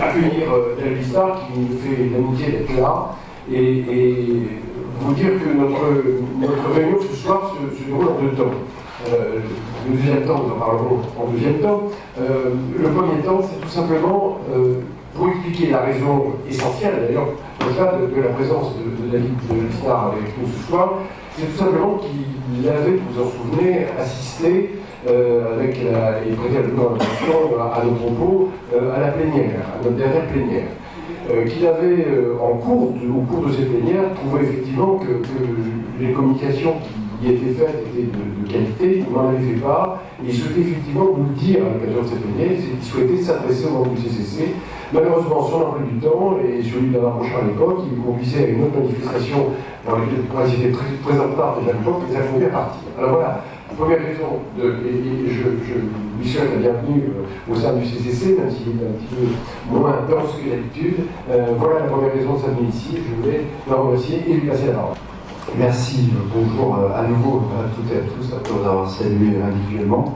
accueillir David Starr qui nous fait l'amitié d'être là et vous dire que notre réunion ce soir se déroule en deux temps. Le deuxième temps, nous en parlerons en deuxième temps. Le premier temps, c'est tout simplement pour expliquer la raison essentielle, d'ailleurs, au-delà de la présence de David Starr avec nous ce soir, c'est tout simplement qu'il avait, vous vous en souvenez, assisté avec et prêté attention à nos propos à la plénière, à notre dernière plénière. Qu'il avait, au cours de ces plénières, trouvé effectivement que les communications qui étaient faites étaient de qualité, il n'en avait fait pas, et il souhaitait effectivement nous le dire à l'occasion de ces plénières, il souhaitait s'adresser aux membres du CCC. Malheureusement, son emploi du temps et celui d'Alain Rochard à l'époque, il me conduisait à une autre manifestation dans laquelle j'étais très en retard déjà à l'époque, et ça pouvait partir. Alors voilà, la première raison, et je lui souhaite la bienvenue au sein du CCC, même s'il est un petit peu moins dense que d'habitude. Voilà la première raison de sa venue ici, je voulais le remercier et lui passer la parole. Merci, bonjour à nouveau à toutes et à tous, après vous avoir salué individuellement.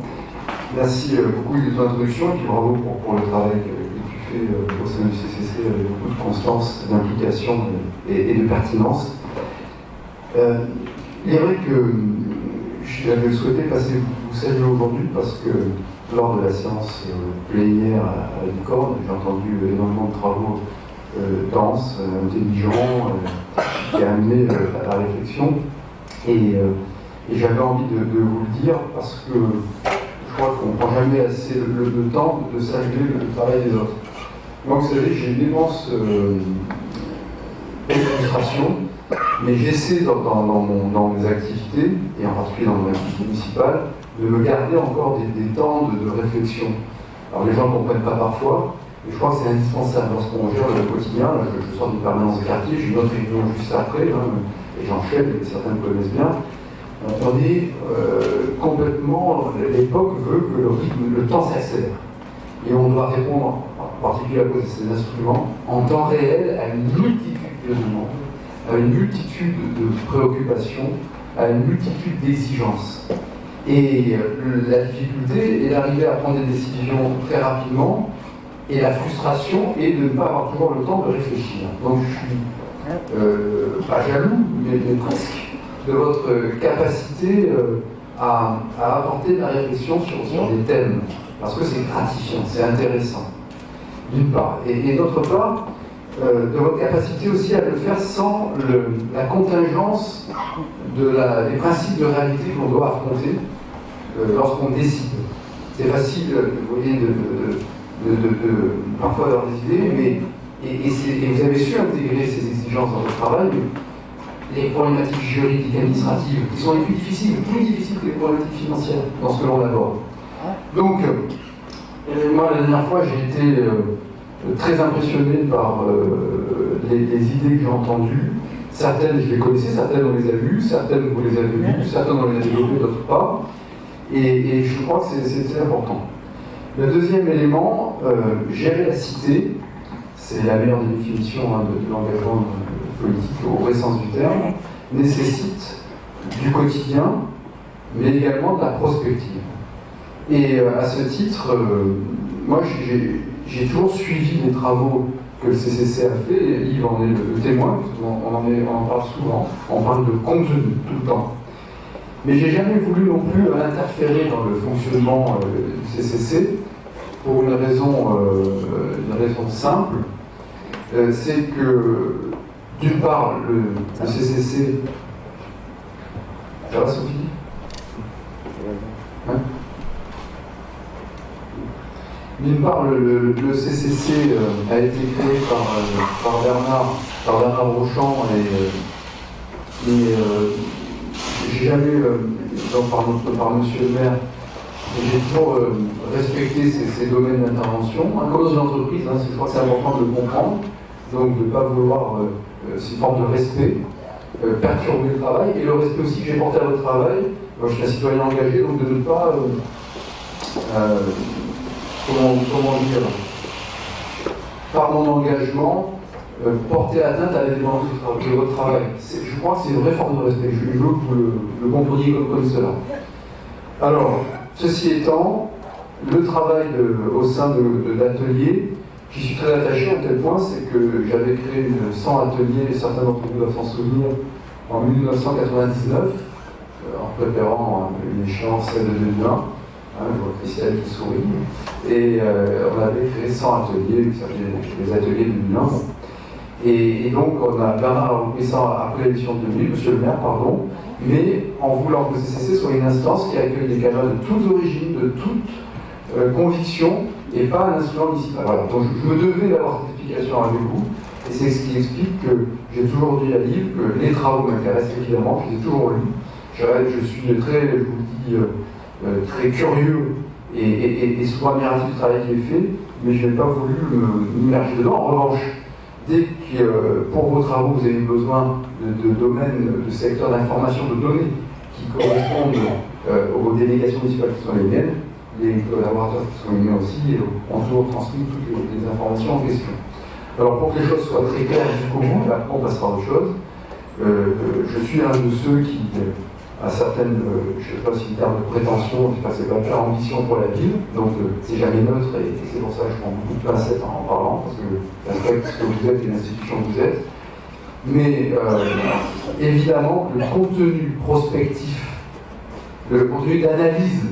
Merci beaucoup de ton introduction et puis bravo pour le travail que tu fais au sein du CCC avec beaucoup de constance, d'implication et de pertinence. Il est vrai que j'avais souhaité passer vous saluer aujourd'hui parce que lors de la séance plénière à Licorne, j'ai entendu énormément de travaux denses, intelligents, qui a amené à la réflexion. Et j'avais envie de vous le dire parce que je crois qu'on ne prend jamais assez le temps de saluer le travail des autres. Moi, vous savez, j'ai une immense frustration, mais j'essaie dans mes activités, et en particulier dans mon activité municipale, de me garder encore des temps de réflexion. Alors les gens ne comprennent pas parfois, mais je crois que c'est indispensable lorsqu'on gère le quotidien. Là, je sors d'une permanence de quartier, j'ai une autre réunion juste après, et j'enchaîne, et certains me connaissent bien. On est complètement, l'époque veut que le temps s'accélère. Et on doit répondre, en particulier à cause de ces instruments, en temps réel à une multitude de demandes, à une multitude de préoccupations, à une multitude d'exigences. Et la difficulté est d'arriver à prendre des décisions très rapidement, et la frustration est de ne pas avoir toujours le temps de réfléchir. Donc je suis pas jaloux, mais presque, de votre capacité à apporter de la réflexion sur des thèmes, parce que c'est gratifiant, c'est intéressant, d'une part. Et d'autre part, de votre capacité aussi à le faire sans la contingence des principes de réalité qu'on doit affronter lorsqu'on décide. C'est facile, vous voyez, parfois avoir des idées, mais et vous avez su intégrer ces exigences dans votre travail, les problématiques juridiques, administratives, qui sont les plus difficiles que les problématiques financières dans ce que l'on aborde. Donc, moi, la dernière fois, j'ai été très impressionné par les idées que j'ai entendues. Certaines, je les connaissais, certaines, on les a lues, certaines, vous les avez lues, certaines, on les a développées, d'autres pas. Et je crois que c'est important. Le deuxième élément, gérer la cité, c'est la meilleure définition de l'engagement politique au vrai sens du terme, nécessite du quotidien, mais également de la prospective. Et à ce titre, moi j'ai toujours suivi les travaux que le CCC a fait, et Yves en est le témoin, on en parle souvent, on parle de contenu tout le temps. Mais j'ai jamais voulu non plus interférer dans le fonctionnement du CCC pour une raison simple, c'est que d'une part le CCC, ça va Sophie? Hein? D'une part, le CCC a été créé par Bernard Rochand et j'ai jamais, par monsieur le maire, j'ai toujours respecté ces domaines d'intervention. Comme dans une entreprise, je crois que c'est important de le comprendre, donc de ne pas vouloir, c'est une forme de respect, perturber le travail, et le respect aussi que j'ai porté à votre travail. Moi, je suis un citoyen engagé, donc de ne pas, comment dire, par mon engagement, porter atteinte à l'indépendance de votre travail. Je crois que c'est une vraie forme de respect. Je veux que vous le compreniez comme cela. Alors, ceci étant, le travail au sein d'ateliers, j'y suis très attaché à un tel point, c'est que j'avais créé 100 ateliers, certains d'entre vous doivent s'en souvenir, en 1999, en préparant une échéance de 2020, je vois Christelle qui sourit, et on avait créé 100 ateliers, qui s'appelaient les ateliers de 2001. Et donc, Bernard a repris ça après l'élection de 2000, monsieur le maire, pardon, mais en voulant que le CCC soit une instance qui accueille des camarades de toutes origines, de toutes convictions, et pas un instrument municipal. Voilà. Donc je me devais d'avoir cette explication avec vous, et c'est ce qui explique que j'ai toujours dit à Yves que les travaux m'intéressent évidemment, je les ai toujours lus. Je suis très, je vous le dis, très curieux et souvent admiratif du travail qui est fait, mais je n'ai pas voulu m'immerger dedans. En revanche, dès que pour vos travaux vous avez besoin de domaines, de secteurs d'information, de données qui correspondent aux délégations municipales qui sont les miennes, les collaborateurs qui sont les miens aussi, ont toujours transmis toutes les informations en question. Alors pour que les choses soient très claires jusqu'au bout, après on passera à autre chose. Je suis un de ceux qui a certaines, je ne sais pas si en termes de prétention, je ne sais pas, c'est pas faire ambition pour la ville, donc c'est jamais neutre et c'est pour ça que je prends beaucoup de pincettes en parlant, parce que j'aspecte ce que vous êtes et l'institution que vous êtes. Mais évidemment, le contenu prospectif, le contenu d'analyse,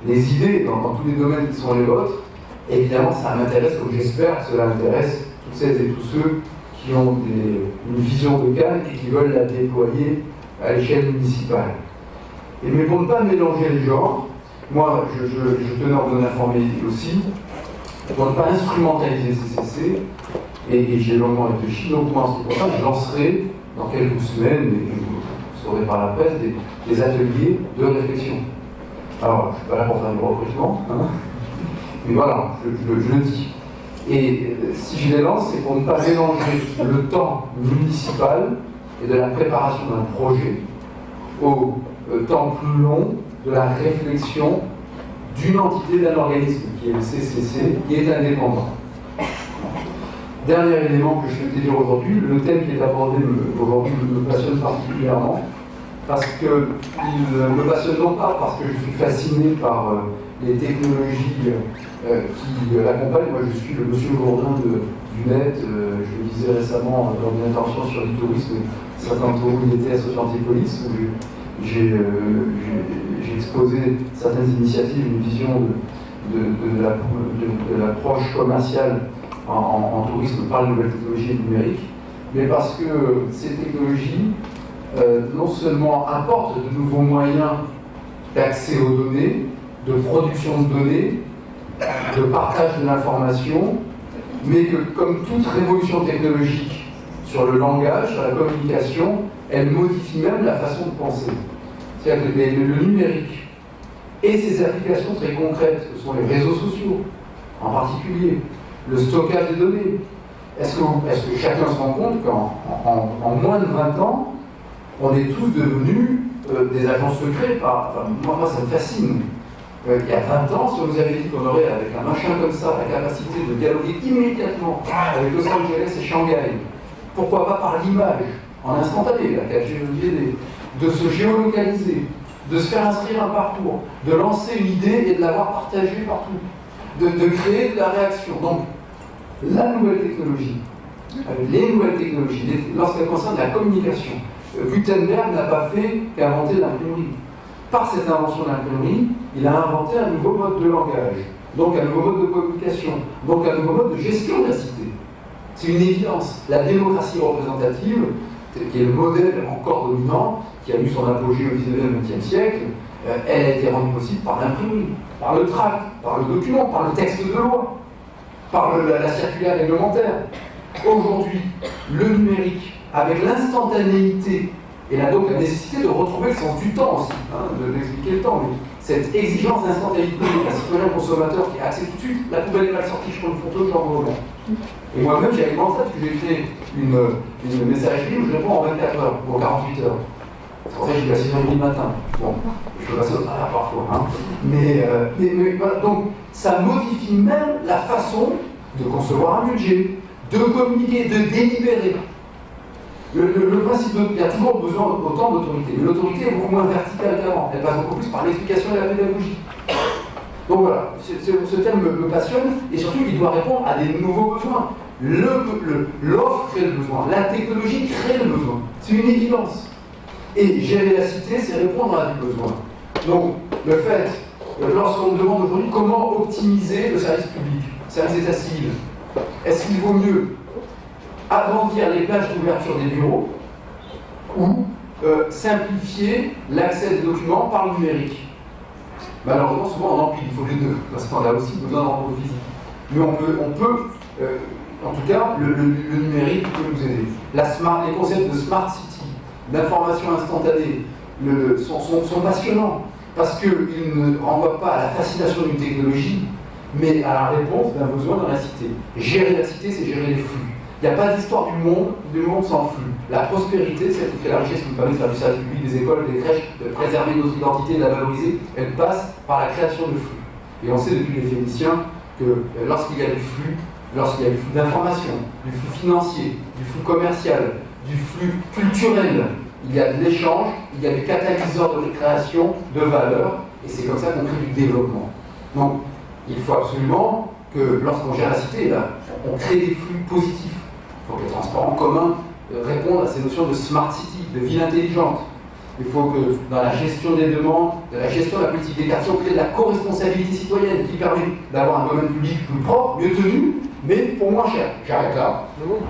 les idées dans tous les domaines qui sont les vôtres, évidemment ça m'intéresse, comme j'espère que cela intéresse toutes celles et tous ceux qui ont une vision de Cannes et qui veulent la déployer à l'échelle municipale. Mais pour ne pas mélanger les genres, moi je tenais à vous en informer aussi, pour ne pas instrumentaliser le CCC, et j'ai longuement réfléchi, donc moi en ce qui concerne, je lancerai dans quelques semaines, et vous saurez par la presse, des ateliers de réflexion. Alors, je ne suis pas là pour faire du recrutement, hein, mais voilà, je le dis. Et si je les lance, c'est pour ne pas mélanger le temps municipal et de la préparation d'un projet au temps plus long de la réflexion d'une entité, d'un organisme qui est le CCC, qui est indépendant. Dernier élément que je souhaitais dire aujourd'hui, le thème qui est abordé aujourd'hui me passionne particulièrement, parce qu'il me passionne non pas parce que je suis fasciné par les technologies qui l'accompagnent. Moi je suis le monsieur Gourdin du net, je le disais récemment dans une intervention sur le tourisme, certains d'entre vous il était associé Antipolis, où j'ai exposé certaines initiatives, une vision de l'approche commerciale en tourisme par les nouvelles technologies et numériques, mais parce que ces technologies non seulement apportent de nouveaux moyens d'accès aux données, de production de données, de partage de l'information, mais que comme toute révolution technologique sur le langage, sur la communication, elle modifie même la façon de penser. C'est-à-dire que le numérique et ses applications très concrètes, ce sont les réseaux sociaux en particulier, le stockage des données. Est-ce que chacun se rend compte qu'en moins de 20 ans, on est tous devenus des agents secrets moi ça me fascine. Il y a 20 ans, si on nous avait dit qu'on aurait, avec un machin comme ça, la capacité de dialoguer immédiatement avec Los Angeles et Shanghai, pourquoi pas par l'image, en instantané, la 4G, de se géolocaliser, de se faire inscrire un parcours, de lancer une idée et de l'avoir partagée partout, de créer de la réaction. Donc, la nouvelle technologie, les nouvelles technologies, lorsqu'elles concernent la communication, Gutenberg n'a pas fait qu'inventer l'imprimerie. Par cette invention de l'imprimerie, il a inventé un nouveau mode de langage, donc un nouveau mode de communication, donc un nouveau mode de gestion de la cité. C'est une évidence. La démocratie représentative, qui est le modèle encore dominant, qui a eu son apogée au 19e et 20e siècle, elle a été rendue possible par l'imprimerie, par le tract, par le document, par le texte de loi, par la circulaire réglementaire. Aujourd'hui, le numérique, avec l'instantanéité et donc la nécessité de retrouver le sens du temps aussi, d'expliquer le temps, mais cette exigence d'instantanéité d'un citoyen consommateur qui accepte tout de suite, la poubelle est mal sortie, je prends une photo, je l'envoie. Et moi-même, j'ai alimenté ça parce que j'ai fait une messagerie où je réponds en 24 heures ou en 48 heures. C'est pour ça que j'ai passé 6h30 le matin. Bon, je peux passer au travers parfois. Hein. Mais voilà, donc ça modifie même la façon de concevoir un budget, de communiquer, de délibérer. Le principe il y a toujours besoin autant d'autorité, mais l'autorité est beaucoup moins verticale qu'avant. Elle passe beaucoup plus par l'explication et la pédagogie. Donc voilà, ce thème me passionne, et surtout il doit répondre à des nouveaux besoins. L'offre crée le besoin, la technologie crée le besoin. C'est une évidence. Et gérer la cité, c'est répondre à des besoins. Donc le fait, lorsqu'on me demande aujourd'hui comment optimiser le service public, le service d'état civil, est-ce qu'il vaut mieux agrandir les plages d'ouverture des bureaux ou simplifier l'accès des documents par le numérique? Malheureusement, souvent on empile, il faut les deux, parce qu'on a aussi besoin de rencontres physiques. Mais on peut en tout cas, le numérique peut nous aider. Les concepts de smart city, d'information instantanée, sont passionnants, parce qu'ils ne renvoient pas à la fascination d'une technologie, mais à la réponse d'un besoin dans la cité. Gérer la cité, c'est gérer les flux. Il n'y a pas d'histoire du monde sans flux. La prospérité, c'est qui crée la richesse qui nous permet de faire du service public, des écoles, des crèches, de préserver notre identité, de la valoriser. Elle passe par la création de flux. Et on sait depuis les Phéniciens que lorsqu'il y a du flux d'information, du flux financier, du flux commercial, du flux culturel, il y a de l'échange, il y a des catalyseurs de création de valeur, et c'est comme ça qu'on crée du développement. Donc, il faut absolument que lorsqu'on gère la cité, on crée des flux positifs. Il faut que les transports en commun répondent à ces notions de smart city, de ville intelligente. Il faut que dans la gestion des demandes, de la gestion de la politique des quartiers, on crée de la co-responsabilité citoyenne qui permet d'avoir un domaine public plus propre, mieux tenu, mais pour moins cher. J'arrête là.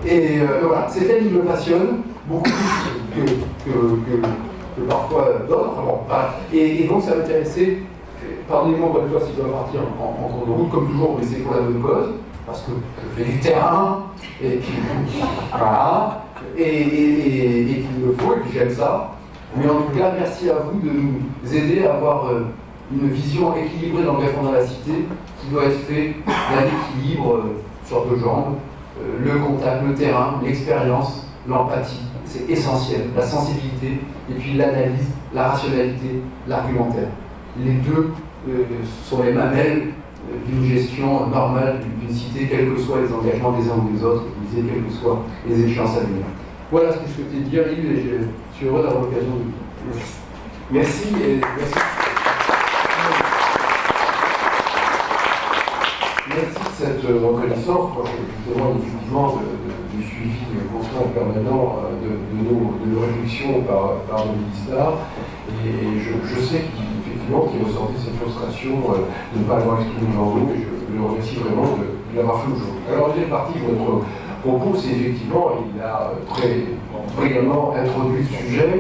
Et voilà, ces thèmes, ils me passionnent beaucoup plus que parfois d'autres. Enfin, bon, voilà. Et donc, ça m'intéressait, pardonnez-moi une fois si je dois partir en cours de route, comme toujours, mais c'est pour la bonne cause, parce que je fais du terrain, et puis voilà, et qu'il me faut, et puis j'aime ça. Mais en tout cas, merci à vous de nous aider à avoir une vision équilibrée dans le répondre à la cité, qui doit être fait d'un équilibre sur deux jambes, le contact, le terrain, l'expérience, l'empathie, c'est essentiel, la sensibilité, et puis l'analyse, la rationalité, l'argumentaire. Les deux sont les mamelles d'une gestion normale d'une cité, quels que soient les engagements des uns ou des autres, quelles que soient les échéances à venir. Voilà ce que je souhaitais dire, Yves, et je suis heureux d'avoir l'occasion de dire. Merci. Merci. Merci de cette reconnaissance. Moi, je demande effectivement du suivi constant et permanent de nos réflexions par le ministère. Et je sais qu'il ressentait cette frustration de ne pas l'avoir exprimé devant nous, et je le remercie vraiment de l'avoir fait aujourd'hui. Alors, la deuxième partie de notre propos, c'est effectivement, il a très brillamment introduit le sujet,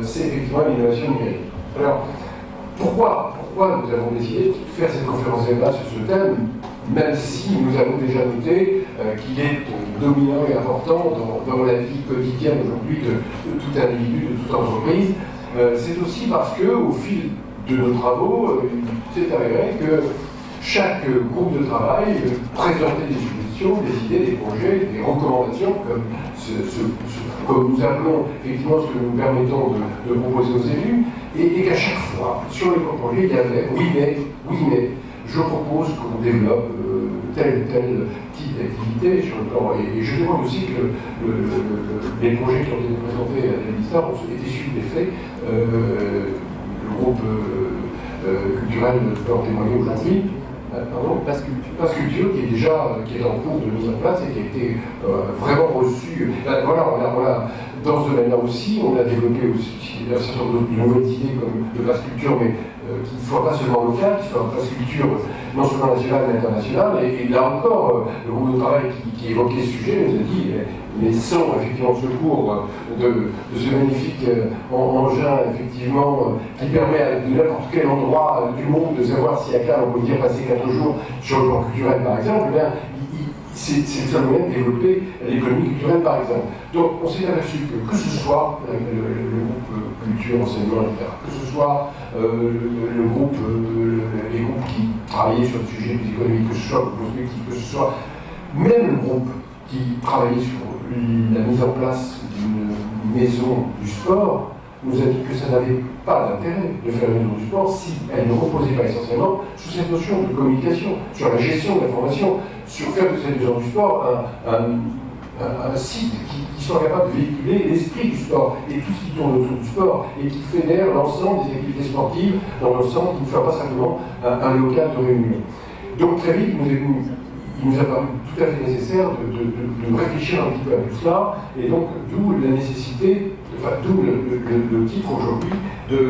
c'est effectivement l'innovation numérique. Alors, pourquoi nous avons décidé de faire cette conférence débat sur ce thème, même si nous avons déjà noté qu'il est dominant et important dans la vie quotidienne aujourd'hui de tout individu, de toute entreprise. C'est aussi parce qu'au fil de nos travaux, il s'est avéré que chaque groupe de travail présentait des suggestions, des idées, des projets, des recommandations, comme nous appelons effectivement ce que nous permettons de proposer aux élus, et qu'à chaque fois, sur les projets, il y avait oui mais, je propose qu'on développe tel type d'activité sur le plan. Et je demande aussi que les projets qui ont été présentés à l'Élysée ont été suivis des faits. Le groupe culturel peut en témoigner aujourd'hui. Passe Culture, qui est en cours de mise en place et qui a été vraiment reçu. Voilà, dans ce domaine-là aussi, on a développé aussi un certain nombre de nouvelles idées comme le Passe Culture, mais qui ne soit pas seulement local, qui soit un Passe Culture non seulement national mais international. Et là encore, le groupe de travail qui évoquait ce sujet nous a dit mais sans effectivement secours de ce magnifique engin effectivement qui permet de n'importe quel endroit du monde de savoir si à Cannes on peut dire passer 4 jours sur le plan culturel par exemple, eh bien, c'est le seul moyen de développer l'économie culturelle par exemple. Donc on s'est aperçu que ce soit le groupe culture, enseignement, etc., que ce soit les groupes qui travaillaient sur le sujet plus économique, que ce soit le prospectif, que ce soit même le groupe qui travaillait sur la mise en place d'une maison du sport, nous a dit que ça n'avait pas d'intérêt de faire une maison du sport si elle ne reposait pas essentiellement sur cette notion de communication, sur la gestion de l'information, sur faire de cette maison du sport un site qui soit capable de véhiculer l'esprit du sport et tout ce qui tourne autour du sport et qui fédère l'ensemble des activités sportives dans l'ensemble, qui ne soit pas simplement un local de réunion. Donc très vite, il nous a paru tout à fait nécessaire de réfléchir un petit peu à tout cela, et donc d'où la nécessité, enfin d'où le titre aujourd'hui de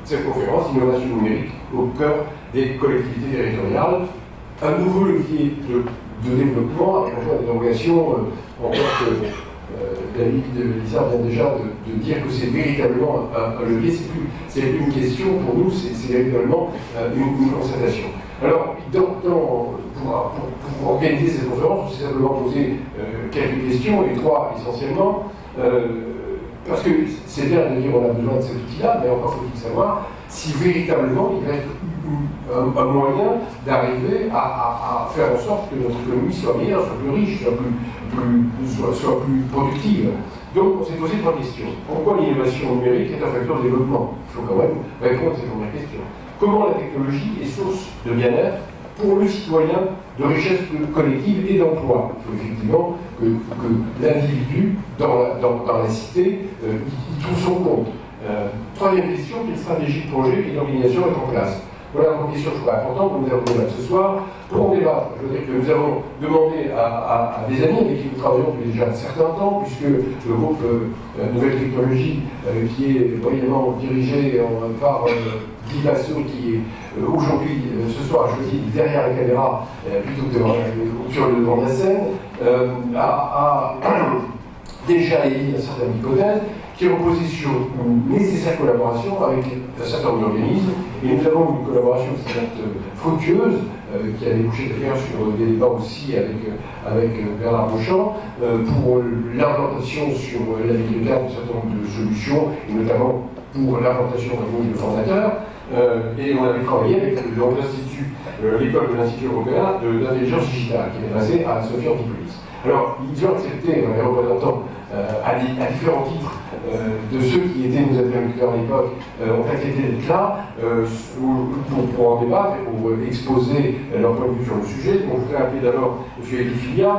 cette conférence Innovation numérique au cœur des collectivités territoriales, un nouveau levier de développement avec des dérogations, encore que David Lizard vient déjà de dire que c'est véritablement un levier, c'est plus une question pour nous, c'est véritablement une constatation. Alors, pour organiser cette conférence, je vais simplement poser quelques questions, et trois essentiellement, parce que c'est bien de dire qu'on a besoin de cet outil-là, mais encore faut-il savoir si véritablement il va être un moyen d'arriver à faire en sorte que notre économie soit meilleure, soit plus riche, soit plus productive. Donc on s'est posé trois questions. Pourquoi l'innovation numérique est un facteur de développement? Il faut quand même répondre à cette première question. Comment la technologie est source de bien-être pour le citoyen, de richesse collective et d'emploi? Il faut effectivement que l'individu, dans la cité, il trouve son compte. Troisième question, quelle stratégie de projet et d'organisation est en place? Voilà une question, je crois, importante que nous avons débattre ce soir. Pour en débattre, je veux dire que nous avons demandé à des amis avec qui nous travaillons depuis déjà un certain temps, puisque le groupe Nouvelle Technologie, qui est brillamment dirigé par Guy Bassot, qui est aujourd'hui, ce soir, jeudi, derrière la caméra, plutôt que sur le devant de la scène, a déjà émis un certain nombre d'hypothèses qui reposait sur une nécessaire collaboration avec un certain nombre d'organismes. Et nous avons une collaboration fructueuse, qui a débouché d'ailleurs sur des débats aussi avec Bernard Beauchamp, pour l'implantation sur la ville de Terre d'un certain nombre de solutions, et notamment pour l'implantation d'un groupe de formateurs. Et on avait travaillé avec l'école de l'Institut européen d'intelligence digitale, qui est basée à Sophia Antipolis. Alors, ils ont accepté, les représentants, à différents titres, de ceux qui étaient nos interlocuteurs à l'époque, ont accepté d'être là pour en débattre et pour exposer leur point de vue sur le sujet. Donc, je voudrais appeler d'abord M. Elie Filia,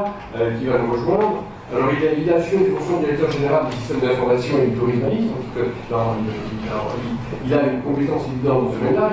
qui va nous rejoindre. Alors, il a assuré des fonctions de directeur général du système d'information et du tourisme. Il a une compétence évidente dans ce domaine-là.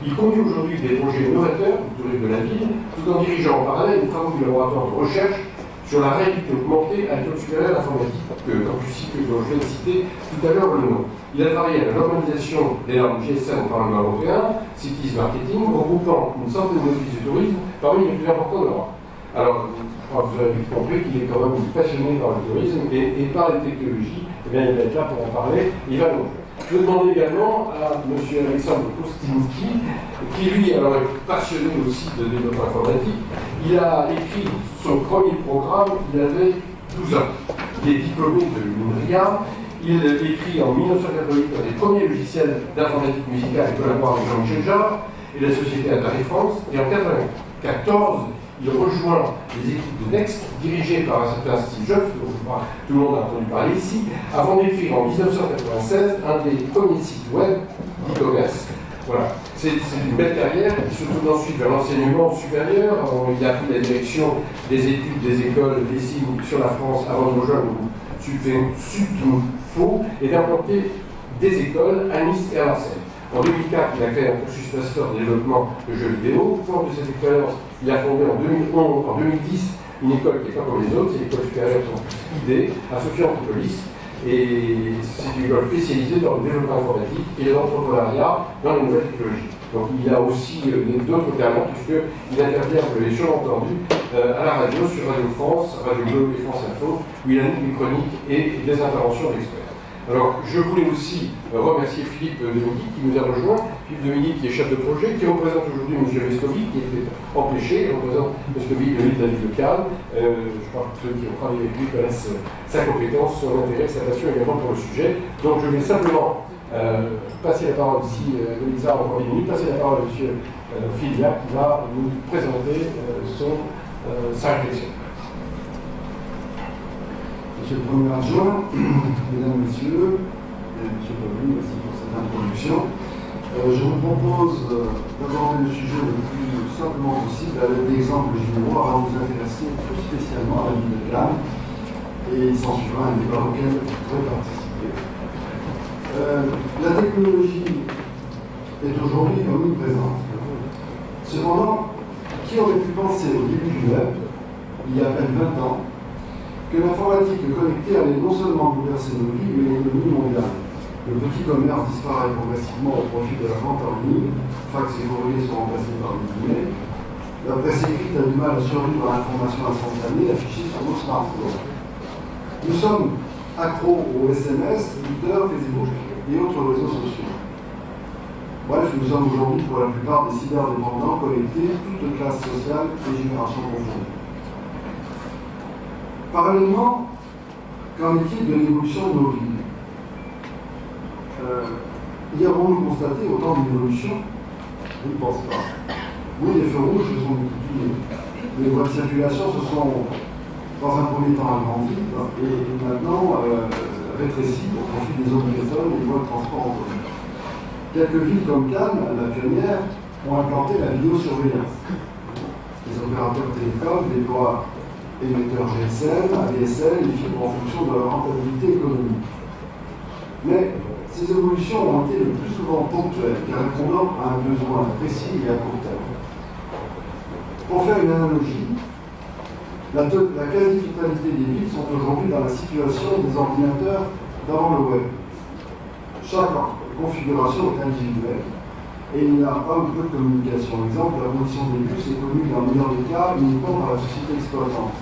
Il conduit aujourd'hui des projets novateurs du tourisme de la ville, tout en dirigeant en parallèle des travaux du laboratoire de recherche sur la réalité augmentée à l'école supérieure d'informatique, campus que je viens de citer tout à l'heure le nom. Il a travaillé à la normalisation des normes GSM au Parlement européen, Cities Marketing, regroupant une centaine d'offices de tourisme parmi les plus importants d'Europe. Alors, je crois que vous avez compris qu'il est quand même passionné par le tourisme et par les technologies. Eh bien, il va être là pour en parler. Il va nous. Je vais demander également à M. Alexandre Kostinski, qui lui alors, est passionné aussi de développement informatique. Il a écrit son premier programme, il avait 12 ans. Il est diplômé de l'UNRIA. Il écrit en 1988 un des premiers logiciels d'informatique musicale et collabore avec Jean-Michel Jarre et la société Atari France. Et en 1994, il rejoint les équipes de Next, dirigées par un certain Steve Jobs, dont tout le monde a entendu parler ici, avant d'écrire en 1996 un des premiers sites web d'e-commerce. Voilà. C'est une belle carrière, il se tourne ensuite vers l'enseignement supérieur. Il a pris la direction des études des écoles des signes sur la France avant de rejoindre le Subinfo et d'implanter des écoles à Nice et à Marseille. En 2004, il a créé un cursus master de développement de jeux vidéo. Fort de cette expérience, il a fondé en 2010 une école qui n'est pas comme les autres, c'est l'école supérieure ID à Sophia Antipolis. Et c'est une école spécialisée dans le développement informatique et l'entrepreneuriat dans les nouvelles technologies. Donc il a aussi d'autres talents, puisqu'il intervient, vous l'avez sûrement entendu, à la radio, sur Radio France, Radio Bleu et France Info, où il anime des chroniques et des interventions d'experts. Alors, je voulais aussi remercier Philippe Dominique qui nous a rejoint. Philippe Dominique qui est chef de projet, qui représente aujourd'hui M. Vescovi, qui était empêché, il représente Vescovi de l'île David Le Calme. Je crois que ceux qui ont travaillé avec lui connaissent sa compétence, son intérêt, sa passion également pour le sujet. Donc, je vais simplement passer la parole ici, Elisa, encore une minute, passer la parole à M. Filia qui va nous présenter sa réflexion. Monsieur le Premier adjoint, Mesdames, Messieurs, Monsieur Paulin, merci pour cette introduction. Je vous propose d'aborder le sujet le plus simplement possible avec l'exemple généraux avant de vous intéresser plus spécialement à la ville de Cannes. et il s'en suivra un débat auquel je pourrais participer. La technologie est aujourd'hui omniprésente. Cependant, qui aurait pu penser au début du web, il y a à peine 20 ans, que l'informatique connectée allait non seulement bouleverser nos vies, mais l'économie mondiale. Le petit commerce disparaît progressivement au profit de la vente en ligne, fax et courriers sont remplacés par des emails. La presse écrite a du mal à survivre à l'information instantanée affichée sur nos smartphones. Nous sommes accros aux SMS, Twitter, Facebook et autres réseaux sociaux. Bref, nous sommes aujourd'hui pour la plupart des cyberdépendants connectés, toutes classes sociales et générations confondues. Parallèlement, qu'en est-il de l'évolution de nos vies? Y avons-nous constaté autant d'évolution? Je ne pense pas. Oui, les feux rouges se sont multipliés. Les voies de circulation se sont, dans un premier temps, agrandies et maintenant rétrécies au profit des obligations et des voies de transport en commun. Quelques villes comme Cannes, la pionnière, ont implanté la vidéosurveillance. Les opérateurs télécoms déploient émetteurs GSM, ADSL et fibres en fonction de leur rentabilité économique. Mais ces évolutions ont été le plus souvent ponctuelles, répondant à un besoin précis et à court terme. Pour faire une analogie, la quasi-totalité des villes sont aujourd'hui dans la situation des ordinateurs d'avant le web. Chaque configuration est individuelle et il n'y a pas ou peu de communication. Exemple, la position des bus est connue dans le meilleur des cas uniquement par la société exploitante.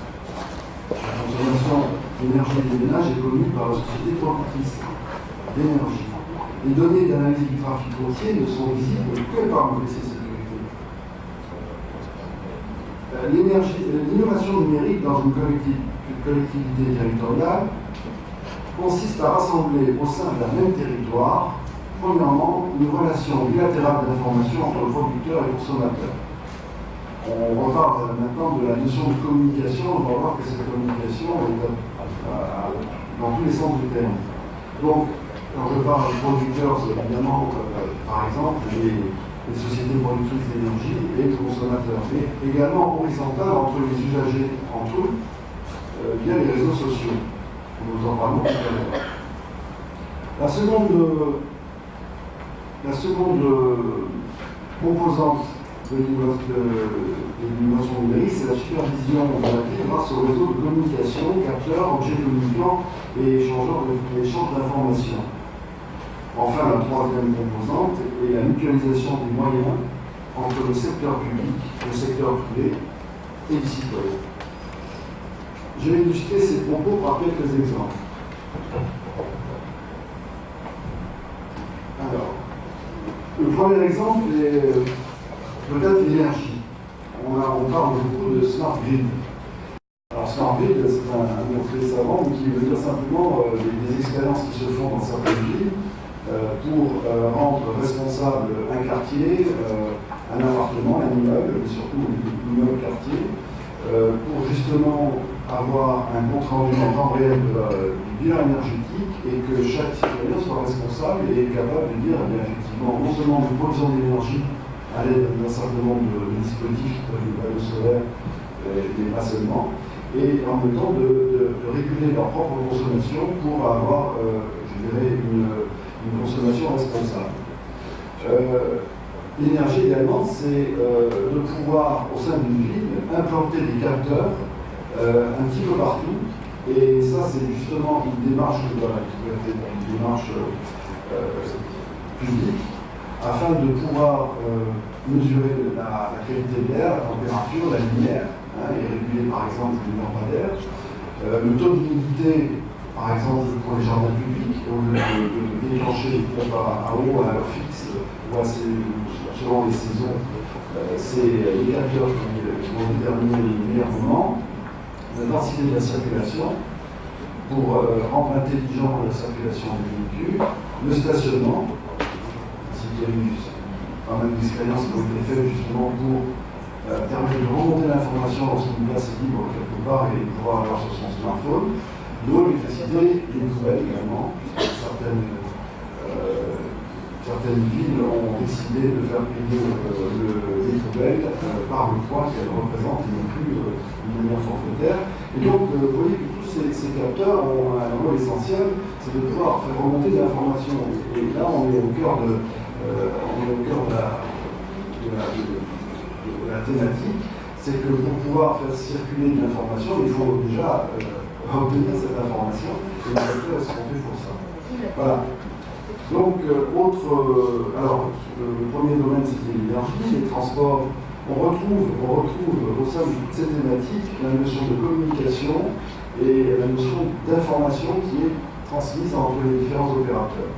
La consommation d'énergie des ménages est connue par la société productrice d'énergie. Les données d'analyse du trafic routier ne sont visibles que par le PC sécurité. L'innovation numérique dans une collectivité territoriale consiste à rassembler au sein d'un même territoire, premièrement, une relation bilatérale d'information entre le producteur et le consommateur. On reparle maintenant de la notion de communication, on va voir que cette communication est dans tous les sens du terme. Donc, quand je parle de producteurs, c'est évidemment, par exemple, les sociétés productrices d'énergie et les consommateurs, mais également horizontale entre les usagers entre eux, via les réseaux sociaux. Nous en parlons tout à l'heure. La seconde composante de l'innovation numérique, c'est la supervision de la ville grâce au réseau de communication, capteurs, objets communicants et échanges d'informations. Enfin, la troisième composante est la mutualisation des moyens entre le secteur public, le secteur privé et les citoyens. Je vais illustrer ces propos par quelques exemples. Alors, le premier exemple est peut-être l'énergie. On parle beaucoup de smart grid. Alors, smart grid, c'est un mot très savant qui veut dire simplement des expériences qui se font dans certaines villes pour rendre responsable un quartier, un appartement, un immeuble, mais surtout un immeuble quartier, pour justement avoir un compte rendu en temps réel du bilan énergétique et que chaque citoyen soit responsable et capable de dire, bien, effectivement, non seulement nous produisons de l'énergie à l'aide d'un certain nombre de dispositifs comme les panneaux solaires, mais pas seulement, et en même temps de réguler leur propre consommation pour avoir, je dirais, une consommation responsable. L'énergie également, c'est de pouvoir, au sein d'une ville, implanter des capteurs un petit peu partout. Et ça, c'est justement une démarche qui doit être une démarche publique, afin de pouvoir mesurer la qualité de l'air, la température, la lumière, et réguler par exemple les lampadaires, le taux d'humidité, par exemple pour les jardins publics, au lieu de déclencher les pompes à eau à l'heure fixe, ou selon les saisons, c'est les capteurs qui vont déterminer les meilleurs moments, la densité de la circulation, pour rendre intelligent la circulation des véhicules, le stationnement, ainsi qu'il y a eu pas mal d'expériences qui ont été faites justement pour permettre de remonter l'information lorsqu'une place est libre quelque part et pouvoir avoir sur son smartphone. L'eau, l'électricité, les poubelles également, puisque certaines villes ont décidé de faire payer les poubelles par le poids qu'elles représentent et non plus une manière forfaitaire. Et donc, vous voyez que tous ces capteurs ont un rôle essentiel, c'est de pouvoir faire remonter de l'information. Et là, on est au cœur de la thématique, c'est que pour pouvoir faire circuler de l'information, il faut déjà obtenir cette information, et les capteurs sont faits pour ça. Voilà. Donc, alors, le premier domaine, c'était l'énergie, les transports. On retrouve au sein de cette thématique la notion de communication et la notion d'information qui est transmise entre les différents opérateurs.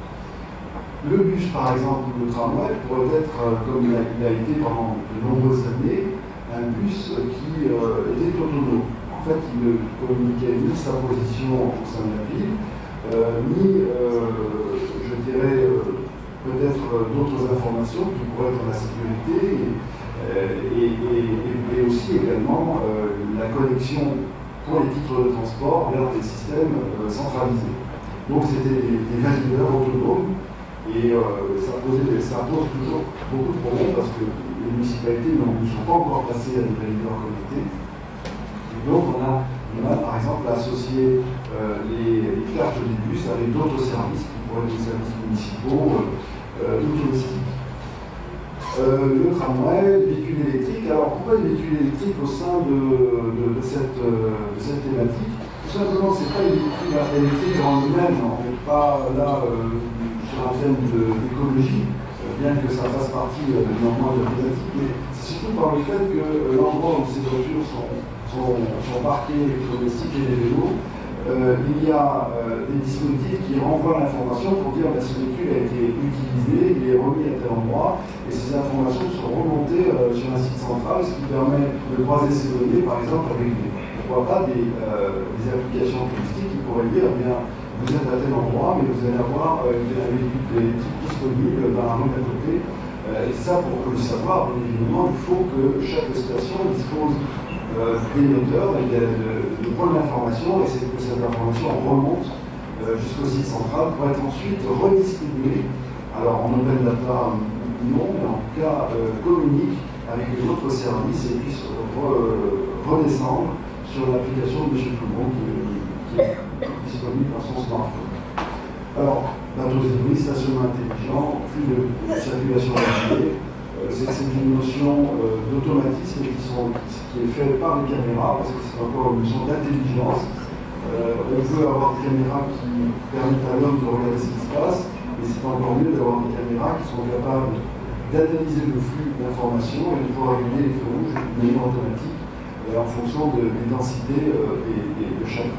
Le bus, par exemple, ou le tramway, pourrait être, comme il a été pendant de nombreuses années, un bus qui était autonome. En fait, il ne communiquait ni sa position au sein de la ville, ni, je dirais, peut-être d'autres informations qui pourraient être la sécurité et aussi également la connexion pour les titres de transport vers des systèmes centralisés. Donc c'était des valideurs autonomes et ça pose toujours beaucoup de problèmes parce que les municipalités ne sont pas encore passées à des valideurs connectés. Et donc on a du mal par exemple à associer les cartes des bus avec d'autres services qui pourraient être des services municipaux ou touristiques. Le tramway, les véhicules électriques. Alors pourquoi les véhicules électriques au sein de cette thématique? Tout simplement, ce n'est pas les véhicules électriques en eux-mêmes. On n'est pas là sur un thème d'écologie, bien que ça fasse partie normalement de la thématique, mais c'est surtout par le fait que l'endroit où ces voitures sont parquées, les domestiques et les vélos, il y a des dispositifs qui renvoient l'information pour dire que ce véhicule a été utilisé, il est remis à tel endroit, et ces informations sont remontées sur un site central, ce qui permet de croiser ces données, par exemple, avec pourquoi pas des applications touristiques qui pourraient dire, eh bien, vous êtes à tel endroit, mais vous allez avoir un véhicule électrique disponible dans la rue d'à côté. Et ça, pour le savoir, bien évidemment, il faut que chaque station dispose d'émetteurs et de points d'information, et c'est que cette information remonte jusqu'au site central pour être ensuite redistribuée. Alors en open data, non, mais en tout cas communique avec les autres services et puisse redescendre sur l'application de M. Tout-le-Monde qui est disponible dans son smartphone. Alors, bateaux et bruits, stationnement intelligent, flux de circulation rapide. C'est une notion d'automatisme qui est faite par les caméras, parce que c'est encore une notion d'intelligence. On peut avoir des caméras qui permettent à l'homme de regarder ce qui se passe, mais c'est encore mieux d'avoir des caméras qui sont capables d'analyser le flux d'informations et de pouvoir réguler les feux rouges de manière automatique en fonction des densités et de chaque.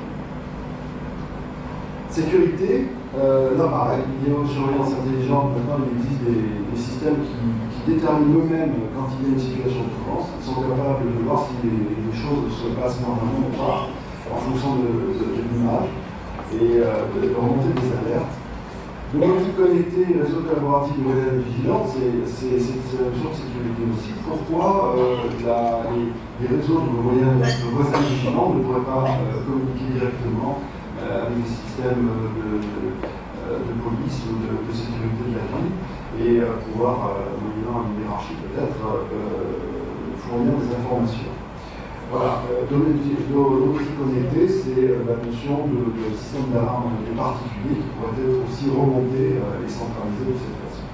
Sécurité, là pareil, vidéosurveillance intelligente, maintenant il existe des systèmes qui déterminent eux-mêmes quand il y a une situation d'urgence. Ils sont capables de voir si les choses se passent normalement ou pas en fonction de l'image et de remonter des alertes. Le module connecté, réseau collaboratif de voisinage vigilant, c'est la notion de sécurité aussi. Pourquoi les réseaux de voisinage vigilant ne pourraient pas communiquer directement avec des systèmes de police ou de sécurité de la ville et pouvoir, moyennant une hiérarchie peut-être, fournir des informations. Voilà, l'objectif connecté, c'est la notion de système d'alarme des particuliers qui pourrait être aussi remonté et centralisé de cette façon.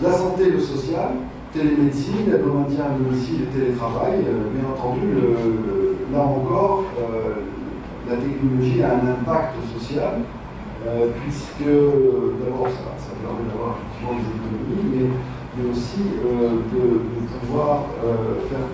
La santé et le social, télémédecine, l'aide au maintien à domicile et télétravail, bien entendu, là encore, la technologie a un impact social, puisque d'abord ça permet d'avoir effectivement des économies, mais aussi de pouvoir faire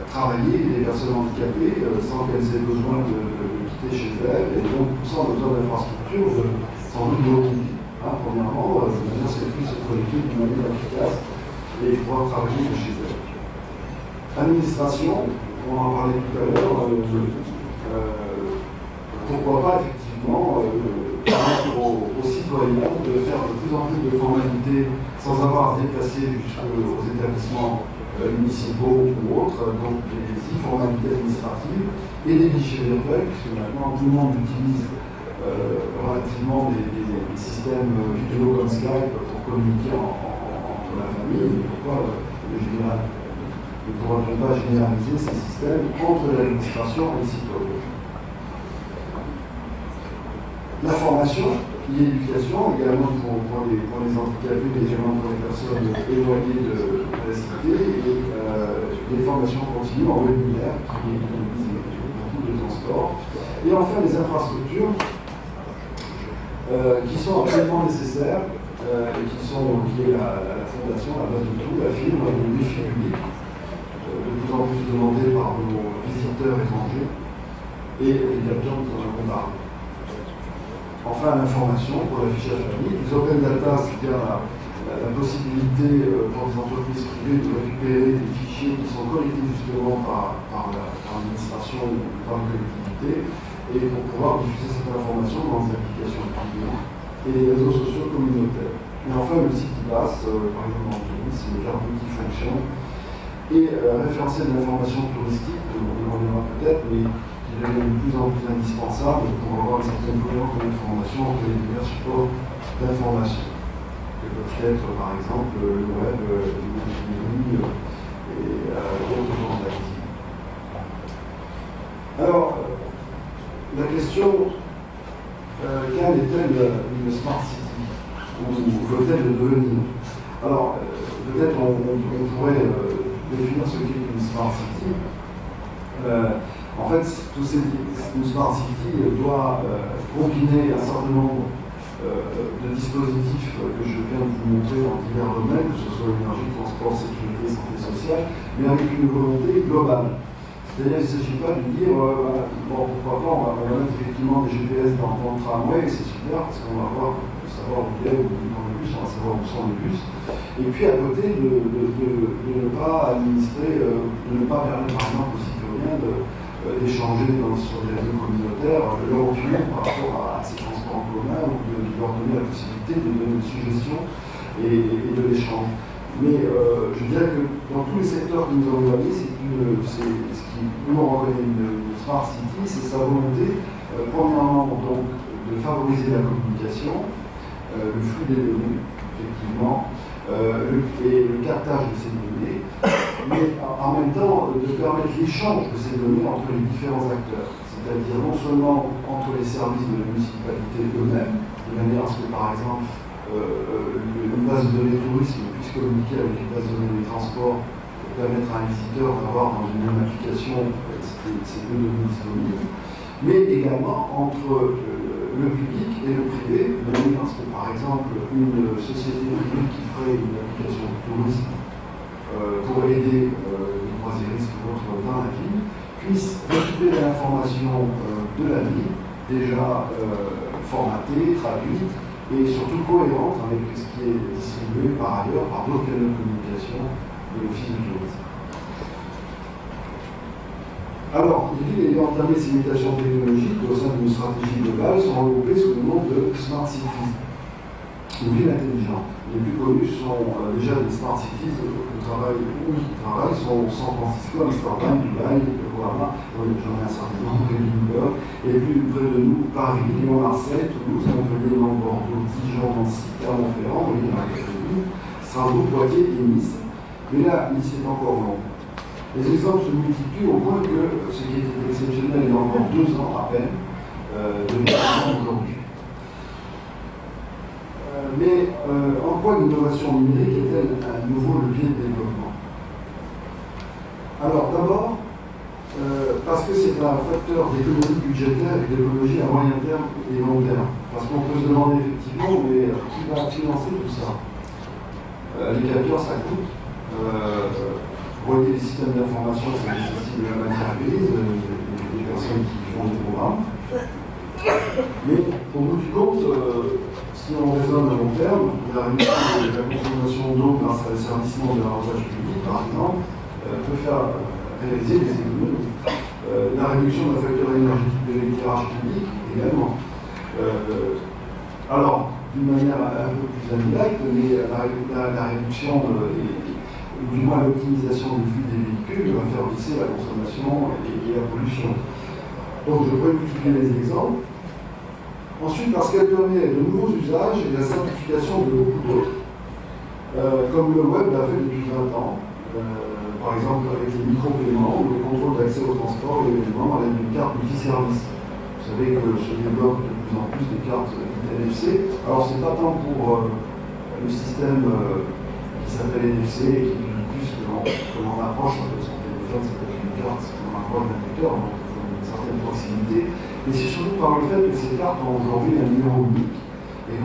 travailler les personnes handicapées sans qu'elles aient besoin de quitter chez elles, et donc sans besoin d'infrastructures, sans doute de mobilité. Premièrement, de manière à ce qu'elles puissent se connecter d'une manière efficace et pouvoir travailler de chez elles. Administration, on en parlait tout à l'heure, pourquoi pas effectivement permettre aux citoyens de faire de plus en plus de formalités sans avoir à se déplacer jusqu'aux établissements municipaux ou autres, donc des formalités administratives et des guichets virtuels, puisque maintenant tout le monde utilise relativement des systèmes vidéo comme Skype pour communiquer entre la famille, pourquoi le Ne pourra-t-on pas généraliser ces systèmes entre l'administration et les citoyens? La formation, l'éducation, également pour les handicapés, mais également pour les personnes éloignées de la cité, et les formations continues en webinaire qui utilisent beaucoup de transport. Et enfin, les infrastructures qui sont absolument nécessaires et qui est la fondation, la base de tout, la fibre, le wifi public, de plus en plus demandé par nos visiteurs étrangers, et les capteurs dont on a parlé. Enfin, l'information pour l'affichage public. Les open data, c'est-à-dire la possibilité pour les entreprises privées de récupérer des fichiers qui sont collectés justement par l'administration ou par une collectivité, et pour pouvoir diffuser cette information dans les applications privées et les réseaux sociaux communautaires. Et enfin, le site IBAS, par exemple en tourisme, c'est le carte qui fonctionne, et référencier de l'information touristique, on y reviendra peut-être, mais qui devient de plus en plus indispensable pour avoir une certaine cohérence de l'information entre les divers supports d'information, que peuvent être par exemple le web, l'immobilier et d'autres genres d'actifs. Alors, la question, quelle est-elle une smart city, ou veut-elle le devenir? Alors, peut-être on pourrait définir ce qu'est une smart city. En fait, une smart city doit combiner un certain nombre de dispositifs que je viens de vous montrer dans divers domaines, que ce soit l'énergie, transport, sécurité, santé sociale, mais avec une volonté globale. C'est-à-dire qu'il ne s'agit pas de dire, bon, pourquoi pas, on va mettre effectivement des GPS dans le tramway, c'est super, parce qu'on va savoir où il est, où dans le bus, on va savoir où sont les bus. Et puis à côté, de ne pas administrer, de ne pas permettre par exemple aux citoyens d'échanger sur des réseaux communautaires leur opinion par rapport à ces transports en commun, ou de leur donner la possibilité de donner des suggestions et de l'échange. Mais je dirais que dans tous les secteurs que nous avons évalués, ce qui nous reconnaît une smart city, c'est sa volonté, premièrement, donc, de favoriser la communication, le flux des données, effectivement, et le captage de ces données, mais en même temps de permettre l'échange de ces données entre les différents acteurs, c'est-à-dire non seulement entre les services de la municipalité eux-mêmes, de manière à ce que, par exemple, une base de données tourisme puisse communiquer avec une base de données des transports pour permettre à un visiteur d'avoir dans une même application ces deux données disponibles, mais également entre le public et le privé, de manière à ce que, par exemple, une société privée qui ferait une application de tourisme pour aider les croisiéristes ou autres dans la ville puisse récupérer l'information de la ville déjà formatée, traduite, et surtout cohérente avec ce qui est distribué par ailleurs par d'autres canaux de communication de l'Office du tourisme. Alors, les villes ayant entamé ces mutations technologiques au sein d'une stratégie globale sont regroupées sous le nom de Smart Cities, ou villes intelligentes. Les plus connus sont déjà des Smart Cities où travaillent sont San Francisco, Amsterdam, Dubaï, Yokohama, j'en ai un certain nombre, Edinburgh, et plus près de nous, Paris, Lyon, Marseille, Toulouse, Montpellier, Nantes, Bordeaux, Dijon, Nancy, Clermont-Ferrand, Strasbourg, Poitiers et Nice. Mais là, Nice est encore long. Les exemples se multiplient au point que ce qui était exceptionnel il y a encore 2 ans à peine devient aujourd'hui. Mais en quoi l'innovation numérique est-elle un nouveau levier de développement? Alors d'abord, parce que c'est un facteur d'économie budgétaire et d'écologie à moyen terme et long terme. Parce qu'on peut se demander effectivement, mais qui va financer tout ça? Les capteurs, ça coûte. Voyer les systèmes d'information, ça nécessite de la matière grise, des personnes qui font des programmes. Mais au bout du compte, si on raisonne à long terme, la réduction de la consommation d'eau grâce à l'assainissement de l'arrosage public, par exemple, peut faire réaliser des économies. La réduction de la facture énergétique de l'éclairage public également. Alors, d'une manière un peu plus indirecte, mais la réduction ou du moins l'optimisation du flux des véhicules va faire baisser la consommation et la pollution. Donc je peux multiplier les exemples. Ensuite, parce qu'elle permet de nouveaux usages et la simplification de beaucoup d'autres, comme le web l'a fait depuis 20 ans. par exemple avec les micro-paiements ou le contrôle d'accès au transport et l'événement à l'aide d'une carte multiservice. Vous savez que se développent de plus en plus des cartes NFC. Alors c'est pas tant pour le système qui s'appelle NFC et qui dit plus que l'on approche de son téléphone, ça peut être une carte, c'est comme un code d'indicateur, donc il faut une certaine proximité. Mais c'est surtout par le fait que ces cartes ont aujourd'hui un numéro unique et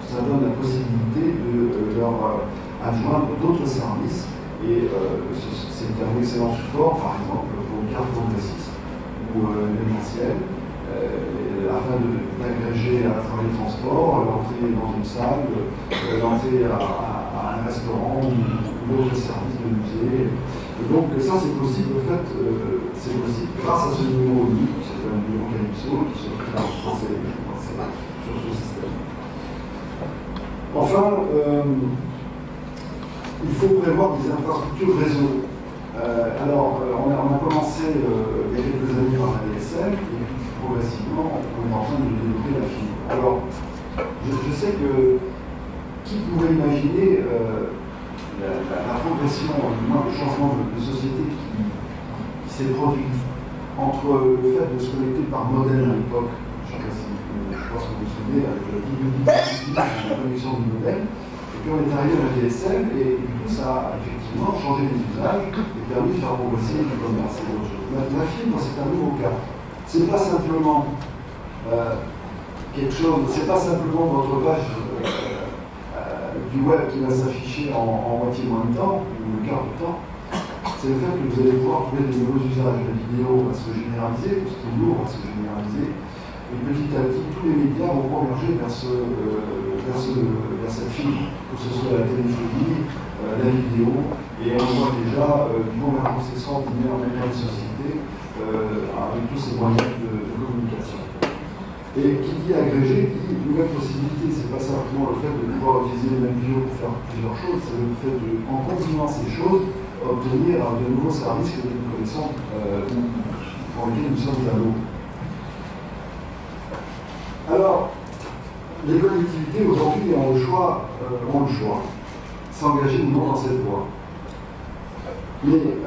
ça donne la possibilité de leur adjoindre d'autres services. Et c'est un excellent support, par exemple, pour une carte progressiste ou événementielle, afin d'agréger à la fois les transports, l'entrée dans une salle, l'entrée à un restaurant ou d'autres services de musée. Et donc ça c'est possible, en fait, c'est possible grâce à ce numéro unique, qui s'appelle un numéro Calypso, qui se retrouve sur ce système. Enfin, il faut prévoir des infrastructures réseau. On a commencé il y a quelques années par la DSL, et puis progressivement, on est en train de développer la fibre. Alors, je sais que qui pourrait imaginer la progression, du moins le changement de société qui s'est produit entre le fait de se connecter par modèle à l'époque, je pense que vous vous souvenez, avec la connexion du modèle, et puis on est arrivé à la DSL, et du coup ça a effectivement changé les usages et permis de faire progresser le commerce et autre chose. La fibre, c'est un nouveau cas. C'est pas simplement quelque chose, c'est pas simplement votre page du web qui va s'afficher en moitié moins de temps, ou le quart de temps. C'est le fait que vous allez pouvoir trouver des nouveaux usages. La vidéo va se généraliser, parce que l'eau va se généraliser. Et petit à petit, tous les médias vont converger vers cette fibre, que ce soit la téléphonie, la vidéo, et on voit déjà une convergence extraordinaire dans les sociétés avec tous ces moyens de communication. Et qui dit agrégé dit une nouvelle possibilité. C'est pas simplement le fait de pouvoir utiliser les mêmes vidéos pour faire plusieurs choses, c'est le fait de, en combinant ces choses, obtenir de nouveaux services que nous connaissons, pour lesquels nous sommes à l'eau. Alors, les collectivités aujourd'hui ont le choix, s'engager ou non dans cette voie. Mais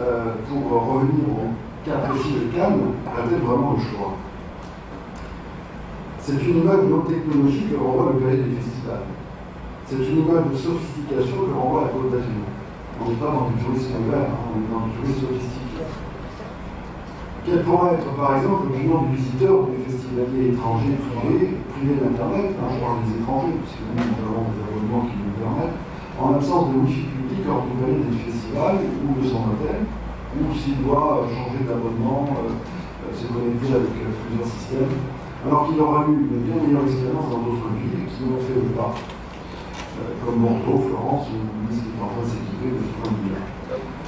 pour revenir au cas précis de Cannes, a-t-elle vraiment le choix? C'est une image de haute technologie que renvoie le palais des festivals. C'est une image de sophistication que renvoie la Côte d'Azur. On n'est pas dans du tourisme ouvert, on est dans du tourisme sophistiqué. Quel pourrait être par exemple l'opinion du visiteur ou du festivalier étranger privé d'Internet, je parle des étrangers, puisque nous avons des abonnements qui nous permettent, en l'absence de wifi public hors du palais des festivals ou de son hôtel, ou s'il doit changer d'abonnement, se connecter avec plusieurs systèmes, alors qu'il aura eu une bien meilleure expérience dans d'autres villes qui l'ont fait le pas, comme Bordeaux, Florence, ou Nice qui est en train de s'équiper de ce point de vue-là.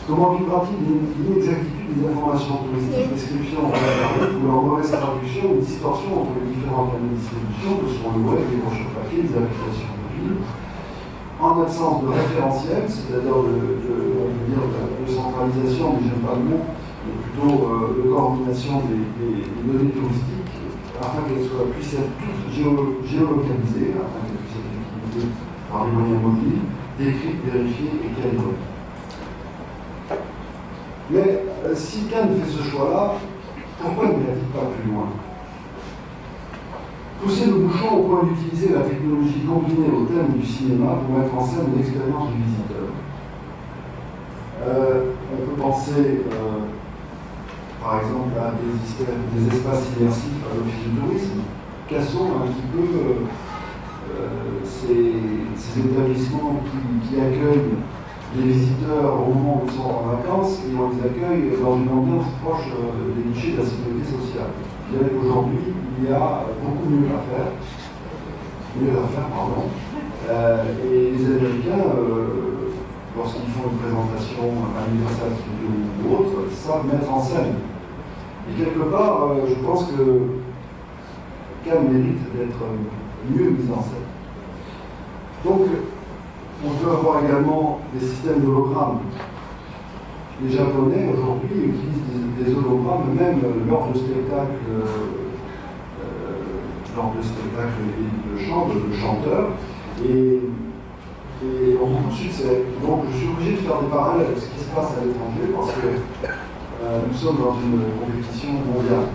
Comment vivra-t-il l'inexactitude des informations touristiques, descriptions en Internet ou leur mauvaise traduction ou distorsion entre les différents canaux de distribution que sont le web, les brochures papier, les applications mobiles, en absence de référentiel, c'est-à-dire de centralisation, mais j'aime pas le mot, mais plutôt de coordination des données touristiques, afin qu'elles puissent être toutes géolocalisées, afin qu'elles puissent être utilisées par les moyens mobiles, décrites, vérifiées et calibrées. Mais si Cannes fait ce choix-là, pourquoi ne l'a-t-il pas plus loin? Pousser le bouchon au point d'utiliser la technologie combinée au thème du cinéma pour mettre en scène l'expérience du visiteur. On peut penser, par exemple, à des espaces immersifs à l'office du tourisme. Cassons un petit peu ces établissements qui accueillent les visiteurs au moment où ils sont en vacances et on les accueille dans une ambiance proche des guichets de la sécurité sociale. Je dirais qu'aujourd'hui, il y a beaucoup mieux à faire, et les Américains, lorsqu'ils font une présentation à l'Universal Studio ou autre, savent mettre en scène. Et quelque part, je pense que Cannes mérite d'être mieux mise en scène. Donc, on peut avoir également des systèmes d'hologrammes. Les Japonais, aujourd'hui, utilisent des hologrammes, même lors de spectacles de chant, de chanteurs. Et et ont beaucoup de succès. Donc je suis obligé de faire des parallèles avec ce qui se passe à l'étranger parce que nous sommes dans une compétition mondiale.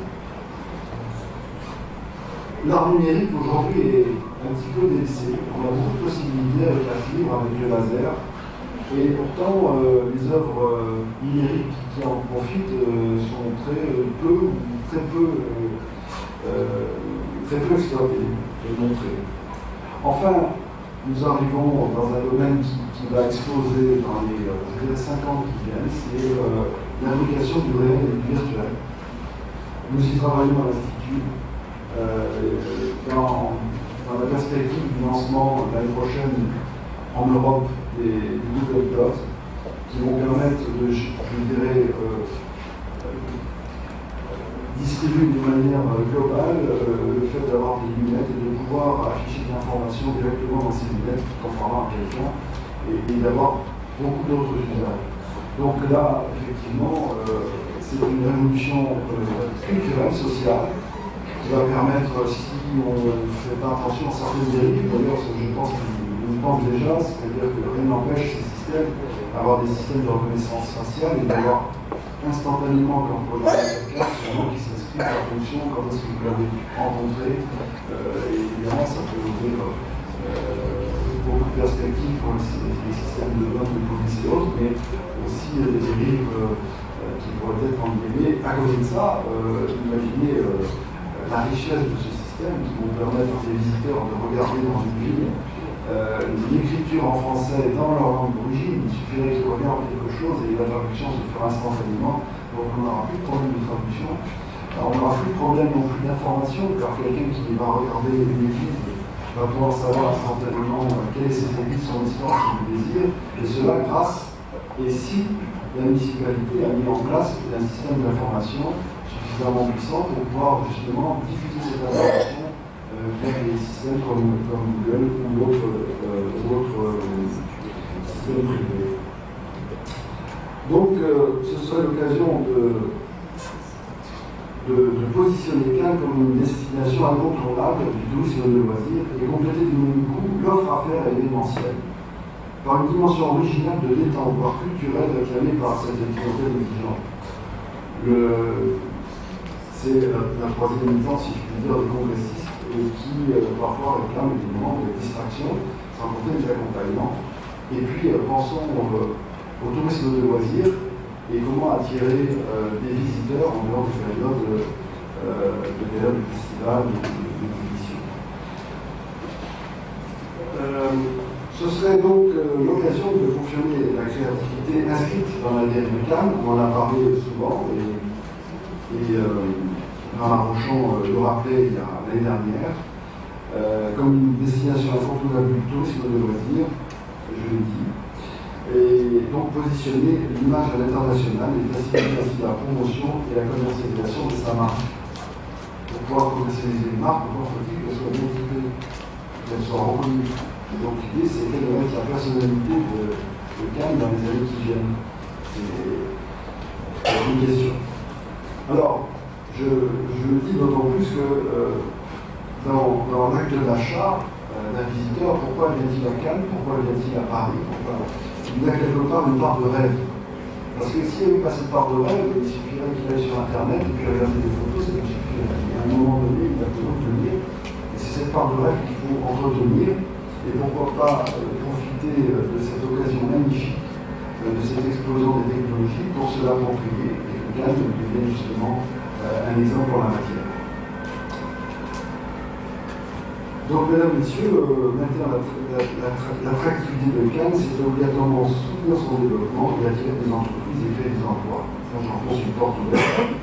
L'art numérique aujourd'hui est un petit peu délaissé. On a beaucoup de possibilités avec la fibre, avec le laser. Et pourtant, les œuvres numériques qui en profitent sont très peu exploitées et montrées. Enfin, nous arrivons dans un domaine qui va exploser dans les 5 ans qui viennent, c'est l'imbrication du réel et du virtuel. Nous y travaillons à l'Institut. Dans la perspective du lancement l'année prochaine en Europe des Google Dots qui vont permettre de, je dirais, distribuer de manière globale le fait d'avoir des lunettes et de pouvoir afficher de l'information directement dans ces lunettes, contrairement à quelqu'un, et d'avoir beaucoup d'autres usages. Donc là, effectivement, c'est une révolution culturelle, sociale, qui va permettre, si on ne fait pas attention à certaines dérives, d'ailleurs je pense qu'on le pense déjà, c'est-à-dire que rien n'empêche ces systèmes d'avoir des systèmes de reconnaissance faciale et d'avoir instantanément, quand on regarde quelqu'un, son nom qui s'inscrit par fonction, quand est-ce que vous l'avez rencontré, et évidemment ça peut ouvrir beaucoup de perspectives pour les systèmes de vote, de police et autres, mais aussi des dérives qui pourraient être enlevées. À côté de ça, imaginez la richesse de ce système qui vont permettre aux visiteurs de regarder dans une ville l'écriture en français dans leur langue d'origine. Il suffirait qu'ils regardent quelque chose et la traduction se fera instantanément. Donc on n'aura plus de problème de traduction. Alors, on n'aura plus de problème non plus d'information, car quelqu'un qui va regarder une église va pouvoir savoir instantanément quelle est cette église, son histoire, son désir, et cela grâce, et si la municipalité a mis en place un système d'information suffisamment puissant pour pouvoir justement diffuser cette information vers des systèmes comme Google ou d'autres systèmes privés. Donc ce serait l'occasion de positionner Cannes comme une destination incontournable du tourisme de loisirs et compléter du même coup l'offre à faire événementielle par une dimension originale de détente, voire culturelle, réclamée par cette clientèle exigeante. C'est la troisième mi-temps, si je puis dire, des congressistes qui parfois réclament évidemment des distractions, sans compter des accompagnements. Et puis pensons au tourisme de loisirs et comment attirer des visiteurs en dehors des périodes de festival et d'exhibition. Ce serait donc l'occasion de confirmer la créativité inscrite dans la l'ADN de Cannes, on en a parlé souvent, et Bernard Rochon le rappelait l'année dernière, comme une destination incontournable du tourisme de loisirs, je l'ai dit, et donc positionner l'image à l'international et faciliter ainsi la promotion et la commercialisation de sa marque. Pour pouvoir commercialiser une marque, pourquoi faut-il qu'elle soit bien équipée, qu'elle soit reconnue. Donc l'idée, c'est qu'elle mette la personnalité de Cannes dans les années qui viennent. C'est une question. Alors, je le dis d'autant plus que dans l'acte d'achat d'un visiteur, pourquoi vient-il à Cannes, pourquoi vient-il à Paris, il y a quelque part une part de rêve. Parce que s'il n'y avait pas cette part de rêve, il suffirait qu'il aille sur Internet et puis regarder des photos, ça ne suffirait pas. À un moment donné, il va toujours tenir. Et c'est cette part de rêve qu'il faut entretenir. Et pourquoi pas profiter de cette occasion magnifique, de cette explosion des technologies pour se l'approprier et que Cannes devienne justement un exemple en la matière. Donc, mesdames, messieurs, maintenant l'attractivité de Cannes, c'est obligatoirement soutenir son développement et attirer des entreprises et créer des emplois. Ça, j'en pense une porte ouverte.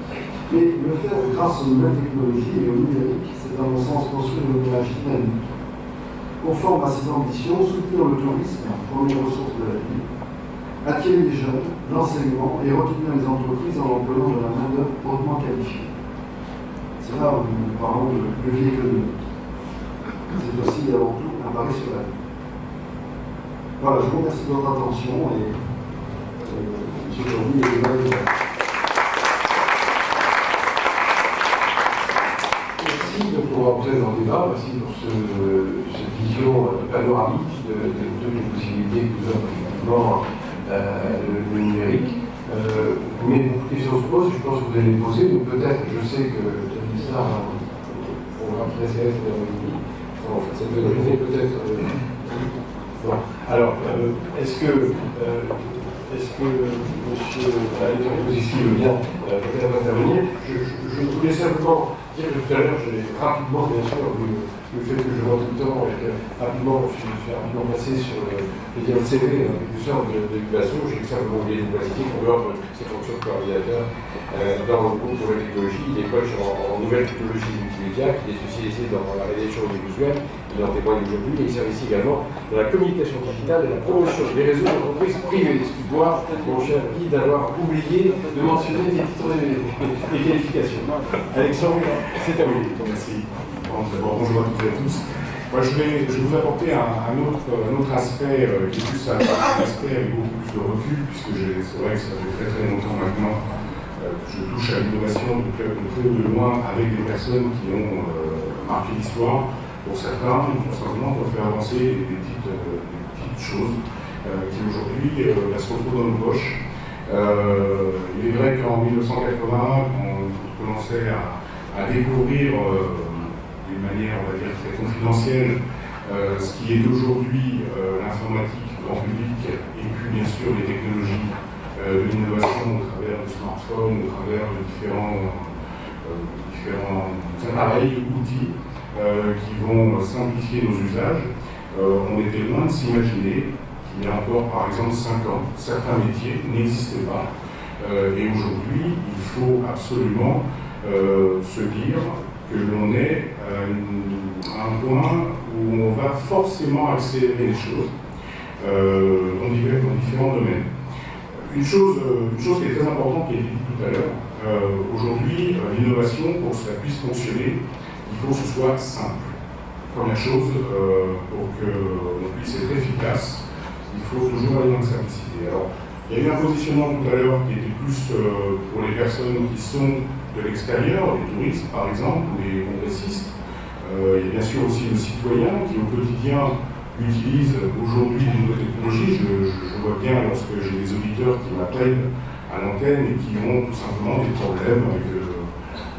Mais le faire grâce aux nouvelles technologies et au numérique, c'est à mon sens construire une image dynamique, conforme à ses ambitions, soutenir le tourisme, première ressource de la ville, attirer les jeunes, l'enseignement et retenir les entreprises en employant de la main-d'œuvre hautement qualifiée. C'est là où nous parlons de levier économique. C'est aussi et avant tout un pari sur la vie. Voilà, je vous remercie de votre attention et j'ai envie de Merci de pouvoir entrer dans le débat, merci pour cette vision panoramique de toutes les possibilités que nous offre effectivement le numérique. Mais beaucoup de questions se posent, je pense que vous allez les poser, donc peut-être, je sais que ça, on va presser cette journée peut-être. Bon. Alors, est-ce que monsieur Alexandre Posiski veut bien peut-être intervenir? Je voulais simplement dire que tout à l'heure, j'ai rapidement, bien sûr, le fait que je vois tout le temps, et que rapidement, je suis rapidement passé sur les liens de CV, du centre d'éducation, j'ai simplement oublié une politique en dehors de ces fonctions de coordinateur dans le groupe pour la technologie, l'école en nouvelles technologies multimédia, qui est spécialisée dans la réalisation audiovisuelle, il en témoigne aujourd'hui, et il sert ici également dans la communication digitale et la promotion des réseaux d'entreprises privées. Excuse-moi, mon cher Guy, d'avoir oublié de mentionner les titres des qualifications. Alexandre, c'est à vous. Merci. D'abord, bonjour à toutes et à tous. Moi, je vais vous apporter un autre aspect qui est plus un aspect avec beaucoup plus de recul, puisque c'est vrai que ça fait très très longtemps maintenant que je touche à l'innovation de près ou de loin avec des personnes qui ont marqué l'histoire. Pour certains, tout simplement pour faire avancer des petites choses qui aujourd'hui se retrouvent dans nos poches. Il est vrai qu'en 1980, on commençait à découvrir d'une manière, on va dire, très confidentielle, ce qui est aujourd'hui l'informatique grand public et puis bien sûr les technologies de l'innovation au travers du smartphone, au travers de différents appareils, outils qui vont simplifier nos usages. On était loin de s'imaginer qu'il y a encore, par exemple, 5 ans, certains métiers n'existaient pas. Et aujourd'hui, il faut absolument se dire que l'on est à un point où on va forcément accélérer les choses dans différents domaines. Une chose qui est très importante, qui a été dite tout à l'heure, aujourd'hui, l'innovation, pour que ça puisse fonctionner, il faut que ce soit simple. Première chose, pour qu'on puisse être efficace, il faut toujours aller dans la simplicité. Alors, il y a eu un positionnement tout à l'heure qui était plus pour les personnes qui sont de l'extérieur, les touristes par exemple, ou les congressistes. Il y a bien sûr aussi le citoyen qui au quotidien utilise aujourd'hui de nouvelles technologies. Je vois bien lorsque j'ai des auditeurs qui m'appellent à l'antenne et qui ont tout simplement des problèmes avec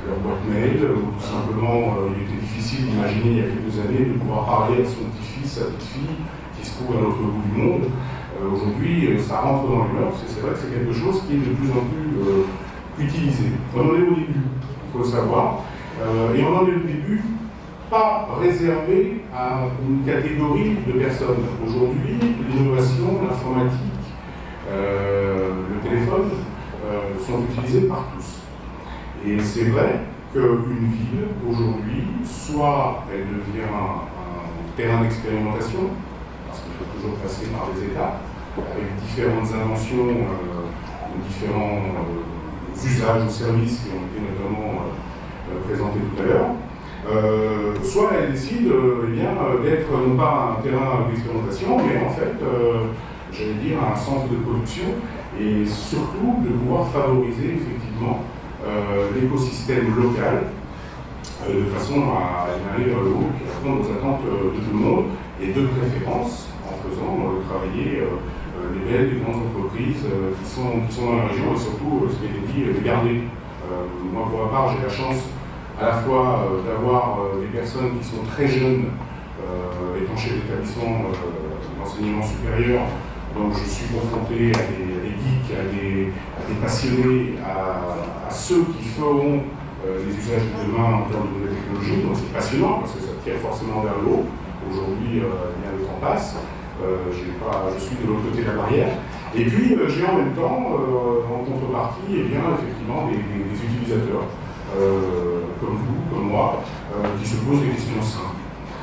leur boîte mail, ou tout simplement il était difficile d'imaginer il y a quelques années de pouvoir parler à son petit-fils, sa petite-fille qui se trouve à l'autre bout du monde. Aujourd'hui, ça rentre dans les mœurs, c'est vrai que c'est quelque chose qui est de plus en plus utilisé. On en est au début, il faut le savoir, et on en est au début pas réservé à une catégorie de personnes. Aujourd'hui, l'innovation, l'informatique, le téléphone sont utilisés par tous. Et c'est vrai qu'une ville, aujourd'hui, soit elle devient un terrain d'expérimentation, parce qu'il faut toujours passer par des étapes, avec différentes inventions, différents usages ou services qui ont été notamment présentés tout à l'heure, soit elle décide d'être non pas un terrain d'expérimentation, mais en fait, j'allais dire, un centre de production, et surtout de pouvoir favoriser effectivement l'écosystème local de façon à aller vers le haut, qui répond aux attentes de tout le monde, et de préférence en faisant travailler les belles et grandes entreprises qui sont dans la région, et surtout, ce qui a été dit, de garder. Moi, pour ma part, j'ai la chance à la fois d'avoir des personnes qui sont très jeunes, étant chef d'établissement d'enseignement supérieur, donc je suis confronté à des geeks, à des passionnés, à ceux qui feront les usages de demain en termes de nouvelles technologies. Donc c'est passionnant parce que ça tire forcément vers le haut. Aujourd'hui, bien le temps passe. Je suis de l'autre côté de la barrière. Et puis j'ai en même temps, en contrepartie, effectivement des utilisateurs comme vous, comme moi, qui se posent des questions simples.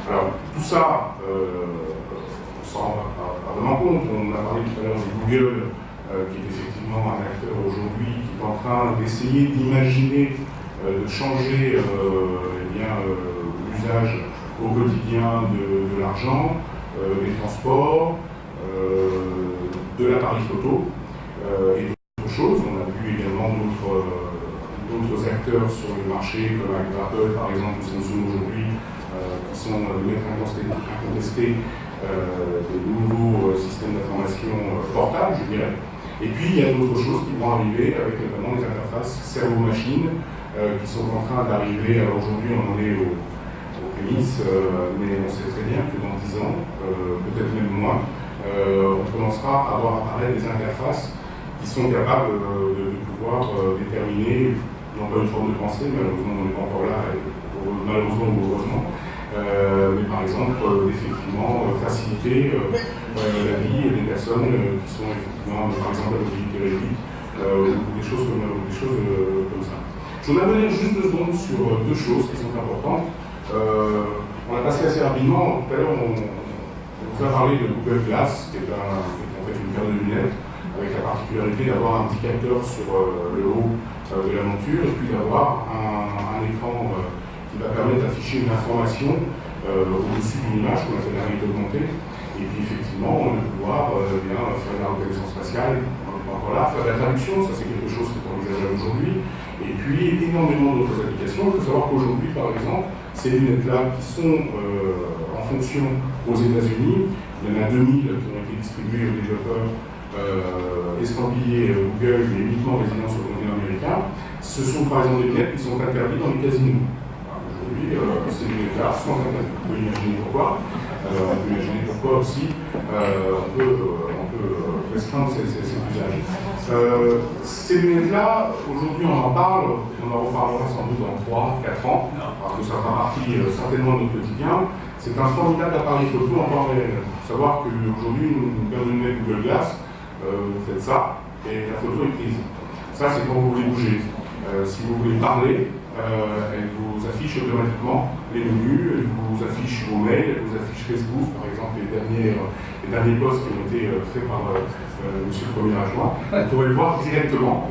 Alors tout ça, on s'en rend pas vraiment compte. On a parlé tout à l'heure de Google, qui est effectivement un acteur aujourd'hui qui est en train d'essayer d'imaginer, de changer l'usage au quotidien de l'argent, des transports, de l'appareil photo et d'autres choses. On a vu également d'autres acteurs sur le marché, comme avec Apple par exemple, ou Samsung aujourd'hui, qui sont des maîtres incontestés des nouveaux systèmes d'information portables, je dirais. Et puis il y a d'autres choses qui vont arriver, avec notamment les interfaces cerveau-machine, qui sont en train d'arriver. Alors aujourd'hui on en est au prémices, mais on sait très bien que dans 10 ans, peut-être même moins, on commencera à voir apparaître des interfaces qui sont capables de pouvoir déterminer, non pas une forme de pensée, malheureusement on n'est pas encore là, malheureusement ou heureusement, mais par exemple effectivement faciliter la vie des personnes qui sont effectivement, par exemple, à mobilité réduite, ou des choses comme ça. Je voudrais revenir juste 2 secondes sur 2 choses qui sont importantes. On a passé assez rapidement, tout à l'heure on vous a parlé de Google Glass, qui est en fait une paire de lunettes, avec la particularité d'avoir un indicateur sur le haut de la monture, et puis d'avoir un écran qui va permettre d'afficher une information au-dessus d'une image qu'on appelle la réalité augmentée. Et puis effectivement, on va pouvoir faire de la reconnaissance faciale, on n'est pas encore là, faire de la traduction, ça c'est quelque chose qui est envisageable aujourd'hui. Et puis énormément d'autres applications. Il faut savoir qu'aujourd'hui, par exemple, ces lunettes-là qui sont en fonction aux États-Unis, il y en a 2000 qui ont été distribuées aux développeurs estampillés Google, mais uniquement résidents sur le continent américain. Ce sont par exemple des lunettes qui sont interdites dans les casinos. Aujourd'hui, ces lunettes-là sont interdites. On peut imaginer pourquoi. On peut imaginer pourquoi aussi on peut restreindre ces usages. Ces lunettes-là, aujourd'hui on en parle, et on en reparlera sans doute dans 3-4 ans, parce que ça fera partie certainement de notre quotidien. C'est un formidable appareil photo en temps réel. Il faut savoir qu'aujourd'hui, une paire de lunettes Google Glass, vous faites ça, et la photo est prise. Ça, c'est quand vous voulez bouger. Si vous voulez parler, elle vous affiche automatiquement les menus, elle vous affiche vos mails, elle vous affiche Facebook, par exemple, les derniers posts qui ont été faits par Monsieur le Premier Adjoint. Vous pourrez le voir directement.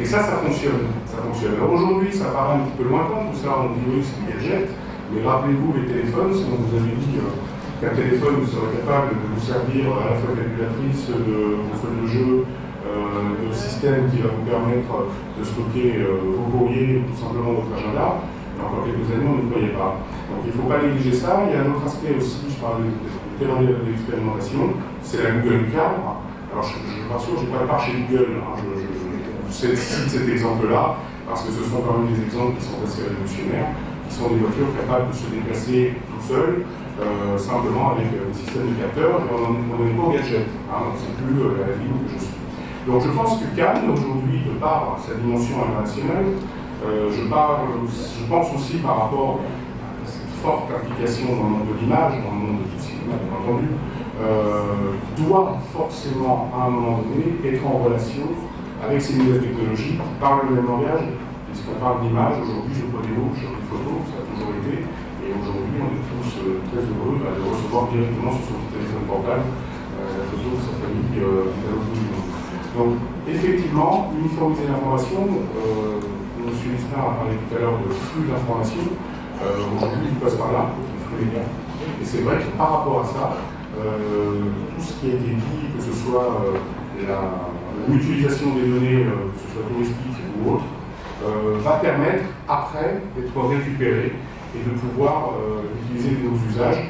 Et ça fonctionne. Ça fonctionne. Alors aujourd'hui, ça paraît un petit peu lointain, tout ça, on dit oui, c'est des gadgets. Mais rappelez-vous les téléphones, si on vous avait dit qu'un téléphone serait capable de vous servir à la fois calculatrice, de console de jeu, de système qui va vous permettre de stocker vos courriers ou tout simplement votre agenda, il y a encore quelques années, on ne croyait pas. Donc il ne faut pas négliger ça. Il y a un autre aspect aussi, je parlais de calendrier d'expérimentation, c'est la Google Car. Alors je vous rassure, je n'ai pas marché Google, je cite cet exemple-là, parce que ce sont quand même des exemples qui sont assez révolutionnaires, qui sont des voitures capables de se déplacer tout seules, simplement avec un système de capteurs, et on n'est pas au gadget, c'est plus la vie que je suis. Donc je pense que Cannes, aujourd'hui, de par sa dimension internationale, je pense aussi par rapport à cette forte implication dans le monde de l'image, dans le monde du cinéma, bien entendu, doit forcément, à un moment donné, être en relation avec ces nouvelles technologies qui parlent le même langage. Puisqu'on parle d'image, aujourd'hui je prends des mots, je fais des photos, ça a toujours été, et aujourd'hui on est tous très heureux de recevoir directement sur son téléphone portable la photo de sa famille à l'autre bout du monde. Donc effectivement, uniformiser l'information, M. Lisnard a parlé tout à l'heure de flux d'informations, aujourd'hui il passe par là, le flux légal. Et c'est vrai que par rapport à ça, tout ce qui a été dit, que ce soit l'utilisation des données, que ce soit touristiques ou autres, va permettre après d'être récupéré et de pouvoir utiliser de nos usages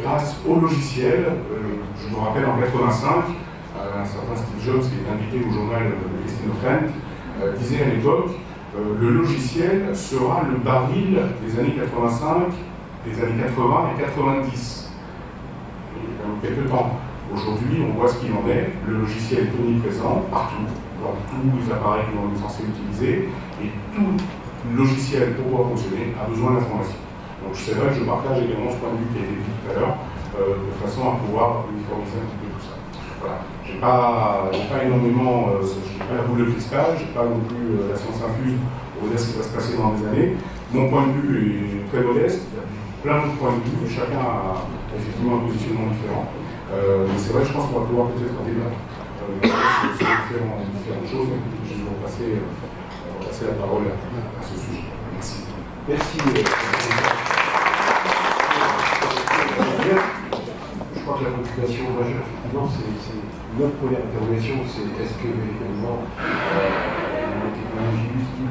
grâce au logiciel. Je me rappelle en 85, un certain Steve Jobs, qui est invité au journal de Christine O'Krent, disait à l'époque le logiciel sera le baril des années 85, des années 80 et 90. Il y a quand même quelques temps. Aujourd'hui, on voit ce qu'il en est. Le logiciel est omniprésent partout, dans tous les appareils que l'on est censé utiliser, et tout logiciel, pour pouvoir fonctionner, a besoin d'informations. Donc c'est vrai que je partage également ce point de vue qui a été dit tout à l'heure, de façon à pouvoir uniformiser un petit peu tout ça. Voilà. J'ai pas énormément, j'ai pas la boule de cristal, j'ai pas non plus la science infuse pour dire ce qui va se passer dans des années. Mon point de vue est très modeste, il y a plein de points de vue, et chacun a effectivement un positionnement différent. Mais c'est vrai, je pense qu'on va pouvoir peut-être débattre sur différentes choses. Je vais vous passer la parole à ce sujet. Merci. Merci. Je crois que la préoccupation majeure, effectivement, c'est notre première interrogation, c'est est-ce que véritablement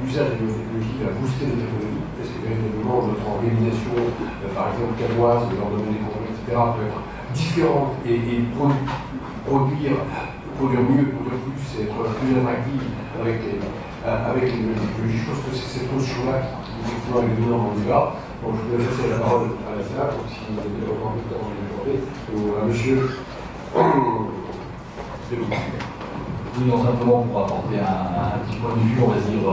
l'usage de la technologie va booster notre économie? Est-ce que véritablement notre organisation, par exemple canoise, dans le domaine des congés, etc., peut être différentes et produire mieux, produire plus, et être plus attractif avec les technologies. Je pense que c'est cette notion-là qui effectivement est dominante dans le débat. Donc je vais passer la parole à la salle, donc si vous avez encore un peu de temps de demander, ou à monsieur. Oui, non, simplement pour apporter un petit point de vue, on va dire,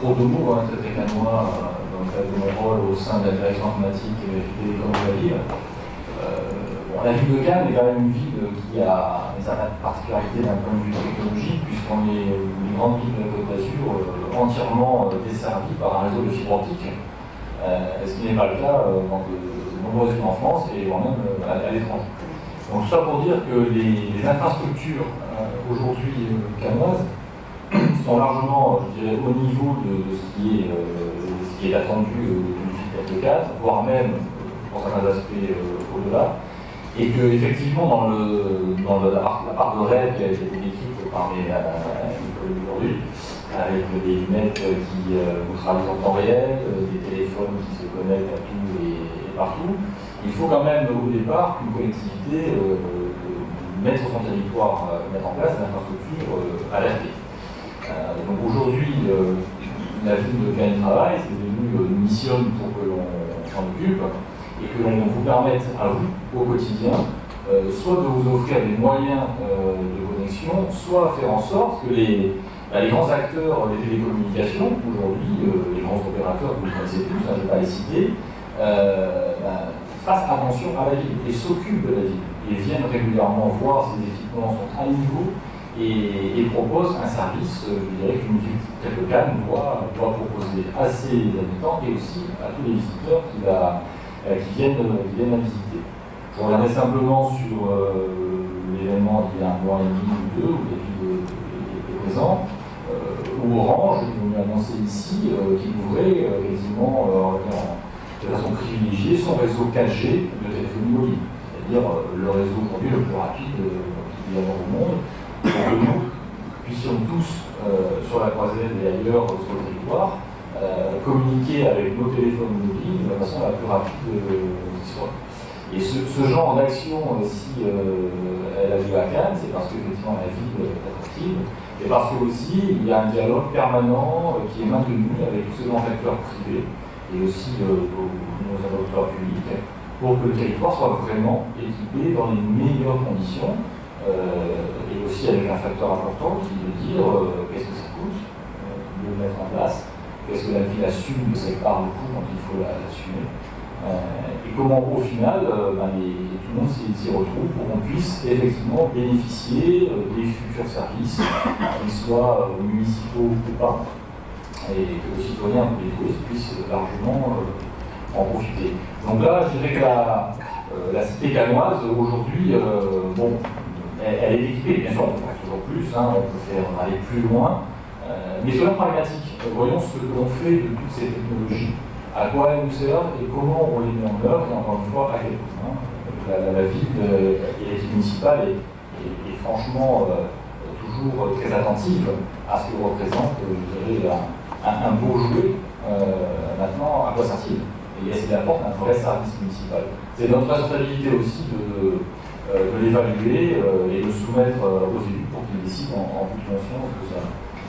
pro domo, très très canois, dans le cadre de mon rôle au sein de la direction informatique et télécom de la ville. La ville de Cannes est quand même une ville qui a une certaine particularité d'un point de vue technologique, puisqu'on est une grande ville de la Côte d'Azur entièrement desservie par un réseau de fibre optique, ce qui n'est pas le cas dans de nombreuses villes en France et voire même à l'étranger. Donc tout ça pour dire que les infrastructures aujourd'hui canoises sont largement, je dirais, au niveau de ce qui est attendu d'une ville de Cannes, voire même pour certains aspects au-delà. Et que effectivement dans la part de rêve qui a été décrite par Nicolas aujourd'hui, avec des lunettes qui vous traduisent en temps réel, des téléphones qui se connectent à tout et partout, il faut quand même au départ qu'une collectivité mette sur son territoire, mettre en place une infrastructure adaptée. Donc aujourd'hui, la ville de Cannes travaille, ses élus nous missionnent pour que l'on s'en occupe, et que l'on vous permette à vous, au quotidien, soit de vous offrir des moyens de connexion, soit faire en sorte que les grands acteurs des télécommunications, aujourd'hui, les grands opérateurs que vous connaissez tous, je ne vais pas les citer, fassent attention à la ville et s'occupent de la ville. Et viennent régulièrement voir si les équipements sont à niveau et proposent un service, je dirais, qu'une ville telle que Cannes doit proposer à ses habitants et aussi à tous les visiteurs qui viennent la visiter. Je reviendrai simplement sur l'événement d'il y a un mois et demi ou deux, où depuis le présent, où Orange est venu annoncer ici qu'il ouvrait quasiment de façon privilégiée son réseau 4G de téléphonie mobile, c'est-à-dire le réseau aujourd'hui le plus rapide qu'il y a dans le monde, pour que nous puissions tous, sur la croisette et ailleurs sur le territoire, communiquer avec nos téléphones mobiles de la façon la plus rapide qui soit. Et ce genre d'action, si elle a lieu à Cannes, c'est parce qu'effectivement la ville est attractive, et parce que aussi il y a un dialogue permanent qui est maintenu avec tous ces grands acteurs privés et aussi nos interlocuteurs publics pour que le territoire soit vraiment équipé dans les meilleures conditions et aussi avec un facteur important qui est de dire qu'est-ce que ça coûte de le mettre en place. Est-ce que la ville assume de cette part de coût quand il faut l'assumer et comment au final tout le monde s'y retrouve pour qu'on puisse effectivement bénéficier des futurs services, qu'ils soient municipaux ou pas, et que les citoyens ou les touristes puissent largement en profiter. Donc là, je dirais que la cité cannoise aujourd'hui, elle est équipée, bien sûr on peut faire toujours plus, on peut faire aller plus loin. Mais soyons pragmatiques, voyons ce que l'on fait de toutes ces technologies, à quoi elles nous servent et comment on les met en œuvre, et encore une fois, à quel coût. La ville et l'équipe municipale est franchement toujours très attentive à ce que représente, je dirais, un beau jouet. Maintenant, à quoi sert-il? Et est-ce qu'il apporte un vrai service municipal? C'est notre responsabilité aussi de l'évaluer et de soumettre aux élus pour qu'ils décident en toute conscience de ça.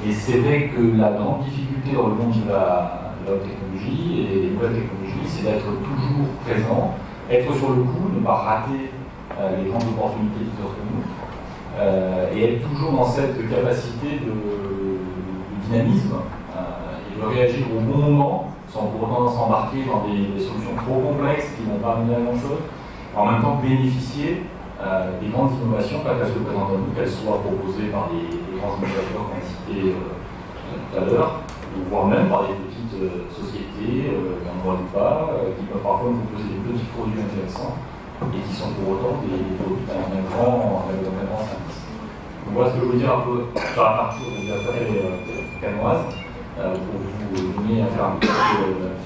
Et c'est vrai que la grande difficulté dans le monde de la haute technologie et des nouvelles technologies, c'est d'être toujours présent, être sur le coup, ne pas rater les grandes opportunités qui s'offrent à nous, et être toujours dans cette capacité de dynamisme et de réagir au bon moment, sans pour autant s'embarquer dans des solutions trop complexes qui n'ont pas mené à grand-chose, en même temps bénéficier des grandes innovations quand elles se présentent à nous, qu'elles soient proposées par les grands innovateurs qu'on a cités tout à l'heure, voire même par des petites sociétés, en droit ou pas, qui peuvent parfois nous proposer des petits produits intéressants et qui sont pour autant des produits d'un grand service. Donc voilà ce que je veux dire un peu sur la partie des affaires cannoises, pour vous donner à faire un petit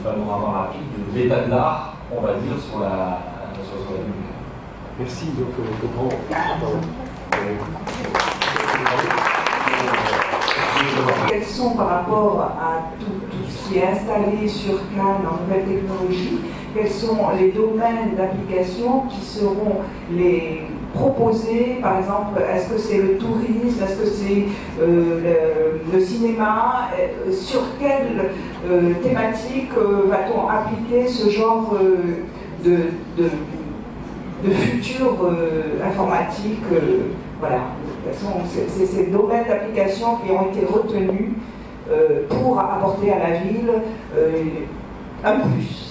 panorama rapide de l'état de l'art, on va dire, sur la ville. Merci, donc quels sont par rapport à toutes ce qui est installé sur Cannes en nouvelles technologies, quels sont les domaines d'application qui seront les proposés, par exemple, est-ce que c'est le tourisme, est-ce que c'est le cinéma, sur quelle thématique va-t-on appliquer ce genre de futur informatique, voilà. De toute façon, c'est ces domaines d'application qui ont été retenus pour apporter à la ville un plus.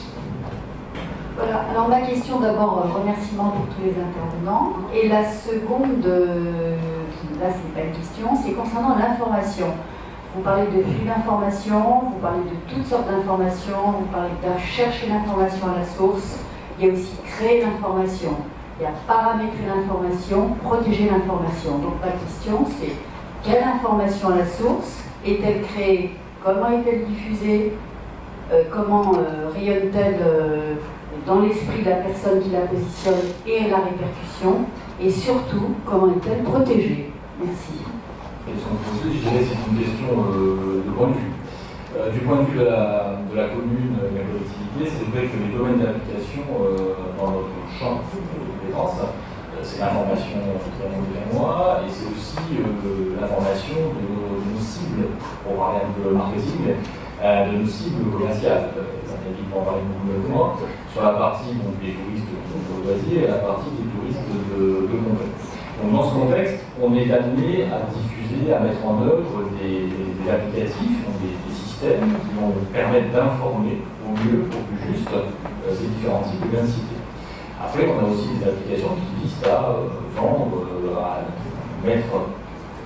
Voilà, alors ma question d'abord, remerciement pour tous les intervenants. Et la seconde, là c'est pas une question, c'est concernant l'information. Vous parlez de flux d'informations, vous parlez de toutes sortes d'informations, vous parlez de chercher l'information à la source, il y a aussi créer l'information, il y a paramétrer l'information, protéger l'information. Donc ma question c'est, quelle information à la source est-elle créée? Comment est-elle diffusée? Comment rayonne-t-elle dans l'esprit de la personne qui la positionne et la répercussion? Et surtout, comment est-elle protégée? Merci. Je dirais que c'est une question de point de vue. Du point de vue de la commune, de la collectivité, c'est vrai que les domaines d'application dans notre champ de compétences, c'est l'information derrière moi, et c'est aussi l'information de nos cibles, pour parler un peu de marketing, de nos cibles commerciales. Qui vont en parler beaucoup mieux que moi, sur la partie donc, des touristes de loisirs et la partie des touristes de contexte. Donc dans ce contexte, on est amené à diffuser, à mettre en œuvre des applicatifs, donc des systèmes qui vont permettre d'informer au mieux, au plus juste, ces différents types de bien cités. Après, on a aussi des applications qui visent à vendre, à mettre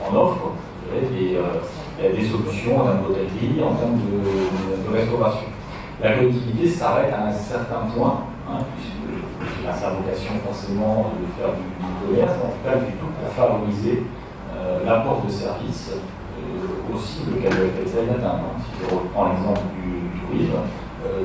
en offre des solutions en termes d'hôtellerie, en termes de restauration. La collectivité s'arrête à un certain point, puisque n'a sa vocation forcément de faire du commerce, en tout cas plutôt pour favoriser l'apport de services aux cibles qu'elle essaie d'atteindre. Si je reprends l'exemple du tourisme,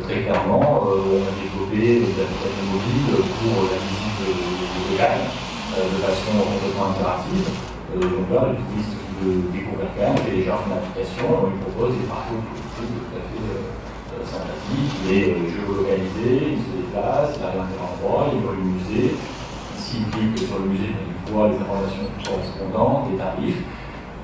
très clairement, on a développé des applications mobiles pour la visite de Cannes de façon complètement interactive. Donc là, le touriste qui veut découvrir Cannes télécharge une application, on lui propose des parcours touristiques tout à fait sympathique, il est géolocalisé, il se déplace, il arrive à un endroit, il voit le musée. S'il clique sur le musée, il voit les informations correspondantes, les tarifs.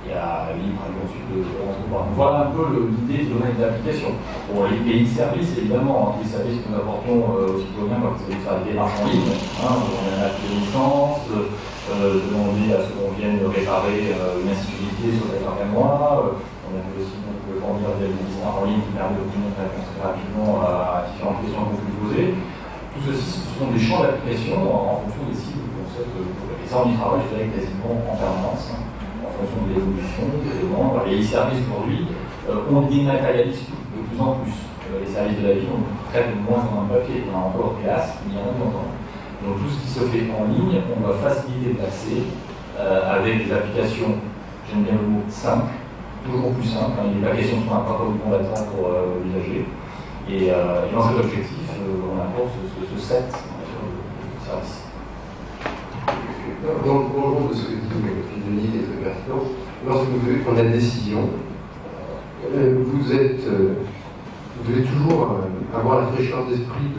Il y a libre ensuite de rentrer. Voilà un peu l'idée du domaine d'application. Bon, les e-services, évidemment, les services que nous apportons aux citoyens quand vous allez faire des démarches en ligne, on a un acte de licence, demander à ce qu'on vienne réparer une incivilité sur la carte à moi. On a aussi fournir des listes en ligne qui permettent d'obtenir une réponse très rapidement à différentes questions qu'on peut poser. Tout ceci, ce sont des champs d'application en fonction des cibles qu'on souhaite couvrir. Et ça, on y travaille, je dirais, quasiment en permanence, en fonction de l'évolution des demandes. Les services aujourd'hui, on dématérialise de plus en plus. Les services de la vie, on traite de moins en moins de papier. On a encore, hélas, il y en a longtemps. Donc tout ce qui se fait en ligne, on va faciliter l'accès avec des applications, j'aime bien le mot, simples, toujours plus simple, les applications sont un parcours du combattant pour l'usager. Et dans cet objectif, on apporte ce set de services. Dans le prolongement de ce que dit Denis, qui est très pertinent, lorsque vous devez prendre la décision, vous devez toujours avoir la fraîcheur d'esprit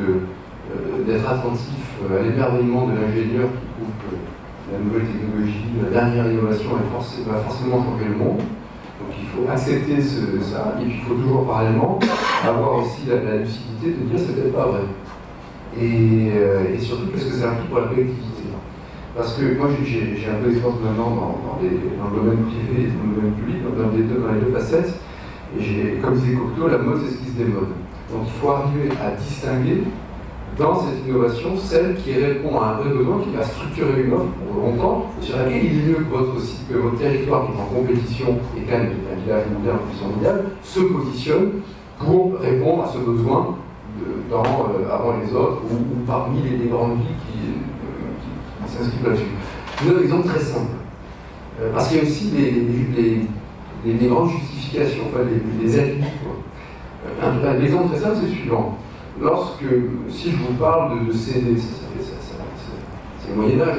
d'être attentif à l'émerveillement de l'ingénieur qui trouve que la nouvelle technologie, la dernière innovation va forcément changer le monde. Donc il faut accepter ça, et puis il faut toujours parallèlement avoir aussi la lucidité de dire c'est peut-être pas vrai. Et surtout qu'est-ce que ça implique pour la collectivité. Parce que moi j'ai un peu d'expérience maintenant dans le domaine privé et dans le domaine public, dans les deux facettes, et comme disait Cocteau, la mode c'est ce qui se démode. Donc il faut arriver à distinguer dans cette innovation celle qui répond à un vrai besoin, qui va structurer une offre pour longtemps, sur laquelle il est mieux que votre territoire qui est en compétition, et quand même un village mondial, en puissance mondiale, se positionne pour répondre à ce besoin avant les autres, ou parmi les grandes villes qui s'inscrivent là-dessus. Je vous donne un exemple très simple. Parce qu'il y a aussi les grandes justifications, enfin les alibi. L'exemple très simple, c'est le suivant. Si je vous parle de CD, c'est le Moyen-Âge,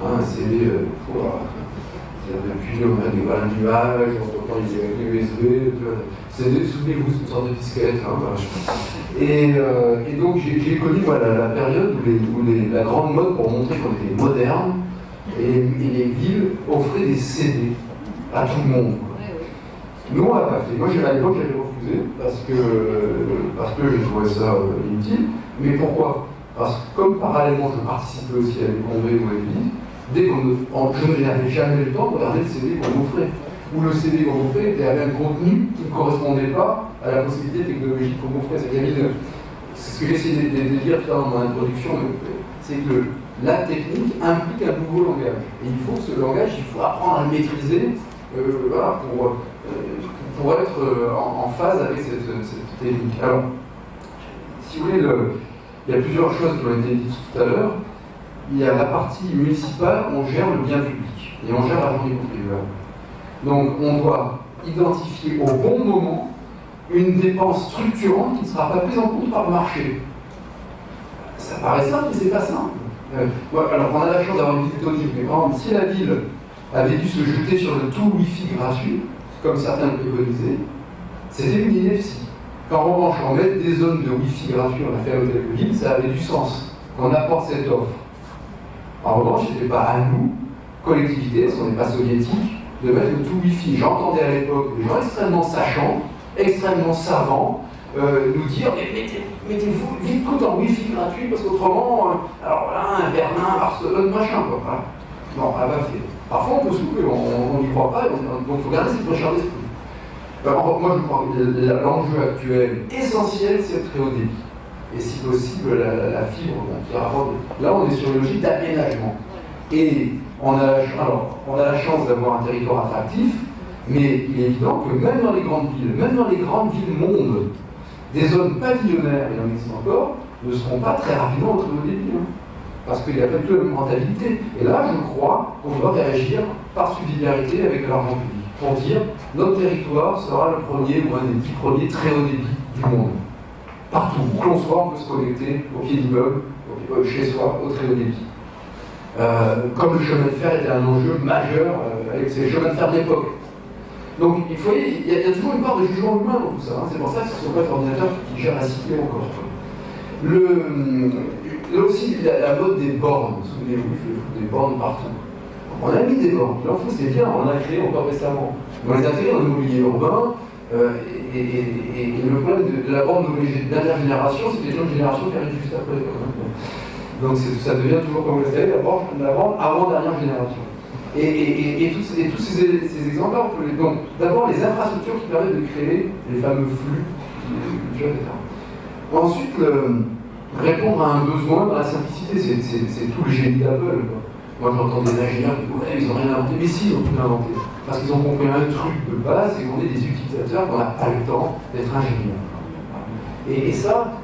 Un CD, depuis on a un nuage, entre-temps il y a des USB, CD, souvenez-vous, c'est une sorte de disquette. Et donc j'ai connu la période où la grande mode pour montrer qu'on était moderne, et les villes offraient des CD à tout le monde. Nous, on l'a pas fait. Moi, à l'époque, j'avais refusé parce que je trouvais ça inutile. Mais pourquoi? Parce que comme parallèlement, je participais aussi à des congrès ou à l'église, je n'avais jamais le temps de regarder le CD qu'on m'offrait. Ou le CD qu'on m'offrait avait un contenu qui ne correspondait pas à la possibilité technologique qu'on m'offrait. C'est ce que j'ai essayé de dire tout à l'heure dans mon introduction, c'est que la technique implique un nouveau langage. Et il faut que ce langage, il faut apprendre à le maîtriser pour être en phase avec cette technique. Alors, si vous voulez, il y a plusieurs choses qui ont été dites tout à l'heure. Il y a la partie municipale, on gère le bien public et on gère l'argent des contribuables. Donc, on doit identifier au bon moment une dépense structurante qui ne sera pas prise en compte par le marché. Ça paraît simple, mais c'est pas simple. Alors, on a la chance d'avoir une ville tonique, mais par exemple, si la ville avait dû se jeter sur le tout Wi-Fi gratuit, comme certains le préconisaient, c'était une ineptie. Qu'en revanche, on mette des zones de Wi-Fi gratuit, on a fait à l'hôtel de ville, ça avait du sens, qu'on apporte cette offre. En revanche, ce n'était pas à nous, collectivité, parce qu'on n'est pas soviétique, de mettre le tout Wi-Fi. J'entendais à l'époque des gens extrêmement sachants, extrêmement savants, nous dire mettez-vous vite tout en Wi-Fi gratuit, parce qu'autrement, alors là, Berlin, Barcelone, machin, quoi. Voilà. Non, elle va faire. Parfois, on peut se couper, on n'y croit pas, donc il faut garder cette recherche d'esprit. Moi, je crois que l'enjeu actuel essentiel, c'est le très haut débit. Et si possible, la fibre qui rapporte. Là, on est sur une logique d'aménagement. Et on a la chance d'avoir un territoire attractif, mais il est évident que même dans les grandes villes mondes, des zones pavillonnaires, et il en existe encore, ne seront pas très rapidement au très haut débit. Parce qu'il n'y a pas de même rentabilité. Et là, je crois qu'on doit réagir par subsidiarité avec l'argent public, pour dire notre territoire sera le premier ou un des 10 premiers très haut débit du monde. Partout où l'on soit, on peut se connecter au pied d'immeuble, chez soi, au très haut débit. Comme le chemin de fer était un enjeu majeur avec ces chemins de fer de l'époque. Donc, il y a toujours une part de jugement humain dans tout ça. C'est pour ça que ce sont pas les ordinateurs qui gèrent la cité encore. Là aussi, la mode des bornes, souvenez-vous, des bornes partout. On a mis des bornes, là, c'est bien, on a créé encore récemment. On les a créés en immobilier urbain, et le problème de la borne de dernière génération, c'est que les jeunes générations qui arrivent juste après. Donc ça devient toujours, comme vous le savez, la borne avant-dernière génération. Et tous ces exemples-là, donc d'abord les infrastructures qui permettent de créer les fameux flux, etc. Ensuite, répondre à un besoin dans la simplicité, c'est tout le génie d'Apple. Moi j'entends des ingénieurs qui disent ouais, ils n'ont rien inventé, mais si, ils ont tout inventé. Parce qu'ils ont compris un truc de base, c'est qu'on est des utilisateurs, qu'on n'a pas le temps d'être ingénieur. Et ça,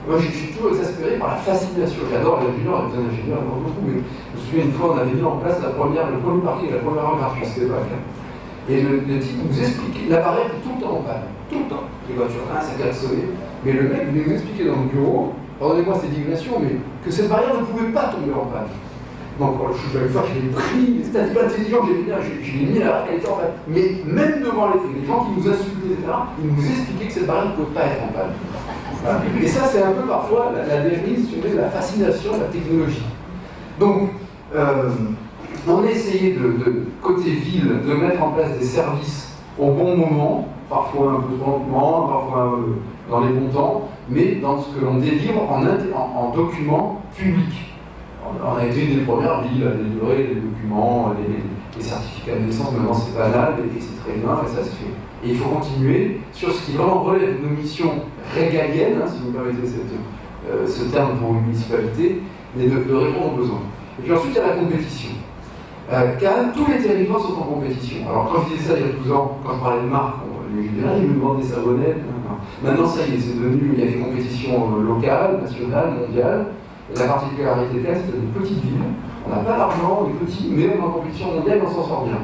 moi je suis toujours exaspéré par la fascination. J'adore l'ingénieur, les ingénieurs, j'adore beaucoup, mais je me souviens une fois, on avait mis en place le premier parking, la première heure gratuite, c'était pas clair. Et le type nous expliquait, la barrière est tout le temps en panne, tout le temps. Les voitures, ça klaxonnait. Mais le mec nous expliquait dans le bureau, pardonnez-moi cette digression, mais que cette barrière ne pouvait pas tomber en panne. Donc, je l'ai pris, c'est un type intelligent, je l'ai mis à la qualité en panne. Mais même devant les gens qui nous insultaient, etc., ils nous expliquaient que cette barrière ne pouvait pas être en panne. Voilà. Et ça, c'est un peu parfois la dérive sur la fascination de la technologie. Donc, on a essayé de côté ville, de mettre en place des services au bon moment, parfois un peu lentement, parfois dans les bons temps, mais dans ce que l'on délivre en documents publics. On a été une des premières villes à délivrer les documents, les certificats de naissance, maintenant c'est banal et c'est très bien, et ça se fait. Et il faut continuer sur ce qui vraiment relève de nos missions régaliennes, si vous me permettez ce terme pour une municipalité, mais de répondre aux besoins. Et puis ensuite, il y a la compétition. Car tous les territoires sont en compétition. Alors quand je disais ça il y a 12 ans, quand je parlais de marque, les généraux ils me demandaient des savonnettes. Maintenant ça y est, c'est devenu, il y a des compétitions locales, nationales, mondiales. Et la particularité de c'est des petites villes. On n'a pas l'argent, on est petits, mais on est en compétition mondiale, on s'en sort bien.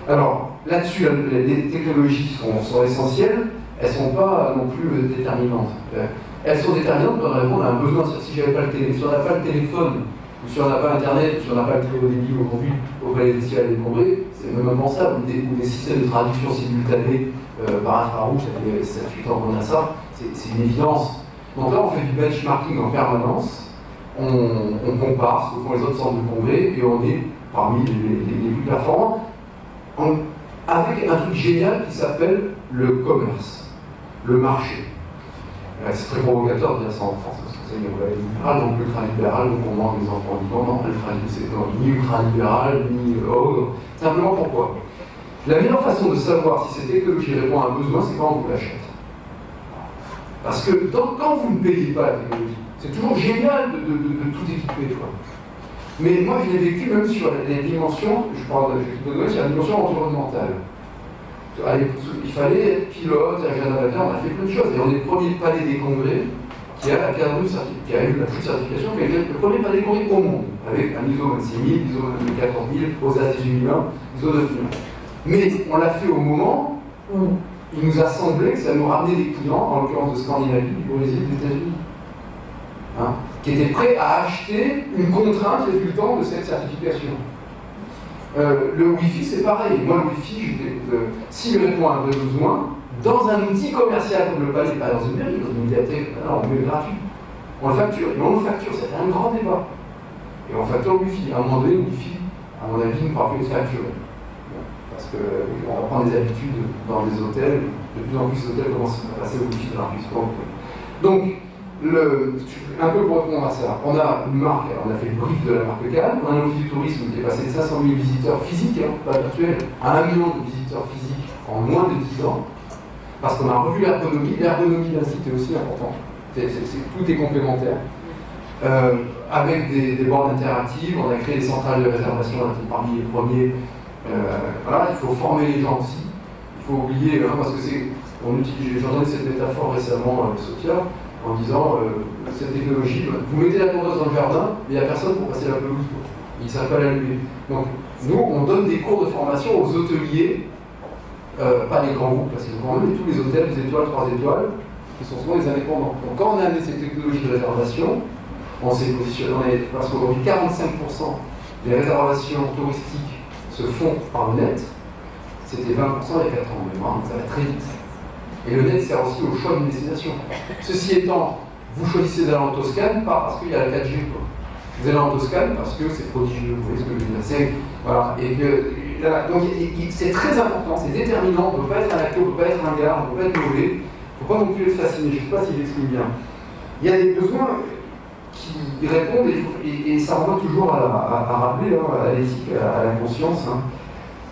Alors là-dessus, les technologies sont essentielles, elles ne sont pas non plus déterminantes. Elles sont déterminantes pour répondre à un besoin. Si j'avais pas si on n'a pas le téléphone ou si on n'a pas Internet, ou si on n'a pas le très haut débit aujourd'hui auprès des festivals et des congrès, c'est même impensable, ou des systèmes de traduction simultanés par infrarouge, ça fait 7-8 ans qu'on a ça, c'est une évidence. Donc là, on fait du benchmarking en permanence, on compare ce que font les autres centres de congrès, et on est parmi les plus performants, avec un truc génial qui s'appelle le commerce, le marché. C'est très provocateur de dire ça en France, parce que c'est libéral, donc ultra-libéral, donc on mange les enfants du non, c'est ni ultra-libéral, ni ogre. Simplement pourquoi? La meilleure façon de savoir si cette technologie répond à un besoin, c'est quand on vous l'achète. Parce que quand vous ne payez pas la technologie, c'est toujours génial de tout équiper, quoi. Mais moi, je l'ai vécu même sur les dimensions, sur la dimension environnementale. Il fallait être pilote, on a fait plein de choses. Et on est le premier palais des congrès qui a eu la plus de certification, qui a été le premier palais des congrès au monde, avec un ISO 26000, ISO 14000, OSA 18001, ISO 9000. Mais on l'a fait au moment où il nous a semblé que ça nous ramenait des clients, en l'occurrence de Scandinavie, du Brésil, des États-Unis, qui étaient prêts à acheter une contrainte résultant de cette certification. Le Wi-Fi, c'est pareil. Moi, le Wi-Fi, s'il répond à un vrai besoin, dans un outil commercial comme le palais, pas dans une mairie, dans une médiathèque, on le met gratuit. On le facture, et on le facture, c'est un grand débat. Et on facture le Wi-Fi. À un moment donné, le Wi-Fi, à mon avis, ne pourra plus être facturé. Parce qu'on va prendre des habitudes dans les hôtels, de plus en plus d'hôtels commencent à passer au Wi-Fi de l'enregistrement. Donc, un peu pour répondre à ça, on a une marque, on a fait le brief de la marque Cannes, on a un office du tourisme qui est passé de 500 000 visiteurs physiques, pas virtuels, à 1 million de visiteurs physiques en moins de 10 ans, parce qu'on a revu l'ergonomie d'un site est aussi important, tout est complémentaire. Avec des bornes interactives, on a créé des centrales de réservation, on a été parmi les premiers. Voilà, il faut former les gens aussi, il faut oublier, parce que j'ai entendu cette métaphore récemment avec Sophia, en disant cette technologie, vous mettez la tondeuse dans le jardin, mais il n'y a personne pour passer la pelouse. Ils ne savent pas l'allumer. Donc, nous, on donne des cours de formation aux hôteliers, pas les grands groupes, parce que tous les hôtels, 2 étoiles, 3 étoiles, qui sont souvent des indépendants. Donc, quand on a amené cette technologie de réservation, on s'est positionné, parce qu'aujourd'hui, 45% des réservations touristiques se font par le net, c'était 20% il y a 4 ans, mais bon, ça va très vite. Et le net sert aussi au choix d'une destination. Ceci étant, vous choisissez d'aller en Toscane, pas parce qu'il y a la 4G. Vous allez en Toscane parce que c'est prodigieux, vous voyez ce que je veux dire. Voilà, donc c'est très important, c'est déterminant, on ne peut pas être un acteur, on ne peut pas être un gars, on ne peut pas être mauvais, il ne faut pas non plus être fasciné, je ne sais pas s'il explique bien. Il y a des besoins qui répondent, et ça renvoie toujours à rappeler, à l'éthique, à la conscience.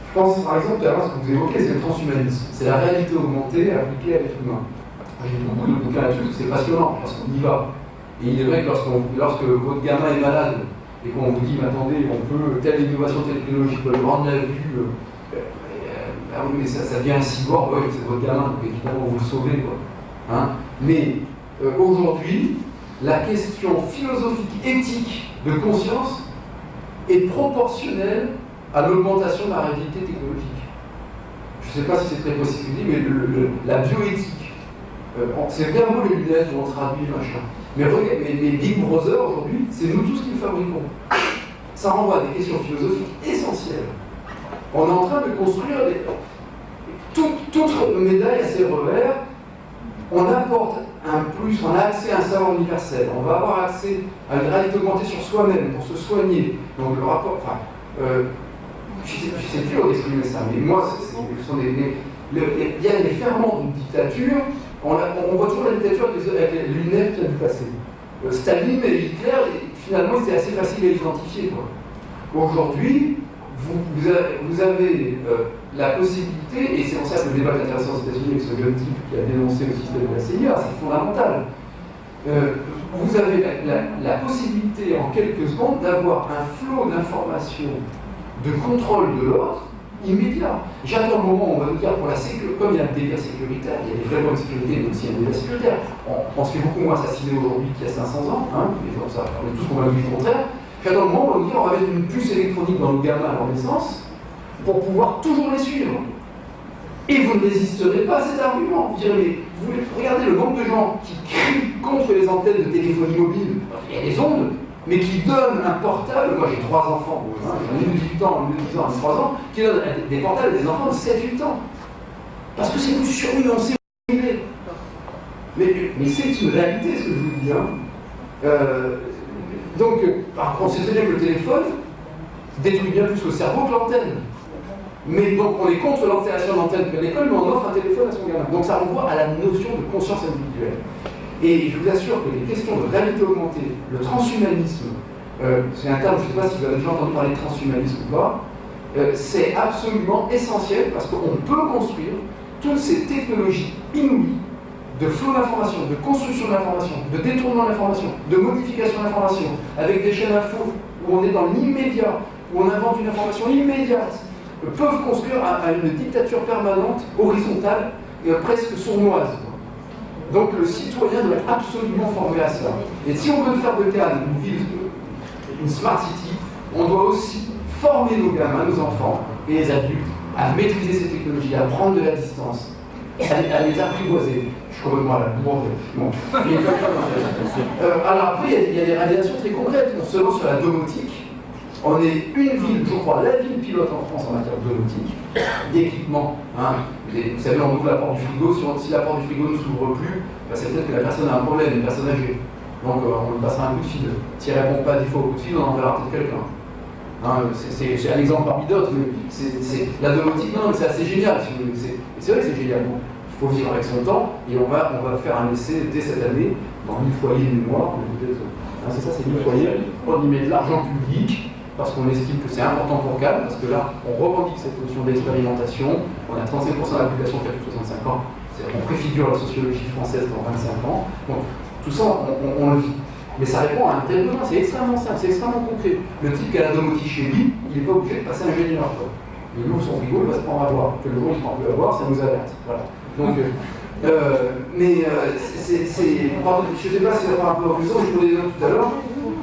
Je pense par exemple à ce que vous évoquez, c'est le transhumanisme. C'est la réalité augmentée appliquée à l'être humain. J'ai beaucoup de bouquins là-dessus, c'est passionnant parce qu'on y va. Et il est vrai que lorsque votre gamin est malade et qu'on vous dit, mais attendez, on peut, telle innovation technologique peut le rendre la vue, oui, mais ça devient un cyborg, ouais, c'est votre gamin, donc évidemment vous le sauvez. Mais aujourd'hui, la question philosophique, éthique de conscience est proportionnelle à l'augmentation de la réalité technologique. Je ne sais pas si c'est très possible, mais la bioéthique, c'est bien beau les lunettes où on traduit, machin. Mais regardez, les Big Brother aujourd'hui, c'est nous tous qui le fabriquons. Ça renvoie à des questions philosophiques essentielles. On est en train de construire toute médaille à ses revers. On apporte un plus, on a accès à un savoir universel. On va avoir accès à une réalité augmentée sur soi-même pour se soigner. Donc le rapport, je sais plus où exprimer ça, mais moi, il y a les ferments d'une dictature. On voit toujours la dictature avec les lunettes qui a dû passer. Staline et Hitler, finalement, c'était assez facile à identifier. Aujourd'hui, vous avez la possibilité, et c'est pour ça que le débat est intéressant aux États-Unis avec ce jeune type qui a dénoncé le système de la CIA, c'est fondamental. Vous avez la possibilité en quelques secondes d'avoir un flot d'informations de contrôle de l'autre immédiat. J'attends le moment où on va nous dire, pour la sécurité, comme il y a un dégât sécuritaire, il y a des vrais points de sécurité, mais aussi un dégât sécuritaire. On se fait beaucoup moins assassiner aujourd'hui qu'il y a 500 ans, mais comme ça, on est tous convaincus du contraire. J'attends le moment où on va nous dire, on va mettre une puce électronique dans nos gamins à leur naissance pour pouvoir toujours les suivre. Et vous ne résisterez pas à cet argument. Vous direz, regardez le nombre de gens qui crient contre les antennes de téléphonie mobile, parce qu'il y a des ondes. mais qui donne un portable, moi j'ai 3 enfants, une de 18 ans, une de 10 ans, une de 3 ans, qui donne des portables à des enfants de 7-8 ans. Parce que c'est plus surnuancé. Mais c'est une réalité ce que je vous dis. Donc, on sait très bien que le téléphone détruit bien plus le cerveau que l'antenne. Mais donc on est contre l'installation de l'antenne de l'école, mais on offre un téléphone à son gamin. Donc ça renvoie à la notion de conscience individuelle. Et je vous assure que les questions de réalité augmentée, le transhumanisme, c'est un terme, je ne sais pas si vous avez déjà entendu parler de transhumanisme ou pas, c'est absolument essentiel parce qu'on peut construire toutes ces technologies inouïes de flot d'information, de construction de l'information, de détournement de l'information, de modification de l'information, avec des chaînes info où on est dans l'immédiat, où on invente une information immédiate, peuvent construire à une dictature permanente, horizontale, et presque sournoise. Donc le citoyen doit être absolument formé à ça. Et si on veut faire de Cannes une ville, une smart city, on doit aussi former nos gamins, nos enfants et les adultes à maîtriser ces technologies, à prendre de la distance, à les apprivoiser. Je suis complètement à la bourre. Bon. Alors après, il y a des réalisations très concrètes. On se lance sur la domotique. On est une ville, je crois, la ville pilote en France en matière de domotique, d'équipement. Vous savez, on ouvre la porte du frigo. Si la porte du frigo ne s'ouvre plus, c'est peut-être que la personne a un problème, une personne âgée. Donc on lui passera un coup de fil. Si elle ne répond pas 10 fois au coup de fil, on enverra peut-être quelqu'un. C'est un exemple parmi d'autres, mais la domotique, non, c'est assez génial. C'est vrai que c'est génial. Bon, il faut vivre avec son temps, et on va faire un essai dès cette année, dans 1000 foyers de mémoire. C'est ça, c'est 1000 foyers. On y met de l'argent public, parce qu'on estime que c'est important pour Cannes, parce que là, on revendique cette notion d'expérimentation. On a 35% de la population qui a plus de 65 ans. On préfigure la sociologie française dans 25 ans. Donc, tout ça, on le vit. Mais ça répond à un tel besoin, c'est extrêmement simple, c'est extrêmement concret. Le type qui a la domotique chez lui, il n'est pas obligé de passer ingénieur. Il ouvre son frigo, il va se prendre à boire. Que le jour il ne prend plus à boire, ça nous alerte. Voilà. Donc, pardon, je ne sais pas si c'est par rapport à l'horizon, je vous l'ai dit tout à l'heure.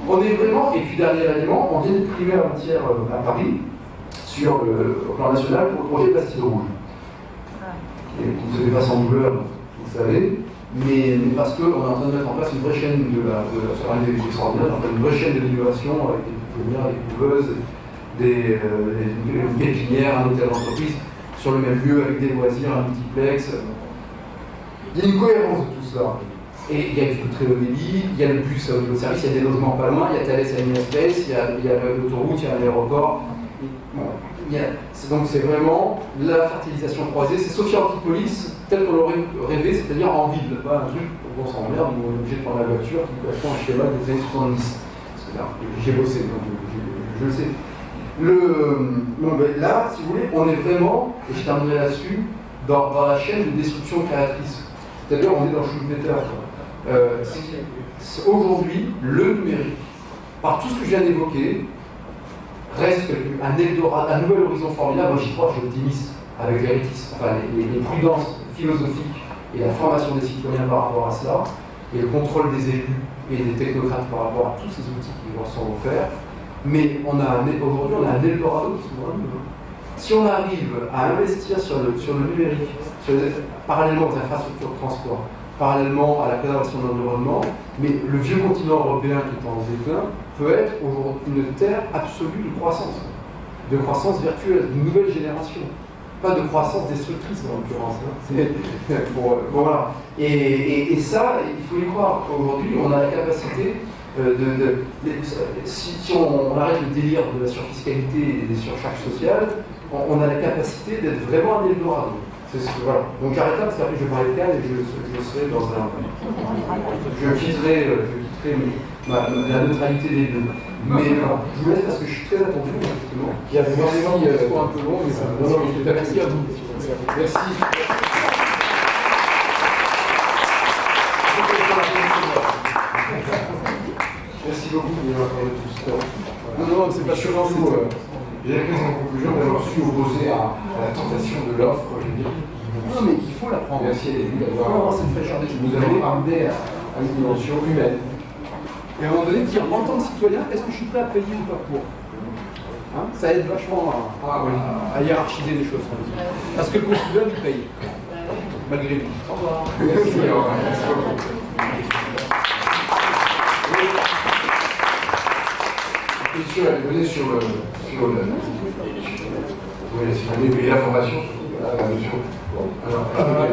On est vraiment, et puis dernier élément, on vient de primer avant-hier à Paris, au plan national, pour le projet Bastille Rouge. Et vous ne savez pas sans douleur, vous savez. Mais parce qu'on est en train de mettre en place une vraie chaîne une vraie chaîne de l'innovation avec des pépinières, des couveuses, des pépinières, un hôtel d'entreprise sur le même lieu avec des loisirs, un multiplex. Il y a une cohérence de tout ça. Et il y a du très haut débit, il y a le bus au niveau de service, il y a des logements pas loin, il y a Thales à Space, il y a l'autoroute, il y a l'aéroport. Bon, donc c'est vraiment la fertilisation croisée, c'est Sophia Antipolis tel qu'on l'aurait rêvé, c'est-à-dire en ville, pas un truc où on s'emmerde, où on est obligé de prendre la voiture qui correspond à un schéma des années 70. Parce que là, j'ai bossé, donc je le sais. Là, si vous voulez, on est vraiment, et je terminerai là-dessus, dans la chaîne de destruction créatrice. C'est-à-dire on est dans Schumpeter. Aujourd'hui, le numérique, par tout ce que je viens d'évoquer, reste un nouvel horizon formidable. Moi j'y crois, je suis optimiste avec les prudences philosophiques et la formation des citoyens par rapport à cela, et le contrôle des élus et des technocrates par rapport à tous ces outils qui leur sont offerts. Mais aujourd'hui, on a un Eldorado qui s'ouvre à nous. Si on arrive à investir sur le numérique, parallèlement aux infrastructures de transport, parallèlement à la préservation de l'environnement, mais le vieux continent européen qui est en déclin peut être aujourd'hui une terre absolue de croissance virtuelle, d'une nouvelle génération. Pas de croissance destructrice en l'occurrence. Voilà. Et ça, il faut y croire. Aujourd'hui, on a la capacité si on arrête le délire de la surfiscalité et des surcharges sociales, on a la capacité d'être vraiment un Eldorado. Voilà. Donc j'arrête là parce qu'après je vais parler de Cannes et je serai dans un. Je quitterai la neutralité des deux. Mais je vous laisse parce que je suis très attendu, justement. Il y a des éléments qui sont un peu longs, mais ça. Merci à vous. Merci. Merci beaucoup de m'avoir parlé de tout ça. Non, c'est pas surtout. J'ai la question en conclusion d'avoir su opposer à la tentation de l'offre, je veux dire. Non, mais il faut la prendre. Merci d'avoir cette fraîcheur d'esprit. Vous avez amené à une dimension humaine. Et à un moment donné, dire en tant que citoyen, est-ce que je suis prêt à payer ou pas pour ça aide vachement à hiérarchiser les choses. Parce que le contribuable, il paye. Malgré lui. Au revoir. Merci. question est posée sur l'information, la notion.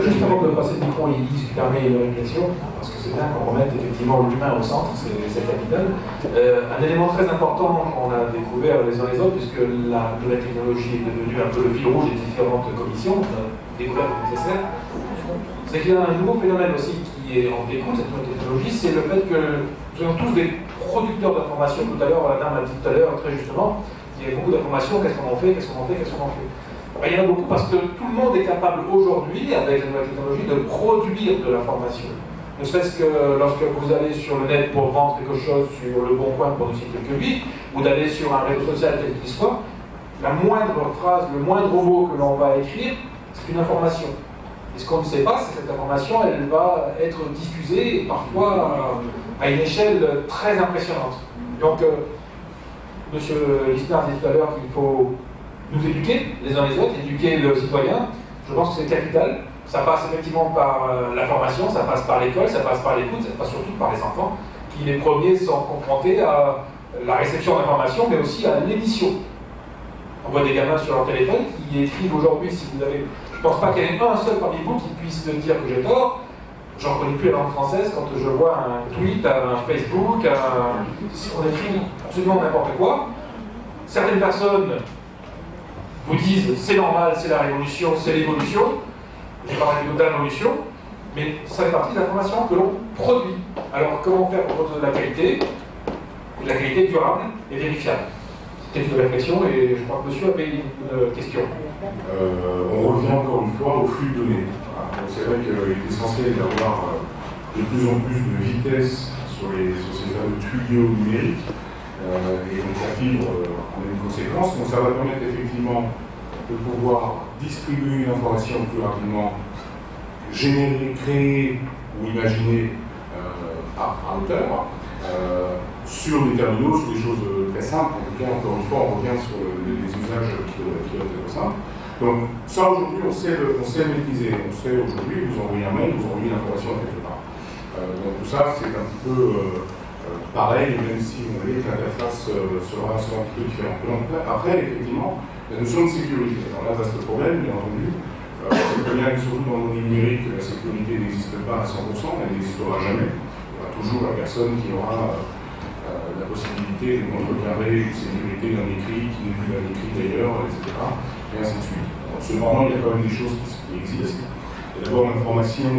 Juste avant de passer le micro, il permet une question, parce que c'est bien qu'on remette effectivement l'humain au centre, c'est capital. Un élément très important qu'on a découvert les uns les autres, puisque la nouvelle technologie est devenue un peu le fil rouge des différentes commissions, on a découvert le nécessaire, c'est qu'il y a un nouveau phénomène aussi qui est en découle de cette nouvelle technologie, c'est le fait que nous sommes tous des producteurs d'informations. Tout à l'heure, la dame a dit tout à l'heure, très justement, il y a beaucoup d'informations, qu'est-ce qu'on en fait, qu'est-ce qu'on en fait, qu'est-ce qu'on en fait. Il y en a beaucoup parce que tout le monde est capable aujourd'hui, avec la nouvelle technologie, de produire de l'information. Ne serait-ce que lorsque vous allez sur le net pour vendre quelque chose sur le Bon Coin, pour ne citer que lui, ou d'aller sur un réseau social quel qu'il soit, la moindre phrase, le moindre mot que l'on va écrire, c'est une information. Et ce qu'on ne sait pas, c'est que cette information, elle va être diffusée, parfois à une échelle très impressionnante. Donc, Monsieur Lisnard disait tout à l'heure qu'il faut nous éduquer les uns les autres, éduquer le citoyen. Je pense que c'est capital. Ça passe effectivement par la formation, ça passe par l'école, ça passe par l'écoute, ça passe surtout par les enfants, qui les premiers sont confrontés à la réception d'informations, mais aussi à l'émission. On voit des gamins sur leur téléphone qui écrivent aujourd'hui, si vous avez... Je ne pense pas qu'il y ait un seul parmi vous qui puisse me dire que j'ai tort. J'en connais plus la langue française quand je vois un tweet, un Facebook, on écrit absolument n'importe quoi. Certaines personnes vous disent c'est normal, c'est la révolution, c'est l'évolution. J'ai parlé d'involution, mais ça fait partie de l'information que l'on produit. Alors comment faire pour produire de la qualité durable et vérifiable? C'était une réflexion et je crois que monsieur avait une question. On revient encore une fois au flux de données. C'est vrai qu'il est essentiel d'avoir de plus en plus de vitesse sur ces fameux tuyaux numériques. Et donc la fibre en est une conséquence. Donc ça va permettre effectivement de pouvoir distribuer une information plus rapidement, générer, créer ou imaginer à hauteur, sur des terminaux, sur des choses très simples. En tout cas, encore une fois, on revient sur les usages qui doivent être simples. Donc ça, aujourd'hui, on sait le maîtriser. On sait aujourd'hui, vous envoyez un mail, vous envoyez l'information quelque part. Donc tout ça, c'est un petit peu pareil, même si on voyait que l'interface sera un petit peu différente. Donc après, effectivement, la notion de sécurité. Alors là, vaste problème, bien entendu. C'est très bien que surtout dans le monde numérique, la sécurité n'existe pas à 100%, elle n'existera jamais. Il y aura toujours la personne qui aura la possibilité de contrecarrer une sécurité d'un écrit qui n'est plus d'un écrit d'ailleurs, etc. Et ainsi de suite. Cependant, il y a quand même des choses qui existent. Il y a d'abord l'information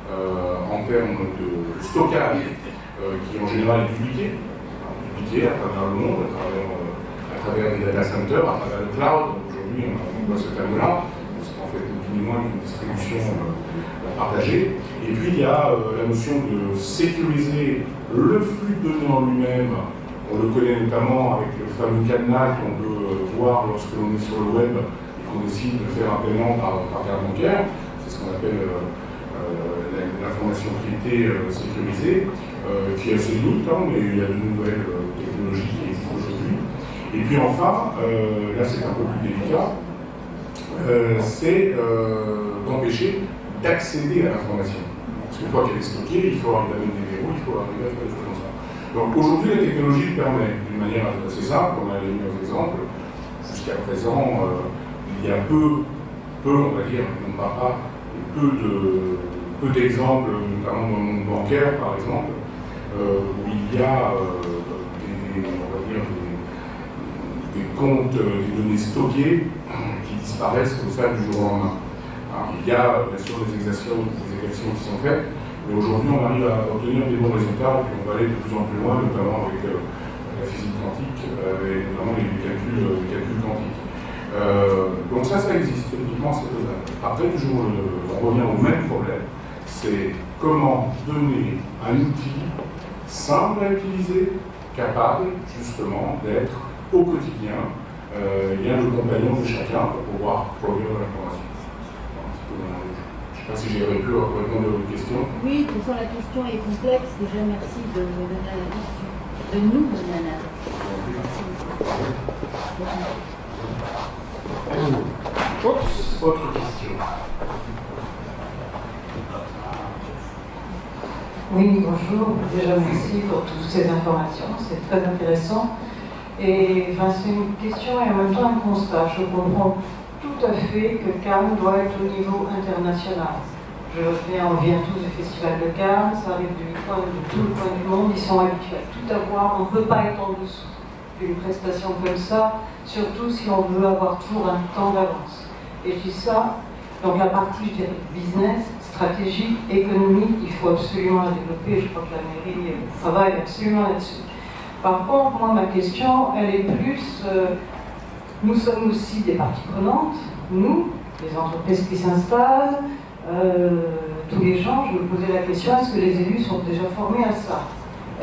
en termes de stockage, qui en général est publiquée à travers le monde, à travers les data centers, à travers le cloud. Aujourd'hui, on voit ce terme-là. C'est en fait ni moins qu'une distribution partagée. Et puis il y a la notion de sécuriser le flux de données en lui-même. On le connaît notamment avec le fameux cadenas qu'on peut voir lorsque l'on est sur le web et qu'on décide de faire un paiement par carte bancaire. C'est ce qu'on appelle l'information cryptée sécurisée, qui a ses limites, mais il y a de nouvelles technologies qui existent aujourd'hui. Et puis enfin, là c'est un peu plus délicat, c'est d'empêcher d'accéder à l'information. Parce qu'une fois qu'elle est stockée, il faut arriver à mettre des verrous, il faut arriver à faire des choses comme ça. Donc aujourd'hui, la technologie permet, d'une manière assez simple, on a les meilleurs exemples. Jusqu'à présent, il y a peu, on va dire, non pas, peu d'exemples, notamment dans le monde bancaire, par exemple, où il y a des comptes, des données stockées qui disparaissent comme ça du jour au lendemain. Alors, il y a bien sûr des exactions qui sont faites, mais aujourd'hui on arrive à obtenir des bons résultats et on va aller de plus en plus loin, notamment avec la physique quantique, et notamment les calculs quantiques. Donc ça existe, effectivement c'est faisable. Après, toujours, on revient au même problème, c'est comment donner un outil simple à utiliser, capable justement d'être au quotidien le compagnon de chacun pour pouvoir produire de l'information. Je ne sais pas si j'ai pu répondre à votre question. Oui, de toute façon la question est complexe. Déjà merci de me donner la question, de nous donner la réponse. Autre question. Oui, bonjour. Déjà merci pour toutes ces informations, c'est très intéressant. Et enfin, c'est une question et en même temps un constat. Je comprends tout à fait que Cannes doit être au niveau international. On vient tous du Festival de Cannes, ça arrive de tout le coin du monde, ils sont habitués à tout avoir, on ne peut pas être en dessous d'une prestation comme ça, surtout si on veut avoir toujours un temps d'avance. Et je dis ça, donc la partie, je dirais, business, stratégique, économique, il faut absolument la développer, je crois que la mairie travaille absolument là-dessus. Par contre, moi, ma question, elle est plus, nous sommes aussi des parties prenantes, nous, les entreprises qui s'installent, tous les gens, je me posais la question, est-ce que les élus sont déjà formés à ça?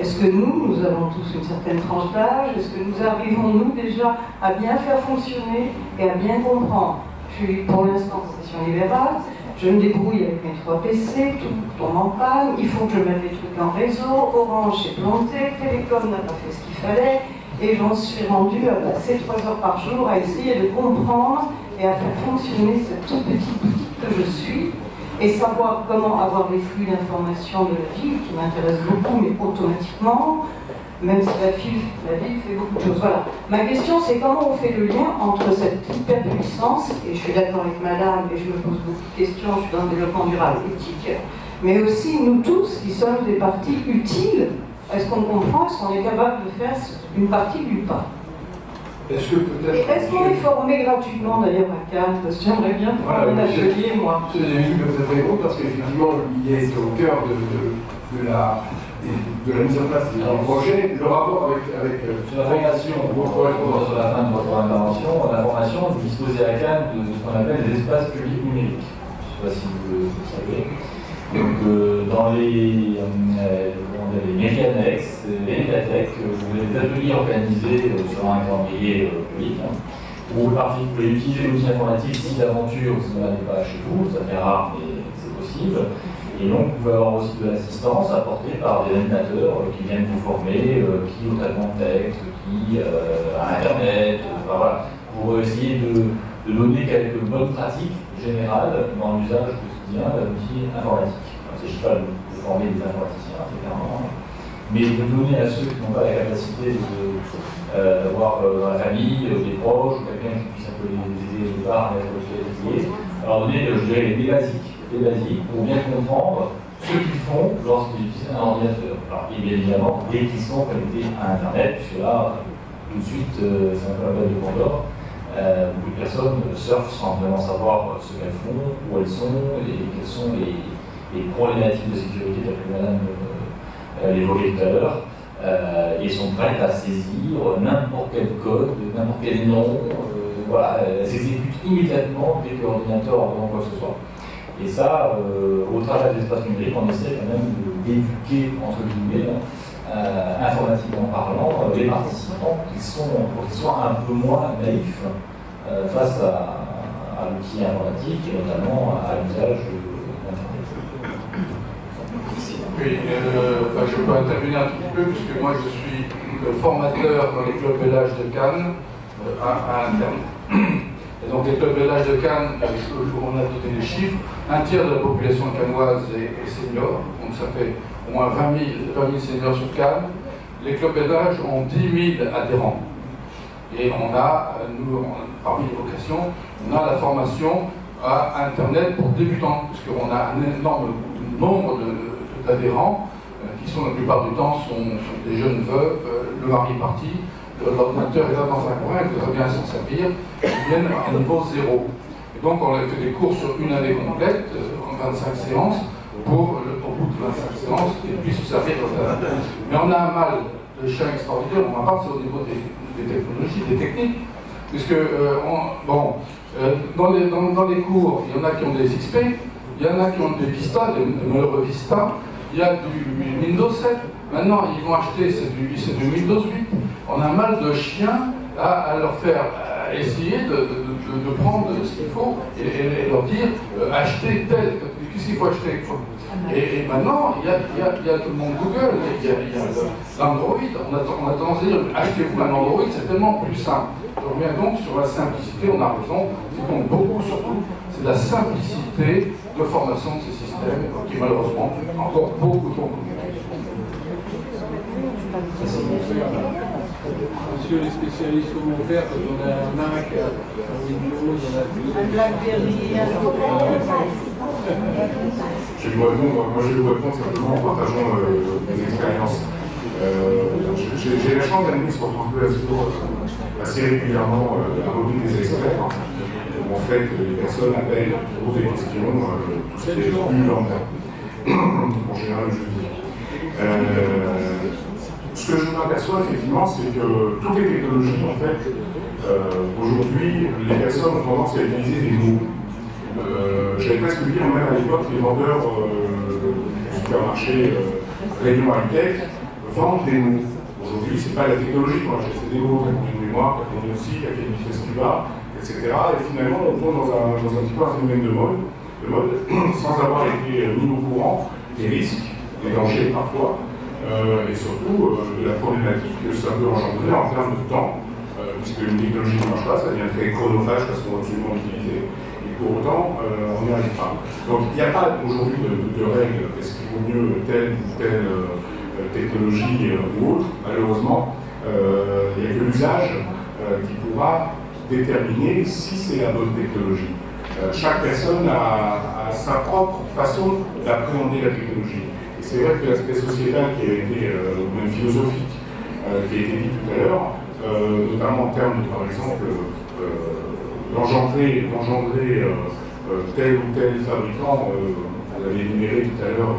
Est-ce que nous avons tous une certaine tranche d'âge? Est-ce que nous arrivons, nous, déjà, à bien faire fonctionner et à bien comprendre? Je suis pour l'instant en profession libérale, je me débrouille avec mes 3 PC, tout tombe en panne, il faut que je mette les trucs en réseau, Orange est planté, Télécom n'a pas fait ce qu'il fallait, et j'en suis rendue à passer 3 heures par jour à essayer de comprendre et à faire fonctionner cette toute petite boutique que je suis, et savoir comment avoir les flux d'informations de la ville, qui m'intéressent beaucoup, mais automatiquement, même si la ville fait beaucoup de choses. Voilà. Ma question, c'est comment on fait le lien entre cette hyperpuissance, et je suis d'accord avec madame, et je me pose beaucoup de questions, je suis dans le développement durable, éthique, mais aussi nous tous, qui sommes des parties utiles, est-ce qu'on comprend, est-ce qu'on est capable de faire une partie du pas? Est-ce qu'on est formé gratuitement d'ailleurs à Cannes? Parce que j'aimerais bien faire un atelier, moi. Monsieur Denis peut être répondre parce qu'effectivement, il est au cœur de la mise en place du projet, le rapport avec sur la formation, pour répondre sur la fin de votre intervention, la formation disposait à Cannes de ce qu'on appelle des espaces publics numériques. Je ne sais pas si vous le savez. Donc, dans les mairies annexes, les médiathèques, vous avez des ateliers organisés sur un calendrier public, où vous pouvez utiliser l'outil informatique si d'aventure vous n'en avez pas chez vous, ça fait rare mais c'est possible. Et donc vous pouvez avoir aussi de l'assistance apportée par des animateurs qui viennent vous former, qui au traitement de texte, qui à Internet, voilà, pour essayer de donner quelques bonnes pratiques générales dans l'usage quotidien d'un outil informatique. Il ne s'agit pas de former des informaticiens, clairement, mais de donner à ceux qui n'ont pas la capacité d'avoir dans la famille des proches ou quelqu'un qui puisse un peu les aider au départ à mettre le pied, alors donner, je dirais, des basiques pour bien comprendre ce qu'ils font lorsqu'ils utilisent un ordinateur. Alors, et bien évidemment, dès qu'ils sont connectés à Internet, puisque là, tout de suite, c'est un peu la bête de Pandore. Beaucoup de personnes surfent sans vraiment savoir ce qu'elles font, où elles sont et quelles sont les problématiques de sécurité telles que madame l'évoquait tout à l'heure, et sont prêtes à saisir n'importe quel code, n'importe quel nom, voilà, elles s'exécutent immédiatement dès que l'ordinateur entend quoi que ce soit. Et ça, au travers des espaces numériques, on essaie quand même d'éduquer, entre guillemets, informatiquement parlant, les participants pour qu'ils soient un peu moins naïfs face à l'outil informatique et notamment à l'usage d'Internet. Oui, je peux intervenir un tout petit peu puisque moi je suis formateur dans les clubs LH de Cannes à Internet. Et donc les clubs LH de Cannes, on a donné les chiffres, un tiers de la population cannoise est senior, donc ça fait au moins 20 000 seniors sur Cannes. Les clubs LH ont 10 000 adhérents. Et on a, nous, parmi les vocations, on a la formation à Internet pour débutants, puisqu'on a un énorme nombre d'adhérents qui sont la plupart du temps sont des jeunes veuves, le mari est parti, l'ordinateur est là dans un coin, il voudrait bien s'en servir, ils viennent à niveau 0. Et donc on a fait des cours sur une année complète, en 25 séances, pour au bout de 25 séances, qu'ils puissent se servir. Mais on a un mal de chien extraordinaire, on va pas, c'est au niveau des technologies, des techniques, puisque dans les cours, il y en a qui ont des XP, il y en a qui ont des Vista, des malheureux Vista, il y a du Windows 7, maintenant ils vont acheter, c'est du Windows 8. On a mal de chiens à leur faire essayer de prendre ce qu'il faut et leur dire achetez tel, qu'est-ce qu'il faut acheter. Et maintenant, il y a tout le monde Google, il y a l'Android, on a tendance à dire achetez-vous un Android, c'est tellement plus simple. Je reviens donc sur la simplicité, on a raison, ce qui compte beaucoup surtout, c'est la simplicité de formation de ces systèmes qui malheureusement encore beaucoup trop compliqués. messieurs les spécialistes comment faire quand on a un Mac, un Windows, un Blackberry, Je vais vous répondre, moi je vais vous répondre simplement en partageant des expériences. J'ai la chance d'animer sur France Bleu Azur assez régulièrement la revue des experts, où en fait les personnes appellent pour des questions, tout ce qui est plus lambda, en général le jeudi. Ce que je m'aperçois effectivement, c'est que toutes les technologies, en fait, aujourd'hui, les personnes ont tendance à utiliser des mots. J'avais presque dit, même à l'époque, les vendeurs du supermarché Rayon Hightech vendent des mots. Aujourd'hui, c'est pas la technologie, c'est des mots, une mémoire, une aussi, une vitesse plus bas, etc. Et finalement, on tombe dans un petit peu un phénomène de mode, sans avoir été mis au courant des risques, des dangers parfois, et surtout de la problématique que ça peut engendrer en termes de temps, puisque une technologie ne marche pas, ça devient très chronophage parce qu'on va absolument l'utiliser. Pour autant, on n'y arrive pas. Donc il n'y a pas aujourd'hui de règle, est-ce qu'il vaut mieux telle ou telle technologie ou autre. Malheureusement, il n'y a que l'usage qui pourra déterminer si c'est la bonne technologie. Chaque personne a sa propre façon d'appréhender la technologie. Et c'est vrai que l'aspect sociétal qui a été, ou même philosophique, qui a été dit tout à l'heure, notamment en termes de, par exemple, d'engendrer tel ou tel fabricant, vous avez énuméré tout à l'heure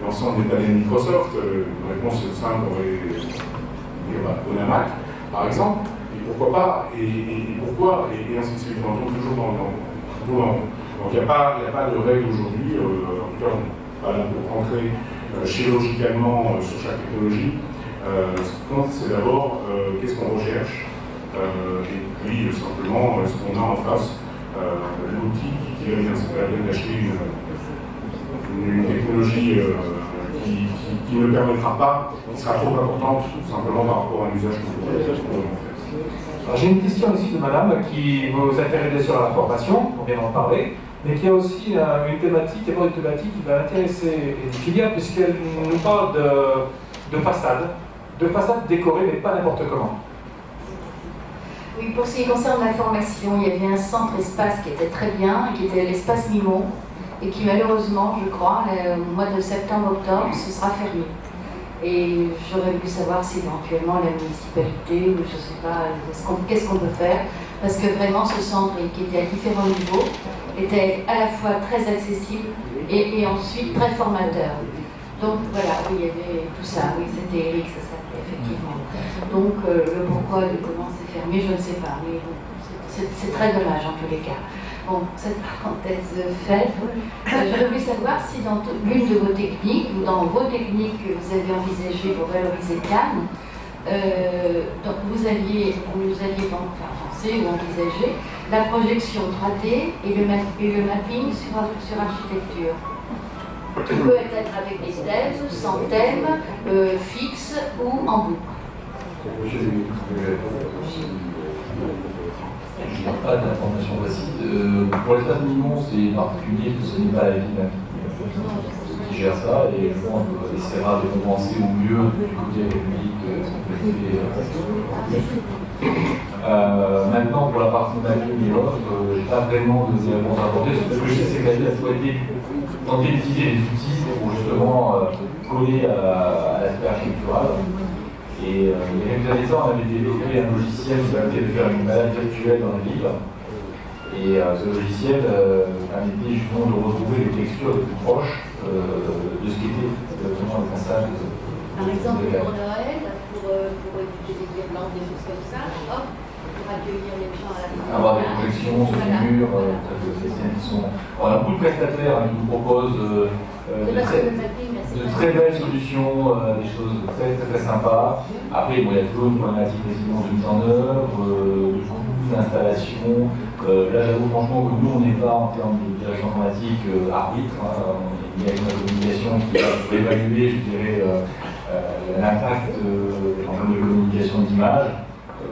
l'ensemble des panels Microsoft, une réponse simple aurait dit on a Mac, par exemple, et pourquoi pas, et pourquoi, et ainsi de suite, on tombe toujours dans le rond. Donc il n'y a pas de règle aujourd'hui, en tout cas, pas là pour rentrer chirurgicalement sur chaque technologie. Ce qui compte, c'est d'abord qu'est-ce qu'on recherche. Et puis simplement ce qu'on a en face, l'outil qui va bien, c'est pas la peine d'acheter une technologie qui ne permettra pas, qui sera trop importante, tout simplement par rapport à un usage qu'on peut faire. J'ai une question ici de madame qui vous intéresse sur la formation, on vient d'en parler, mais qui a aussi une thématique, qui va intéresser les filières, puisqu'elle nous parle de façade décorée, mais pas n'importe comment. Oui, pour ce qui concerne la formation, il y avait un centre espace qui était très bien, qui était l'espace Mimon, et qui malheureusement, je crois, au mois de septembre-octobre, ce sera fermé. Et j'aurais voulu savoir si éventuellement la municipalité, ou je ne sais pas, qu'est-ce qu'on peut faire, parce que vraiment ce centre, qui était à différents niveaux, était à la fois très accessible et ensuite très formateur. Donc voilà, oui, il y avait tout ça, oui, c'était Eric, ça s'appelait effectivement. Donc le pourquoi de comment c'est fermé, je ne sais pas, mais bon, c'est très dommage en tous les cas. Bon, cette parenthèse faite, j'aurais voulu savoir si dans l'une de vos techniques, ou dans vos techniques que vous avez envisagées pour valoriser Cannes, donc vous aviez pensé ou envisagé la projection 3D et le mapping sur architecture. Qui peut être avec des thèses, sans thème, fixe ou en boucle. Je n'ai pas d'informations précises. Pour l'espace Mimon, c'est particulier parce que ce n'est pas la ville qui gère ça, et je pense qu'on essaiera de compenser au mieux du côté République maintenant, pour la partie mapping et autres, je n'ai pas vraiment de éléments à apporter. Ce que je sais, c'est que la ville a souhaité tenter d'utiliser les outils pour justement coller à l'aspect architectural. Et il y a quelques années ça, on avait développé un logiciel qui permettait de faire une balade virtuelle dans la ville. Et ce logiciel permettait justement de retrouver les textures les plus proches de ce qu'était exactement le passage. Par exemple, pour Noël, pour écouter des guirlandes, des choses comme ça, hop, pour accueillir les gens à la maison. Avoir des projections sur les murs, des scènes qui sont. On a beaucoup de prestataires qui nous proposent de très belles solutions, des choses très sympas. Après, bon, il y a toujours une problématique de mise en œuvre, de coûts, d'installation. Là, j'avoue franchement que nous, on n'est pas en termes de direction informatique arbitre. Il y a une communication qui va évaluer, je dirais, l'impact en termes de communication d'image.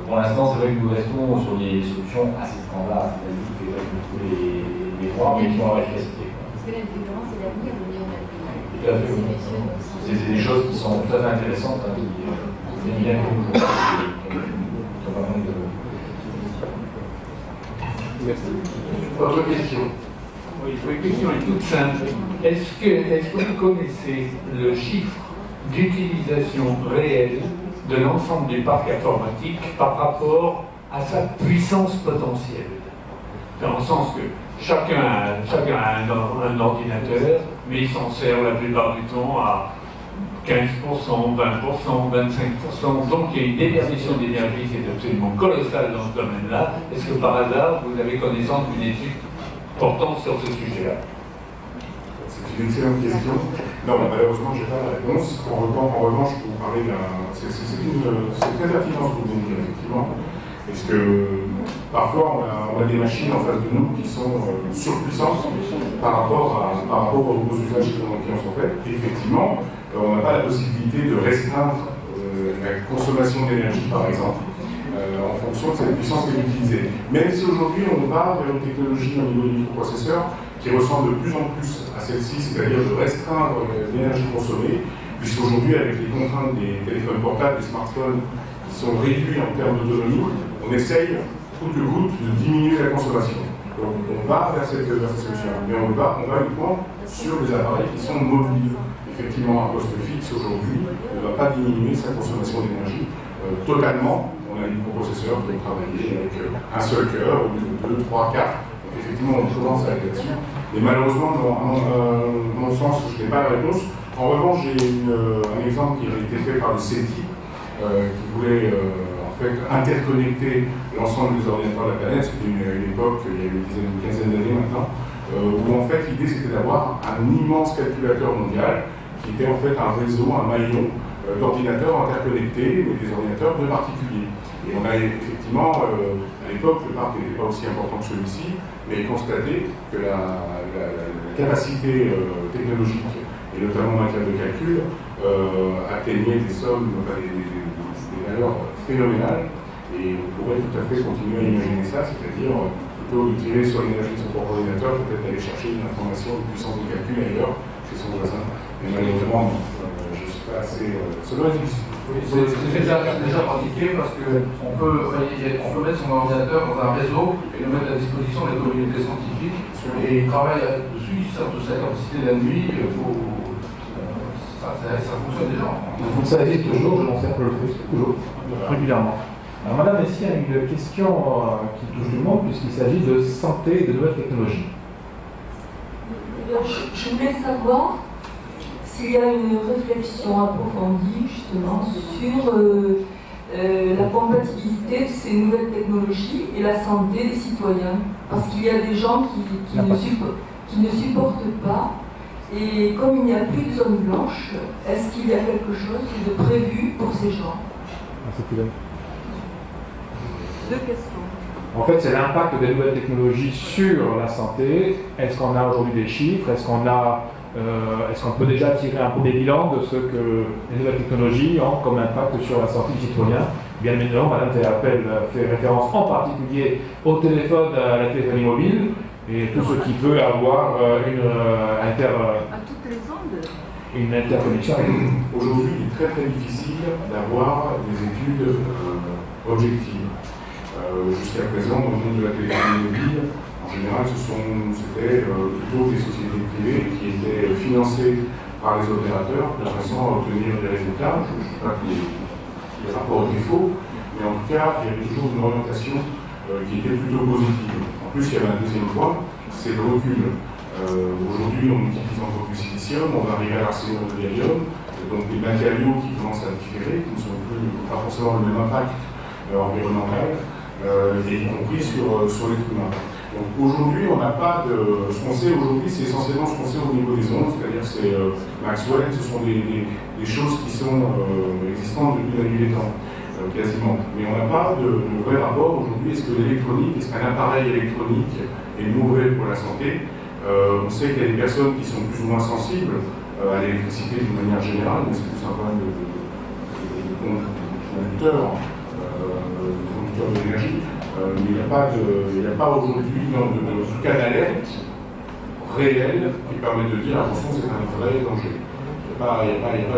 Pour l'instant, c'est vrai que nous restons sur des solutions assez standards, les trois, mais qui ont leur efficacité. Parce que l'évidemment, c'est l'avenir, on est en avenir. Tout à fait, oui. C'est des choses qui sont tout à fait intéressantes, qui viennent bien que nous. Votre question. Oui, ma question est toute simple. Est-ce que vous connaissez le chiffre d'utilisation réelle de l'ensemble du parc informatique par rapport à sa puissance potentielle? Dans le sens que chacun a un ordinateur, mais il s'en sert la plupart du temps à 15%, 20%, 25%. Donc il y a une déperdition d'énergie qui est absolument colossale dans ce domaine-là. Est-ce que par hasard, vous avez connaissance d'une étude portant sur ce sujet-là? C'est une excellente question. Non, malheureusement, je n'ai pas la réponse. En revanche, je peux vous parler d'un... C'est très pertinent ce que vous venez de dire, effectivement. Parce que parfois, on a des machines en face de nous qui sont surpuissantes par rapport aux usages qui en sont faits. Et effectivement, on n'a pas la possibilité de restreindre la consommation d'énergie, par exemple, en fonction de cette puissance qui est utilisée. Même si aujourd'hui, on va vers une technologie au niveau des microprocesseurs qui ressemble de plus en plus à celle-ci, c'est-à-dire de restreindre l'énergie consommée, puisqu'aujourd'hui, avec les contraintes des téléphones portables, des smartphones qui sont réduits en termes d'autonomie, on essaye, coûte que coûte, de diminuer la consommation. Donc on va vers cette solution. Mais on va uniquement sur des appareils qui sont mobiles. Effectivement, un poste fixe aujourd'hui ne va pas diminuer sa consommation d'énergie totalement. On a des microprocesseurs qui ont travaillé avec un seul cœur, au lieu de 2, 3, 4. Donc effectivement, on commence à aller là-dessus. Et malheureusement, dans mon sens, je n'ai pas la réponse. En revanche, j'ai un exemple qui a été fait par le CETI, qui voulait en fait interconnecter l'ensemble des ordinateurs de la planète. C'était une époque, il y a une quinzaine d'années maintenant, où en fait l'idée c'était d'avoir un immense calculateur mondial qui était en fait un réseau, un maillon d'ordinateurs interconnectés, mais des ordinateurs de particuliers. Et on a effectivement, à l'époque, le parc n'était pas aussi important que celui-ci, mais constaté que la capacité technologique, et notamment en matière de calcul, atteignait des sommes, des valeurs phénoménales, et on pourrait tout à fait continuer à imaginer ça, c'est-à-dire plutôt de tirer sur l'énergie de son propre ordinateur, peut-être d'aller chercher une information de puissance de calcul ailleurs, chez son voisin. Mais malheureusement, je ne suis pas assez... Ça doit être difficile. C'est déjà pratiqué parce qu'on peut mettre son ordinateur dans un réseau et le mettre à disposition des communautés scientifiques et ils travaillent dessus, ça peut sa capacité la nuit, ça fonctionne déjà. Donc ça existe toujours, je m'en sers toujours, régulièrement. Alors madame, ici il y a une question qui touche du monde puisqu'il s'agit de santé et de nouvelles technologies. Je voulais savoir s'il y a une réflexion approfondie justement sur la compatibilité de ces nouvelles technologies et la santé des citoyens. Parce qu'il y a des gens qui ne supportent pas. Et comme il n'y a plus de zone blanche, est-ce qu'il y a quelque chose de prévu pour ces gens? Deux questions. En fait, c'est l'impact des nouvelles technologies sur la santé. Est-ce qu'on a aujourd'hui des chiffres? Est-ce qu'on peut déjà tirer un premier bilan de ce que les nouvelles technologies ont comme impact sur la santé du citoyen? Bien évidemment, Madame Théapel fait référence en particulier au téléphone, à la téléphonie mobile et tout ce qui peut avoir une interconnexion. Aujourd'hui, il est très très difficile d'avoir des études objectives. Jusqu'à présent, dans le monde de la téléphonie mobile, en général, c'était plutôt des sociétés privées qui étaient financées par les opérateurs de façon à obtenir des résultats. Je ne dis pas que les rapports étaient faux, mais en tout cas, il y avait toujours une orientation qui était plutôt positive. En plus, il y avait un deuxième point, c'est le recul. Aujourd'hui, on utilise encore du silicium, on va arriver à l'arsénium de gallium, donc des matériaux qui commencent à différer, qui ne sont pas forcément le même impact environnemental, et y compris sur l'être humain. Donc aujourd'hui, on n'a pas de... Ce qu'on sait aujourd'hui, c'est essentiellement ce qu'on sait au niveau des ondes, c'est-à-dire c'est Maxwell, ce sont des choses qui sont existantes depuis la nuit des temps, quasiment. Mais on n'a pas de vrai rapport aujourd'hui. Est-ce que l'électronique, est-ce qu'un appareil électronique est mauvais pour la santé? On sait qu'il y a des personnes qui sont plus ou moins sensibles à l'électricité d'une manière générale, mais c'est plus un problème de conducteur d'énergie. Mais il n'y a pas aujourd'hui, en tout cas, d'alerte réelle qui permet de dire attention, c'est un vrai danger. Il n'y a pas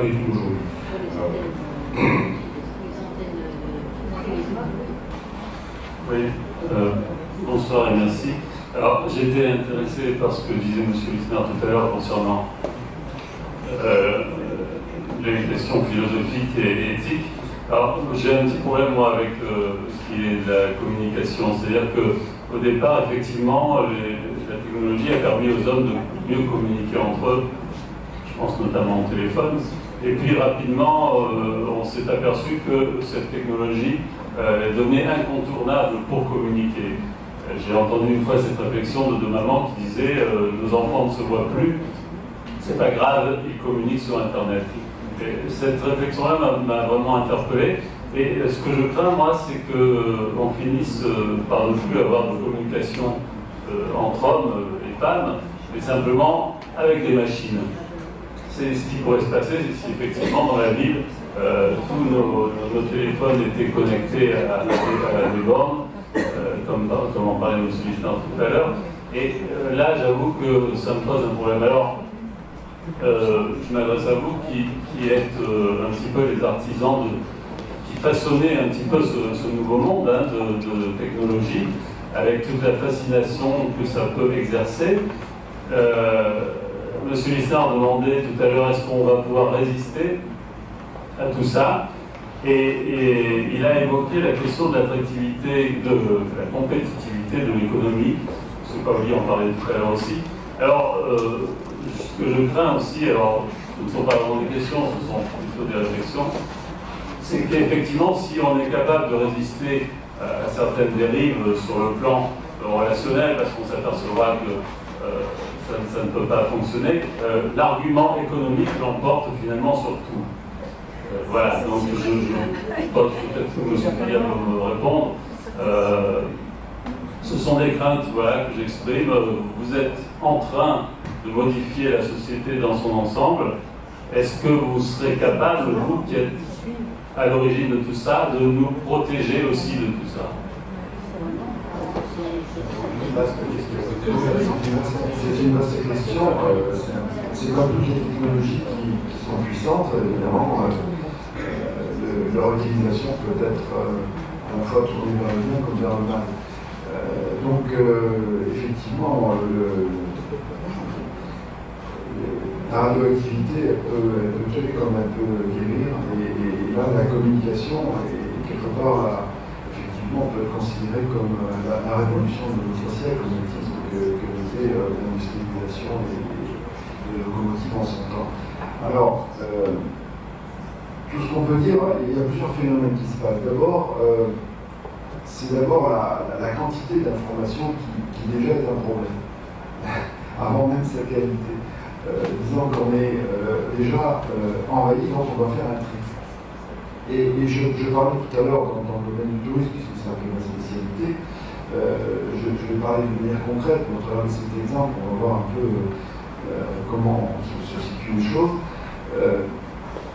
d'études aujourd'hui. Oui. Bonsoir et merci. Alors, j'étais intéressé par ce que disait M. Lissner tout à l'heure concernant les questions philosophiques et éthiques. Alors, j'ai un petit problème, moi, avec ce qui est de la communication. C'est-à-dire qu'au départ, effectivement, la technologie a permis aux hommes de mieux communiquer entre eux. Je pense notamment au téléphone. Et puis, rapidement, on s'est aperçu que cette technologie devenait incontournable pour communiquer. J'ai entendu une fois cette réflexion de deux mamans qui disaient nos enfants ne se voient plus, c'est pas grave, ils communiquent sur Internet. Et cette réflexion-là m'a vraiment interpellé. Et ce que je crains, moi, c'est qu'on finisse par ne plus avoir de communication entre hommes et femmes, mais simplement avec des machines. C'est ce qui pourrait se passer si effectivement dans la ville, tous nos téléphones étaient connectés à des bornes, comme en parlait M. Lissner tout à l'heure. Et là, j'avoue que ça me pose un problème. Alors, je m'adresse à vous qui êtes un petit peu les artisans qui façonnez un petit peu ce nouveau monde de technologie, avec toute la fascination que ça peut exercer. M. Lissner demandait tout à l'heure est-ce qu'on va pouvoir résister à tout ça, et il a évoqué la question de l'attractivité, de la compétitivité de l'économie. M. Paoli en parlait tout à l'heure aussi. Alors, ce que je crains aussi, alors ce ne sont pas vraiment des questions, ce sont plutôt des réflexions, c'est qu'effectivement, si on est capable de résister à certaines dérives sur le plan relationnel, parce qu'on s'apercevra que ça ne peut pas fonctionner, l'argument économique l'emporte finalement sur tout. Voilà, donc je pense peut-être que M. Fillard peut me répondre. Ce sont des craintes voilà, que j'exprime. Vous êtes en train de modifier la société dans son ensemble. Est-ce que vous serez capable, vous qui êtes à l'origine de tout ça, de nous protéger aussi de tout ça? C'est une vaste question. C'est comme toutes les technologies qui sont puissantes, évidemment, leur utilisation peut être à la fois tournée vers le bien comme vers le mal. Donc, effectivement, la radioactivité peut tuer comme elle peut guérir, et là, la communication, quelque part, effectivement, peut être considérée comme la révolution de notre siècle, au même titre que l'était l'industrialisation des locomotives en son temps. Alors, tout ce qu'on peut dire, il y a plusieurs phénomènes qui se passent. D'abord, c'est d'abord la quantité d'informations qui déjà est un problème, avant même sa qualité. Disons qu'on est déjà envahi, donc on doit faire un tri. Et je parlais tout à l'heure dans le domaine du tourisme, puisque c'est un peu ma spécialité, je vais parler de manière concrète, mais au travers de cet exemple, on va voir un peu comment se situent les choses.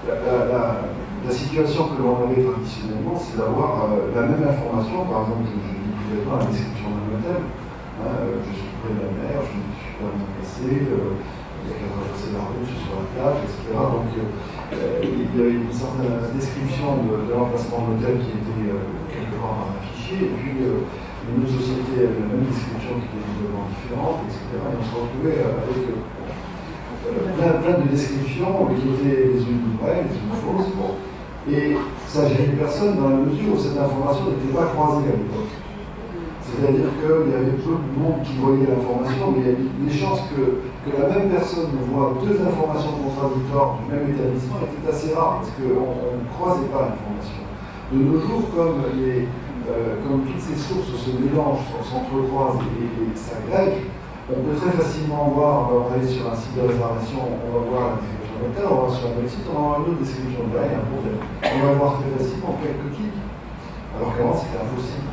La situation que l'on avait traditionnellement, c'est d'avoir la même information. Par exemple, je ne disais pas la description d'un hôtel. Je suis près de la mer, je suis pas bien placé, il y a qu'à traverser la route, je suis sur la plage, etc. Donc, il y avait une certaine description de l'emplacement de l'hôtel qui était quelque part dans un fichier, et puis une autre société avait la même description qui était visiblement différente, etc. Et on se retrouvait avec plein de descriptions qui étaient les unes vraies, les unes fausses. Bon. Et ça gênait personne dans la mesure où cette information n'était pas croisée à l'époque. C'est-à-dire qu'il y avait peu de monde qui voyait l'information, mais il y avait des chances que la même personne voit deux informations contradictoires du même établissement était assez rare, parce qu'on ne croisait pas l'information. De nos jours, comme toutes ces sources se mélangent, s'entrecroisent et s'agrègent, on peut très facilement voir, on va aller sur un site de réservation, on va voir la description de l'hôtel, on va sur un autre site, on va voir une autre description de l'hôtel, on va voir très facilement quelques clics, alors qu'avant c'était impossible.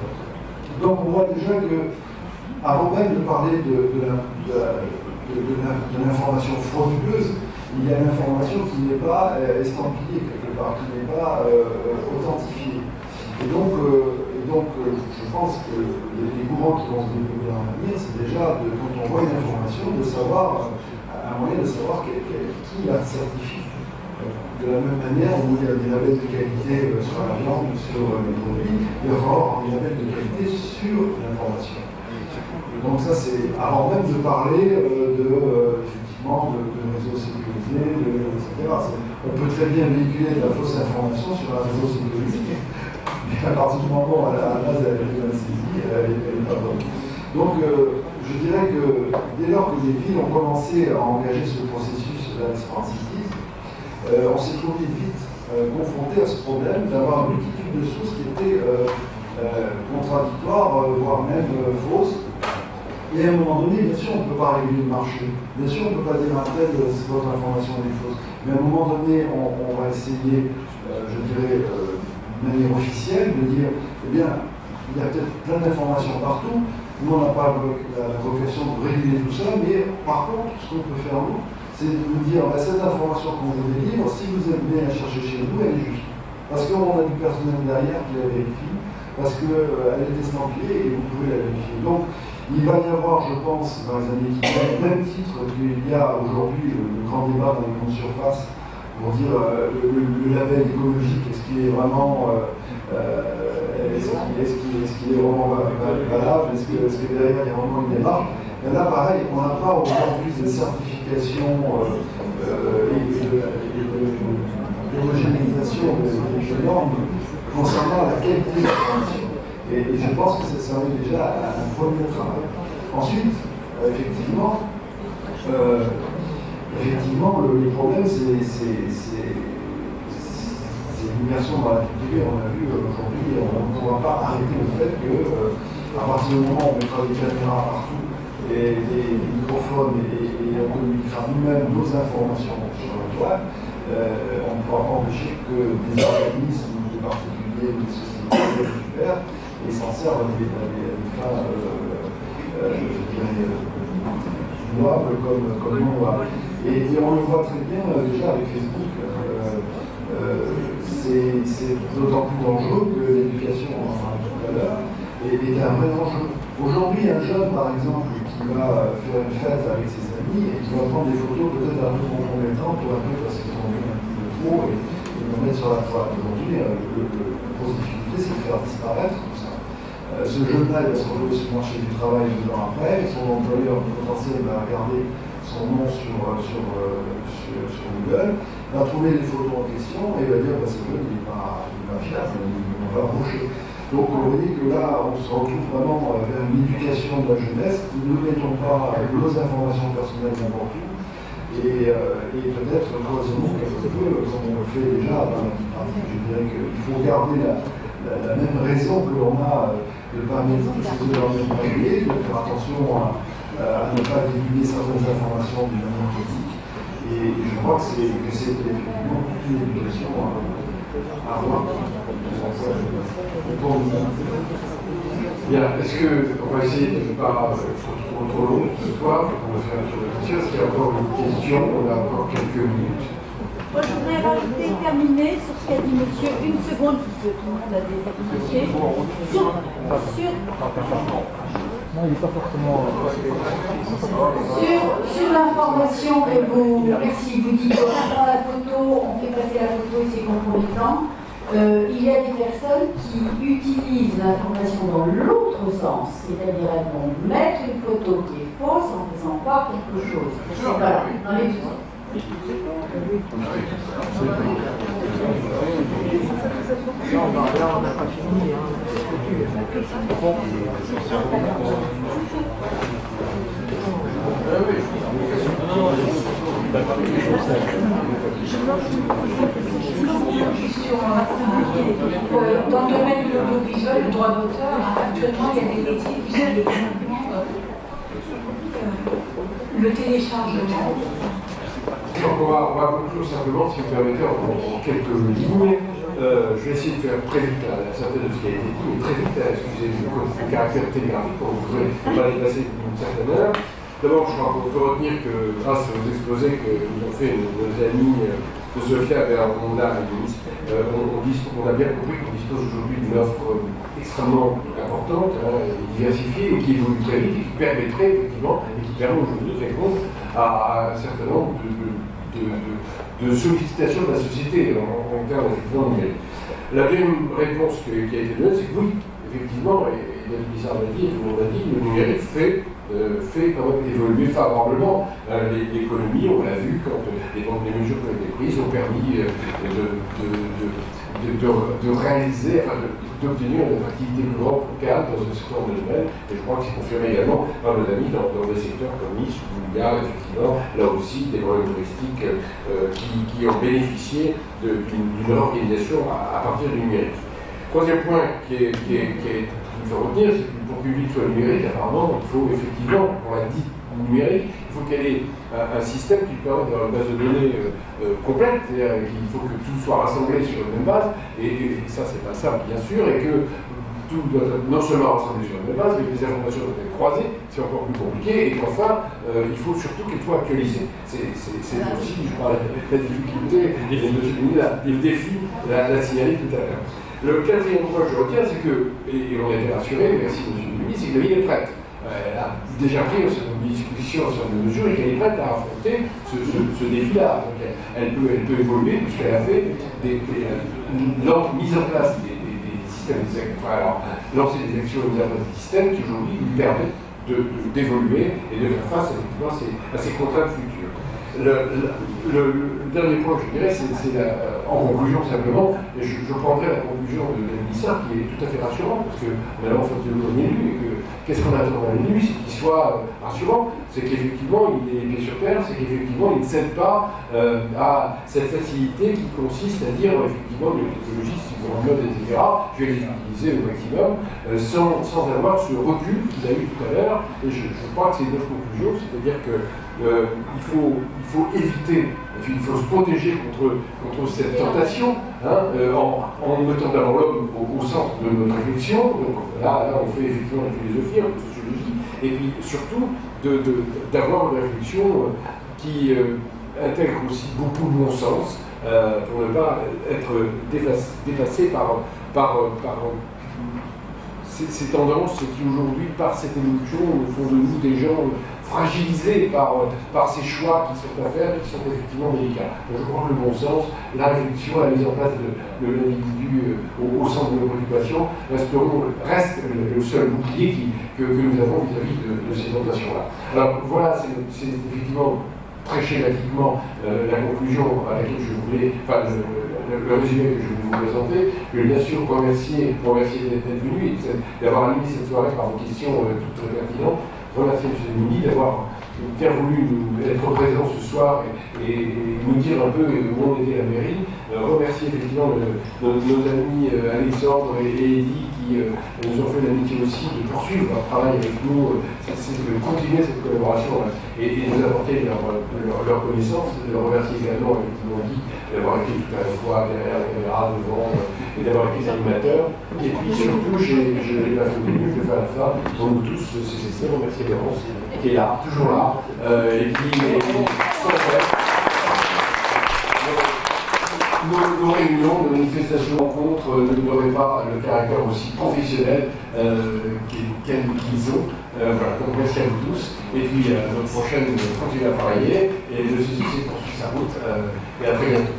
Donc on voit déjà que, avant même de parler de l'information frauduleuse, il y a l'information qui n'est pas estampillée quelque part, qui n'est pas authentifiée. Et donc, je pense que les courants qui vont se développer dans l'avenir, c'est déjà, quand on voit une information, de savoir, un moyen de savoir qui la certifie. De la même manière, où il y a des labels de qualité sur la viande, sur les produits, il va y avoir des labels de qualité sur l'information. Donc ça c'est avant même de parler effectivement de réseaux sécurisés, etc. On peut très bien véhiculer de la fausse information sur un réseau sécurisé, mais à partir du moment où à la base elle est mal saisie, elle n'est pas bonne. Donc je dirais que dès lors que les villes ont commencé à engager ce processus de la smart cities, on s'est trouvé vite confronté à ce problème d'avoir une multitude de sources qui étaient contradictoires, voire même fausses. Et à un moment donné, bien sûr, on ne peut pas réguler le marché. Bien sûr, on ne peut pas dire après si votre information est fausse. Mais à un moment donné, on va essayer, je dirais, de manière officielle, de dire, eh bien, il y a peut-être plein d'informations partout. Nous, on n'a pas la vocation de réguler tout ça, mais par contre, ce qu'on peut faire, nous, c'est de nous dire, cette information qu'on vous délivre, si vous êtes bien à chercher chez nous, elle est juste. Parce qu'on a du personnel derrière qui la vérifie, parce qu'elle est estampillée et vous pouvez la vérifier. Donc, il va y avoir, je pense, dans les années qui viennent, au même titre qu'il y a aujourd'hui le grand débat dans les grandes surfaces pour dire le label écologique, est-ce qu'il est vraiment est-ce qu'il est vraiment valable, est-ce que derrière il y a vraiment une démarche. Et là, pareil, on n'a pas aujourd'hui de certification et d'homogénéisation des normes concernant la qualité de l'information. Et je pense que ça servait déjà à un premier travail. Ensuite, effectivement, le problème, c'est l'immersion dans la vie privée. On a vu aujourd'hui, on ne pourra pas arrêter le fait qu'à partir du moment où on mettra des caméras partout, et des microphones, et on communiquera nous-mêmes nos informations sur le web, on ne pourra pas empêcher que des organismes, des particuliers, des sociétés récupèrent et s'en servent à des fins, je dirais, louables comme non louables. Et on le voit très bien déjà avec Facebook. C'est d'autant plus dangereux que l'éducation, on en a dit tout à l'heure, est un vrai enjeu. Aujourd'hui, un jeune, par exemple, qui va faire une fête avec ses amis et qui va prendre des photos peut-être un peu compromettantes pour après parce qu'ils ont vu un petit peu trop et le mettre sur la toile. Aujourd'hui, la grosse difficulté, c'est de faire disparaître tout ça. Ce jeune-là, il va se retrouver sur le marché du travail 2 ans après, son employeur potentiel va regarder son nom sur Google, va trouver les photos en question et va dire parce que il n'est pas fiable, on va approcher. Donc vous voyez que là, on se retrouve vraiment vers une éducation de la jeunesse. Nous ne mettons pas nos informations personnelles n'importe où et peut-être cloisonnons quelque peu, comme on le fait déjà dans la vie pratique. Je dirais qu'il faut garder la même raison que l'on a de ne pas mettre toutes ces données dans le même panier, de faire attention à ne pas divulguer certaines informations d'une manière critique. Et je crois que c'est effectivement toute une éducation à avoir. Bien, est-ce qu'on va essayer de ne pas être trop long ce soir, on va faire un tour de question. Est-ce qu'il y a encore une question? On a encore quelques minutes. Moi, je voudrais rajouter, terminer sur ce qu'a dit monsieur, une seconde, parce que tout le monde a des activités. Non, il n'est pas forcément. Sur l'information que vous dites, on prend la photo, on fait passer la photo et c'est compromettant. Il y a des personnes qui utilisent l'information dans l'autre sens, c'est-à-dire elles vont mettre une photo qui est fausse en faisant croire quelque chose. Voilà, dans les deux sens. Là, on n'a pas fini. Dans le domaine de l'audiovisuel, le droit d'auteur, actuellement, il y a des métiers qui sont le téléchargement. On va conclure simplement, si vous permettez, en quelques lignes. Je vais essayer de faire très vite la synthèse de ce qui a été dit, mais très vite, excusez le caractère télégraphique pour vous ne pas dépasser d'une certaine heure. D'abord, je crois qu'on peut retenir que grâce aux exposés que nous ont fait nos amis de Sophia Bernanda et Denis, on a bien compris qu'on dispose aujourd'hui d'une offre extrêmement importante, diversifiée, et qui évolue très vite, et qui permettrait effectivement, et qui permet aujourd'hui de répondre à un certain nombre de sollicitations de la société en termes d'effectivement numérique. La deuxième réponse qui a été donnée, c'est que oui, effectivement, et David Lissard l'a dit, et tout le monde l'a dit, le numérique fait quand même évoluer favorablement l'économie. On l'a vu quand les mesures qui ont été prises ont permis de réaliser, enfin d'obtenir une attractivité plus grande pour Cannes dans un certain nombre de domaines. Et je crois que c'est confirmé également par nos amis dans des secteurs comme Nice, où il y a effectivement là aussi des moyens touristiques qui ont bénéficié d'une organisation à partir du numérique. Troisième point qu'il faut retenir, c'est que pour qu'une ville soit numérique, apparemment, il faut effectivement, on l'a dit, numérique, il faut qu'elle ait un système qui permette d'avoir une base de données complète, c'est-à-dire qu'il faut que tout soit rassemblé sur une même base, et ça c'est pas simple bien sûr, et que tout doit être non seulement rassemblé sur une même base, mais que les informations doivent être croisées, c'est encore plus compliqué, et qu'enfin, il faut surtout qu'elles soient actualisées. C'est aussi, je parlais de la difficulté, le défi, la signalé tout à l'heure. Le quatrième point que je retiens, c'est que, et on a été rassuré, merci M. le ministre, c'est que la ville est prête. Elle a déjà pris une disposition sur des mesures et qu'elle est prête à affronter ce défi-là. Donc elle peut évoluer puisqu'elle a fait mise en place des systèmes, lancer des actions et mise en place des systèmes qui aujourd'hui lui permettent d'évoluer et de faire face effectivement à ces contraintes futures. Le dernier point que je dirais, c'est en conclusion simplement, et je prendrai la conclusion de Lissard qui est tout à fait rassurante, parce qu'on est en face de un élu, et que qu'est-ce qu'on attend d'un élu, c'est qu'il soit rassurant, c'est qu'effectivement il est les pieds sur terre, c'est qu'effectivement il ne cède pas à cette facilité qui consiste à dire effectivement les technologies, si vous en mode, etc., je vais les utiliser au maximum, sans avoir ce recul qu'il a eu tout à l'heure, et je crois que c'est une autre conclusion, c'est-à-dire que il faut éviter, il faut se protéger contre cette tentation, en mettant d'abord l'homme au centre de notre réflexion. Donc là, on fait effectivement la philosophie, la sociologie, et puis surtout d'avoir une réflexion qui intègre aussi beaucoup de bon sens pour ne pas être dépassé par ces tendances qui aujourd'hui, par cette évolution, font de nous des gens fragilisés par ces choix qui sont à faire et qui sont effectivement délicats. Donc je crois que le bon sens, la réflexion, la mise en place de l'individu au centre de nos préoccupations reste le seul bouclier que nous avons vis-à-vis de ces tentations-là. Alors voilà, c'est effectivement très schématiquement la conclusion à laquelle je voulais, enfin le résumé que je voulais vous présenter. Je veux bien sûr remercier d'être venu et d'avoir animé cette soirée par vos questions toutes très pertinentes. Remercier M. Mini d'avoir bien voulu être présent ce soir et nous dire un peu où on était à la mairie. Remercier effectivement nos amis Alexandre et Eddy qui nous ont fait l'amitié aussi de poursuivre leur travail avec nous, c'est de continuer cette collaboration et nous apporter leur connaissance. De remercier également, effectivement, Guy d'avoir été tout à la fois derrière la caméra, devant, et d'avoir été animateur. Et puis surtout, j'ai la fin du je vais faire la fin pour nous tous, c'est remercier Laurence qui est là, toujours là, et qui est sans fait. Nos réunions, nos manifestations, rencontres n'auraient pas le caractère aussi professionnel qu'ils ont. Voilà, donc merci à vous tous. Et puis, notre prochaine, continuer à travailler. Et le succès poursuit sa route. Et à très bientôt.